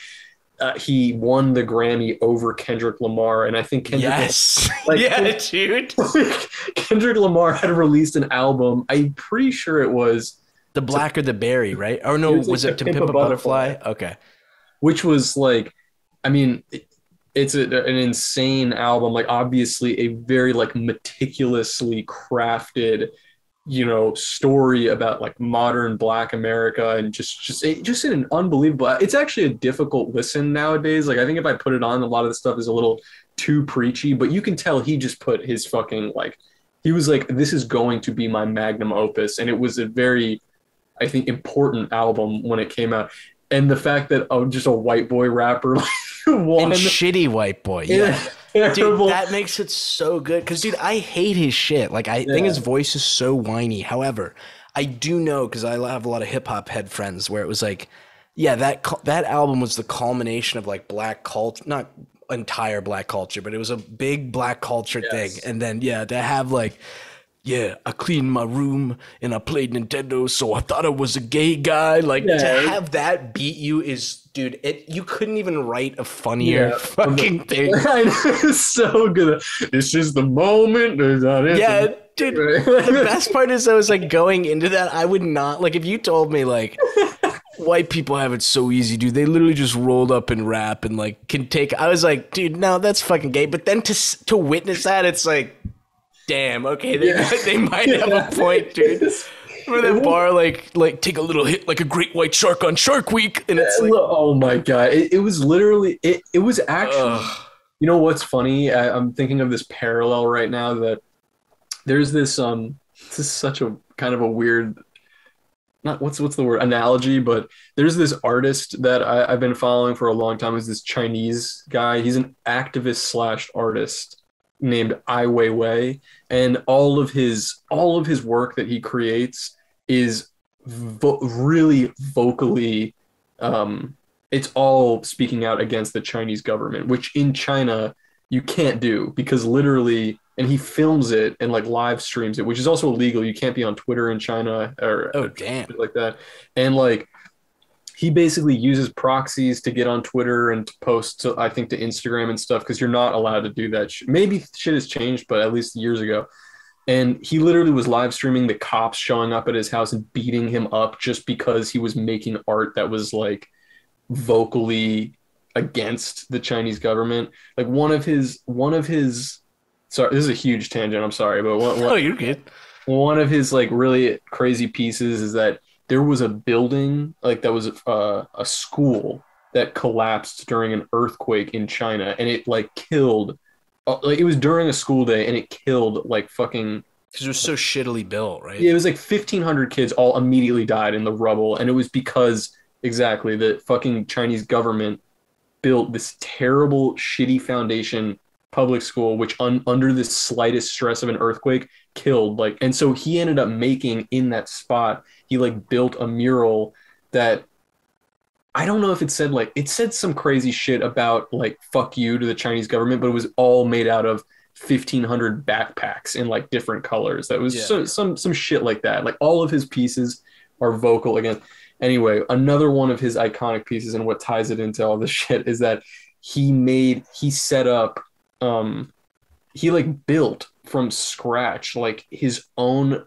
he won the Grammy over Kendrick Lamar, and I think Kendrick, Dude. Kendrick Lamar had released an album. I'm pretty sure it was The Black or the Berry, right? Or no, was it To Pimp a Butterfly? Okay, which was like, I mean, it's an insane album. Like, obviously, a very like meticulously crafted story about like modern Black America, and just an unbelievable. It's actually a difficult listen nowadays. Like I think if I put it on, a lot of the stuff is a little too preachy, but you can tell he just put his fucking like he was like, this is going to be my magnum opus, and it was a very, I think, important album when it came out. And the fact that just a white boy rapper won, and shitty white boy, yeah. Dude, that makes it so good. Because, dude, I hate his shit. Like, I think his voice is so whiny. However, I do know, because I have a lot of hip-hop head friends, where it was like, yeah, that album was the culmination of, like, Black culture. Not entire Black culture, but it was a big Black culture thing. And then, yeah, to have, like, yeah, I cleaned my room and I played Nintendo, so I thought I was a gay guy. Like, to have that beat you is, dude, you couldn't even write a funnier fucking thing. I know, it's so good. It's just the moment. Yeah, dude, the best part is I was like going into that, I would not, like, if you told me, like, white people have it so easy, dude, they literally just rolled up and rap and, like, can take, I was like, dude, no, that's fucking gay. But then to witness that, it's like, damn, okay, they might have a point, dude. For that bar, like take a little hit like a great white shark on Shark Week, and it's like, oh my god, it was literally it was actually. You know what's funny? I'm thinking of this parallel right now that there's this this is such a kind of a weird, not what's the word, analogy, but there's this artist that I've been following for a long time. Is this Chinese guy? He's an activist / artist named Ai WeiWei, and all of his work that he creates is really vocally it's all speaking out against the Chinese government, which in China you can't do, because literally, and he films it and like live streams it, which is also illegal. You can't be on Twitter in China or like that. And like he basically uses proxies to get on Twitter and to post to, I think, to Instagram and stuff, because you're not allowed to do that. Maybe shit has changed, but at least years ago. And he literally was live streaming the cops showing up at his house and beating him up just because he was making art that was like vocally against the Chinese government. Like one of his sorry, this is a huge tangent, I'm sorry, but you're good. One of his like really crazy pieces is that there was a building, like that was a school that collapsed during an earthquake in China, and it like killed, like it was during a school day, and it killed like fucking, because it was so shittily built, right? Yeah, it was like 1,500 kids all immediately died in the rubble, and it was because exactly the fucking Chinese government built this terrible, shitty foundation public school, which under the slightest stress of an earthquake killed, like, and so he ended up making in that spot, he like built a mural that I don't know if it said some crazy shit about like fuck you to the Chinese government, but it was all made out of 1,500 backpacks in like different colors. That was some shit like that. Like all of his pieces are vocal again. Anyway, another one of his iconic pieces, and what ties it into all this shit, is that he set up he like built from scratch like his own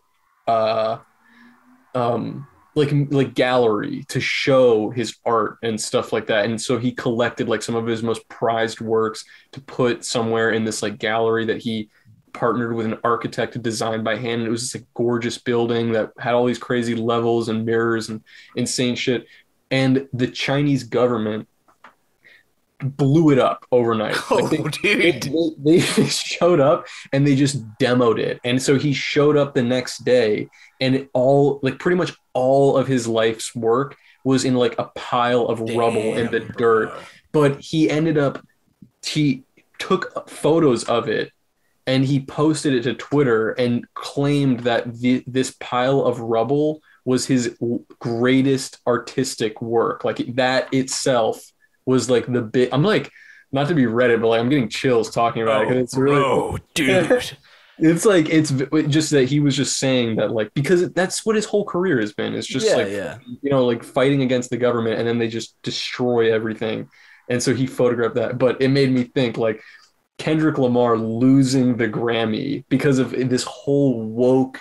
like gallery to show his art and stuff like that. And so he collected like some of his most prized works to put somewhere in this like gallery that he partnered with an architect to design by hand. And it was just a gorgeous building that had all these crazy levels and mirrors and insane shit. And the Chinese government blew it up overnight. Oh, dude. They showed up and they just demoed it. And so he showed up the next day, and pretty much all of his life's work was in like a pile of rubble in the dirt. But he took photos of it and he posted it to Twitter and claimed that this pile of rubble was his greatest artistic work. Like that itself was like the big. I'm like, not to be Reddit, but like I'm getting chills talking about it. It's really, dude. It's like it's just that he was just saying that, like, because that's what his whole career has been. It's just like fighting against the government, and then they just destroy everything. And so he photographed that. But it made me think, like, Kendrick Lamar losing the Grammy because of this whole woke.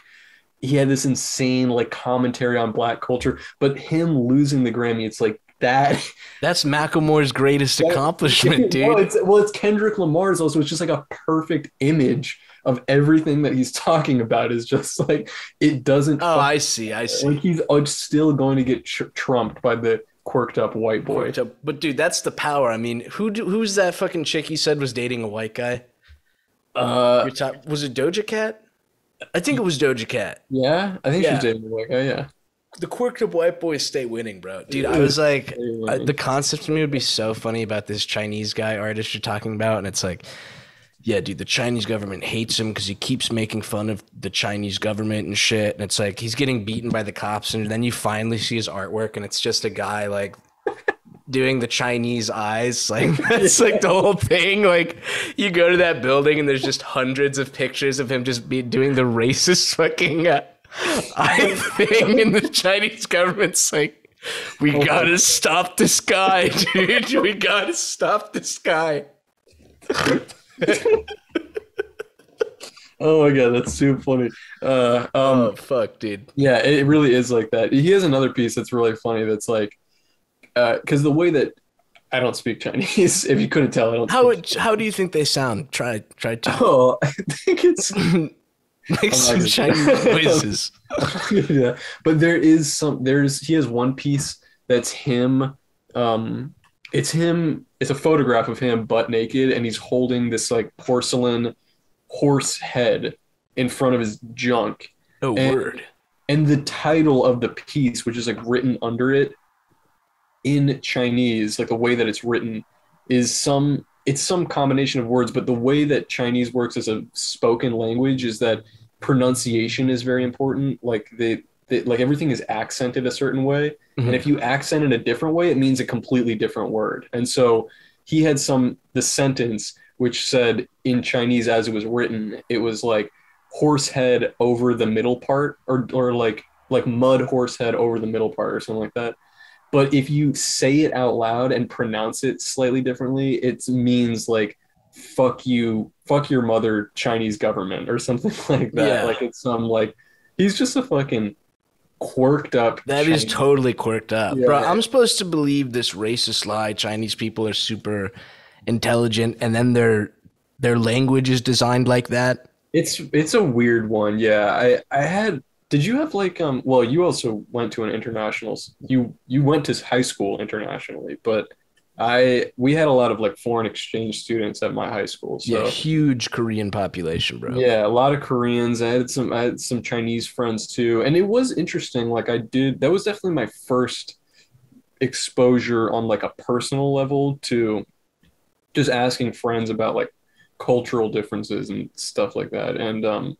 He had this insane like commentary on Black culture, but him losing the Grammy, it's like that. That's MackleMORE's greatest accomplishment, dude. It's Kendrick Lamar's also. It's just like a perfect image of everything that he's talking about. Is just like it doesn't. Oh, I see. Like he's still going to get trumped by the quirked up white boy. But dude, that's the power. I mean, who's that fucking chick he said was dating a white guy? Was it Doja Cat? I think it was Doja Cat. Yeah, I think she's dating a white guy. Yeah. The quirked up white boys stay winning, bro. Dude, I was like, the concept to me would be so funny about this Chinese guy artist you're talking about, and it's like, yeah, dude, the Chinese government hates him because he keeps making fun of the Chinese government and shit. And it's like he's getting beaten by the cops, and then you finally see his artwork, and it's just a guy like doing the Chinese eyes. Like that's like the whole thing. Like you go to that building, and there's just hundreds of pictures of him just doing the racist fucking eye thing, and the Chinese government's like, we gotta stop this guy, dude. We gotta stop this guy. Oh my god, that's too funny. Oh fuck, dude. Yeah, it really is like that. He has another piece that's really funny. That's like, because the way that I don't speak Chinese, if you couldn't tell, I don't. How do you think they sound? Try to. Oh, I think it's make some Chinese noises. Yeah, but he has one piece that's him. It's a photograph of him butt naked, and he's holding this like porcelain horse head in front of his junk. Oh, word. And the title of the piece, which is like written under it in Chinese, like the way that it's written is some combination of words, but the way that Chinese works as a spoken language is that pronunciation is very important. Like like everything is accented a certain way. Mm-hmm. And if you accent it a different way, it means a completely different word. And so he had the sentence which said in Chinese as it was written, it was like horse head over the middle part, or like mud horse head over the middle part or something like that. But if you say it out loud and pronounce it slightly differently, it means like fuck you, fuck your mother, Chinese government or something like that. Yeah. Like it's like he's just a fucking quirked up. That Chinese. Is totally quirked up. Yeah. Bro, I'm supposed to believe this racist lie. Chinese people are super intelligent, and then their language is designed like that. It's a weird one. Yeah. Did you have like well, you also went to an international, you went to high school internationally, but we had a lot of like foreign exchange students at my high school. So. Yeah, huge Korean population, bro. Yeah, a lot of Koreans. I had some Chinese friends too, and it was interesting. Like that was definitely my first exposure on like a personal level to just asking friends about like cultural differences and stuff like that. And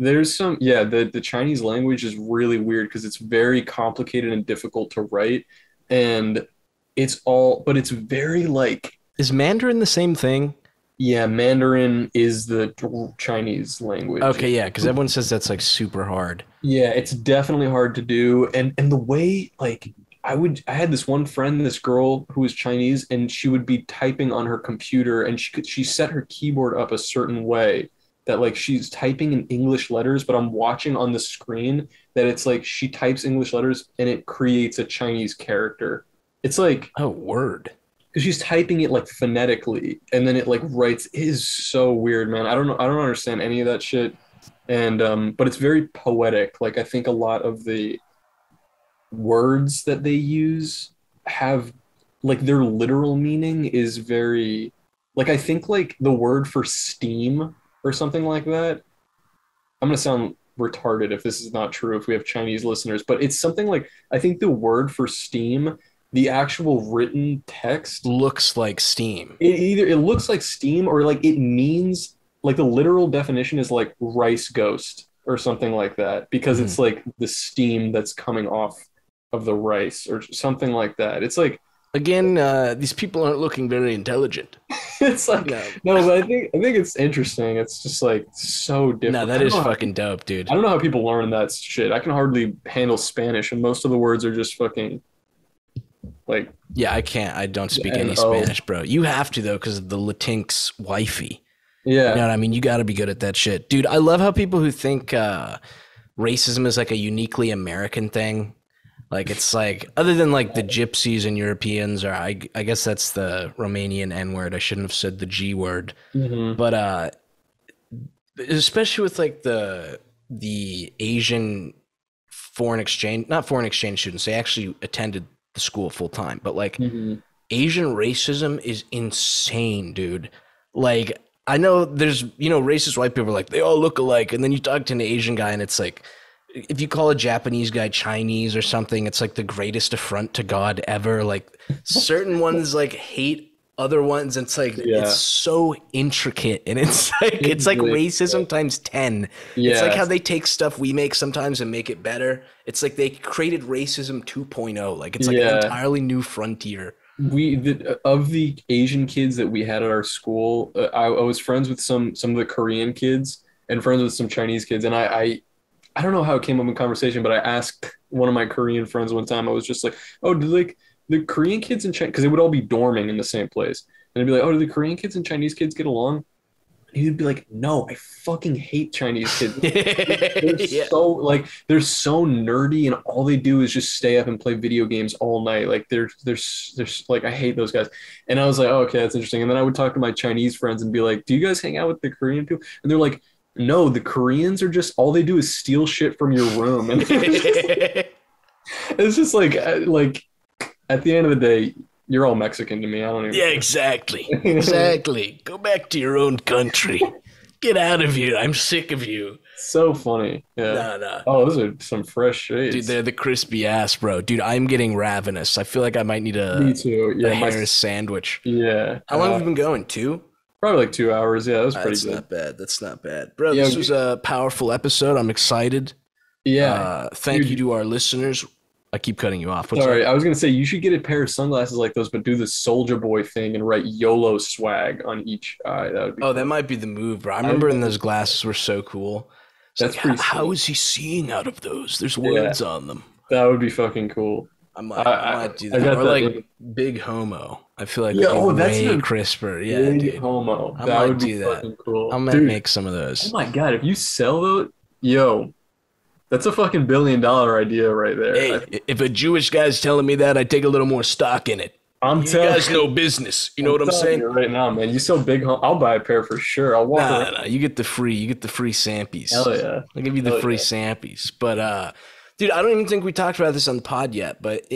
there's the Chinese language is really weird because it's very complicated and difficult to write, and but it's very like. Is Mandarin the same thing? Yeah, Mandarin is the Chinese language. Okay, yeah, because everyone says that's like super hard. Yeah, it's definitely hard to do, and the way like I had this one friend, this girl who was Chinese, and she would be typing on her computer, and she set her keyboard up a certain way that like she's typing in English letters, but I'm watching on the screen that it's like she types English letters and it creates a Chinese character. It's like, oh, word. because she's typing it like phonetically, and then it like writes. It is so weird, man. I don't know. I don't understand any of that shit. And but it's very poetic. Like I think a lot of the words that they use have like their literal meaning is very like I think like the word for steam or something like that. I'm gonna sound retarded if this is not true if we have Chinese listeners, but it's something like I think the word for steam, the actual written text, Looks like steam. it looks like steam or like it means like the literal definition is like rice ghost or something like that because Mhm. it's like the steam that's coming off of the rice or something like that. It's like Again, these people aren't looking very intelligent. it's like No, no, but I think it's interesting. It's just like so no, different. that is fucking dope, dude. I don't know how people learn that shit. I can hardly handle Spanish, and most of the words are just fucking like Yeah, I can't. I don't speak any N-O. Spanish, bro. You have to though, because of the Latinx wifey. You know Yeah, what I mean? You got to be good at that shit, dude. I love how people who think racism is like a uniquely American thing. Like it's like other than like the gypsies and Europeans, or I guess that's the Romanian N word. I shouldn't have said the G word, hmm but especially with like the Asian foreign exchange, not foreign exchange students. They actually attended the school full time, but like hmm Asian racism is insane, dude. Like I know there's racist white people are like they all look alike, and then you talk to an Asian guy and it's like if you call a Japanese guy Chinese or something, it's like the greatest affront to God ever. Like certain ones like hate other ones. It's like yeah, it's so intricate and it's like racism times 10. It's like yeah. how they take stuff we make sometimes and make it better. It's like they created racism 2.0. Like it's like an Yeah. entirely new frontier. Of the Asian kids that we had at our school, I was friends with some of the Korean kids and friends with some Chinese kids, and I don't know how it came up in conversation, but I asked one of my Korean friends one time. I was just like, "Oh, do like the Korean kids and China?" Because they would all be dorming in the same place, and I'd be like, "Oh, do the Korean kids and Chinese kids get along?" And he'd be like, "No, I fucking hate Chinese kids. They're Yeah. so like they're so nerdy, and all they do is just stay up and play video games all night. Like they're like I hate those guys." And I was like, oh, "Okay, that's interesting." And then I would talk to my Chinese friends and be like, "Do you guys hang out with the Korean people?" And they're like, "No, the Koreans are just all they do is steal shit from your room." And it's just like at the end of the day, you're all Mexican to me. I don't even. Yeah, exactly. Exactly. Go back to your own country. Get out of here. I'm sick of you. So funny. Yeah. Nah, nah. Oh, those are some fresh Dude, shades. they're the crispy ass, bro. Dude, I'm getting ravenous. I feel like I might need Me a, too. a Yeah, Harris sandwich. yeah. How long have you been going? 2? Probably like 2 hours. Yeah, that was pretty That's good. not bad. That's not bad. Bro, Yeah, this was a powerful episode. I'm excited. yeah. Thank Dude, you to our listeners. I keep cutting you off. What's sorry, up? I was gonna say you should get a pair of sunglasses like those, but do the Soldier Boy thing and write YOLO swag on each eye. That would be Oh, that cool. might be the move, bro. I I remember think when those glasses were so cool. It's that's like, pretty how sick. is he seeing out of those? There's Yeah, words on them. that would be fucking cool. I I might, I I, might do I that. got Or that like in big homo. I feel like yeah, that'd be oh that's way even crisper. Yeah, big dude. homo. I That might would be do that. fucking I cool. might Dude, make some of oh those. my God, if you sell those, yo, that's a fucking $1 billion idea right there. Hey, if a Jewish guy's telling me that, I take a little more stock in it. I'm You telling guys know business. You know I'm what I'm telling saying? you right now, man. You sell big home. I'll buy a pair for sure. I'll walk Nah, around. nah, nah. You get the free sampies. Hell yeah. I'll give you the Hell free yeah. sampies. But dude, I don't even think we talked about this on the pod yet. But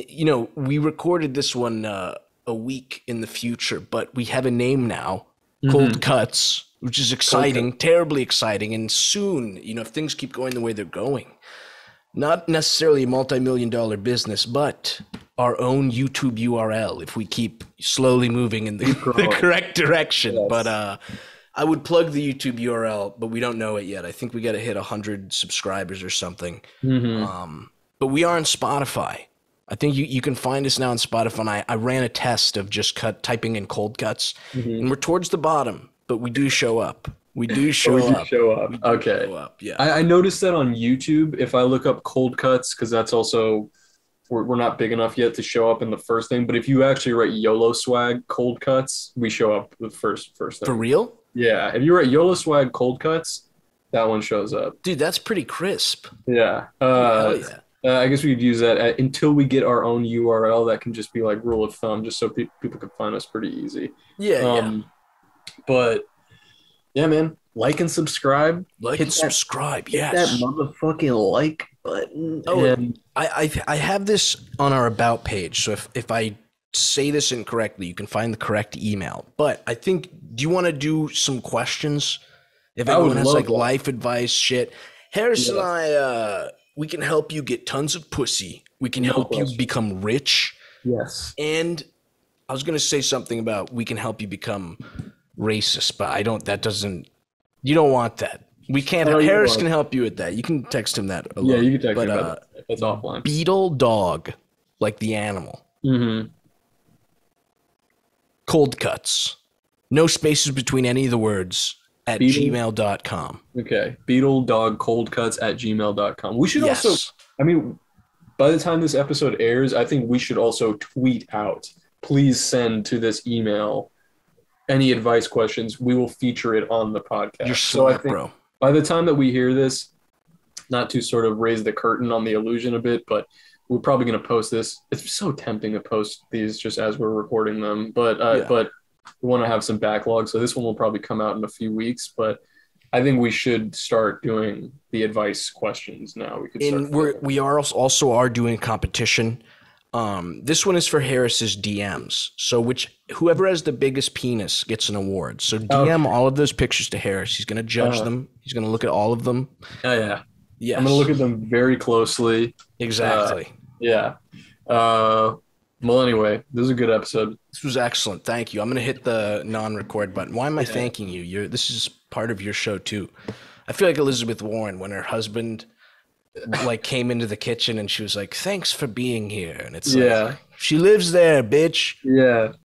we recorded this one a week in the future, but we have a name now, Cold hmm Cuts, which is exciting, terribly exciting, and soon, if things keep going the way they're going, not necessarily a multi-million-dollar business, but our own YouTube URL if we keep slowly moving in the, Keep the growing. correct direction. But Yes. I would plug the YouTube URL, but we don't know it yet. I think we got to hit 100 subscribers or something. hmm But we are on Spotify. I think you can find us now on Spotify. And I ran a test of just typing in cold cuts, hmm and we're towards the bottom, but we do show up. We do Or show we do up. show up. We do Okay. show up. Yeah. I noticed that on YouTube, if I look up cold cuts, because that's also, we're not big enough yet to show up in the first thing. But if you actually write YOLO swag cold cuts, we show up the first For thing. real? Yeah. If you write YOLO swag cold cuts, that one shows up. Dude, that's pretty crisp. Yeah. Hell yeah. I guess we could use that until we get our own URL. That can just be like rule of thumb, just so people can find us pretty easy. Yeah. But yeah, man, like and subscribe. Like and subscribe. Hit that Yes. motherfucking like button. Oh, And I have this on our about page. So if I say this incorrectly, you can find the correct email. But I think, do you want to do some questions? If I would anyone has love like that. life advice, shit. Harris and Yeah. I, we can help you get tons of pussy. We can No help you question. become rich. Yes. And I was gonna say something about we can help you become racist, but I don't. That doesn't. You don't want that. We can't. No, you Harris want- can help you with that. You can text him that. Yeah, Alone. you can text me But about that. That's offline. beetle dog, like the animal. Mm-hmm. Cold cuts. No spaces between any of the words at Beetle? gmail.com. Okay. beetledogcoldcuts@gmail.com. We should Yes. also, I mean, by the time this episode airs, I think we should also tweet out, please send to this email any advice questions. We will feature it on the podcast. You're So I smart, think bro. by the time that we hear this, not to sort of raise the curtain on the illusion a bit, but we're probably going to post this. It's so tempting to post these just as we're recording them, but Yeah. we want to have some backlog. So this one will probably come out in a few weeks, but I think we should start doing the advice questions now. We could start. And we are also are doing competition. This one is for Harris's DMs. So whoever has the biggest penis gets an award. So DM all of those pictures to Harris. He's going to judge them. He's going to look at all of them. Oh, yeah. Yes. I'm going to look at them very closely. Exactly. Yeah. Well, anyway, this is a good episode. This was excellent. Thank you. I'm going to hit the non-record button. Why am I thanking you? This is part of your show too. I feel like Elizabeth Warren when her husband like came into the kitchen and she was like, "Thanks for being here." And it's like, she lives there, bitch. Yeah.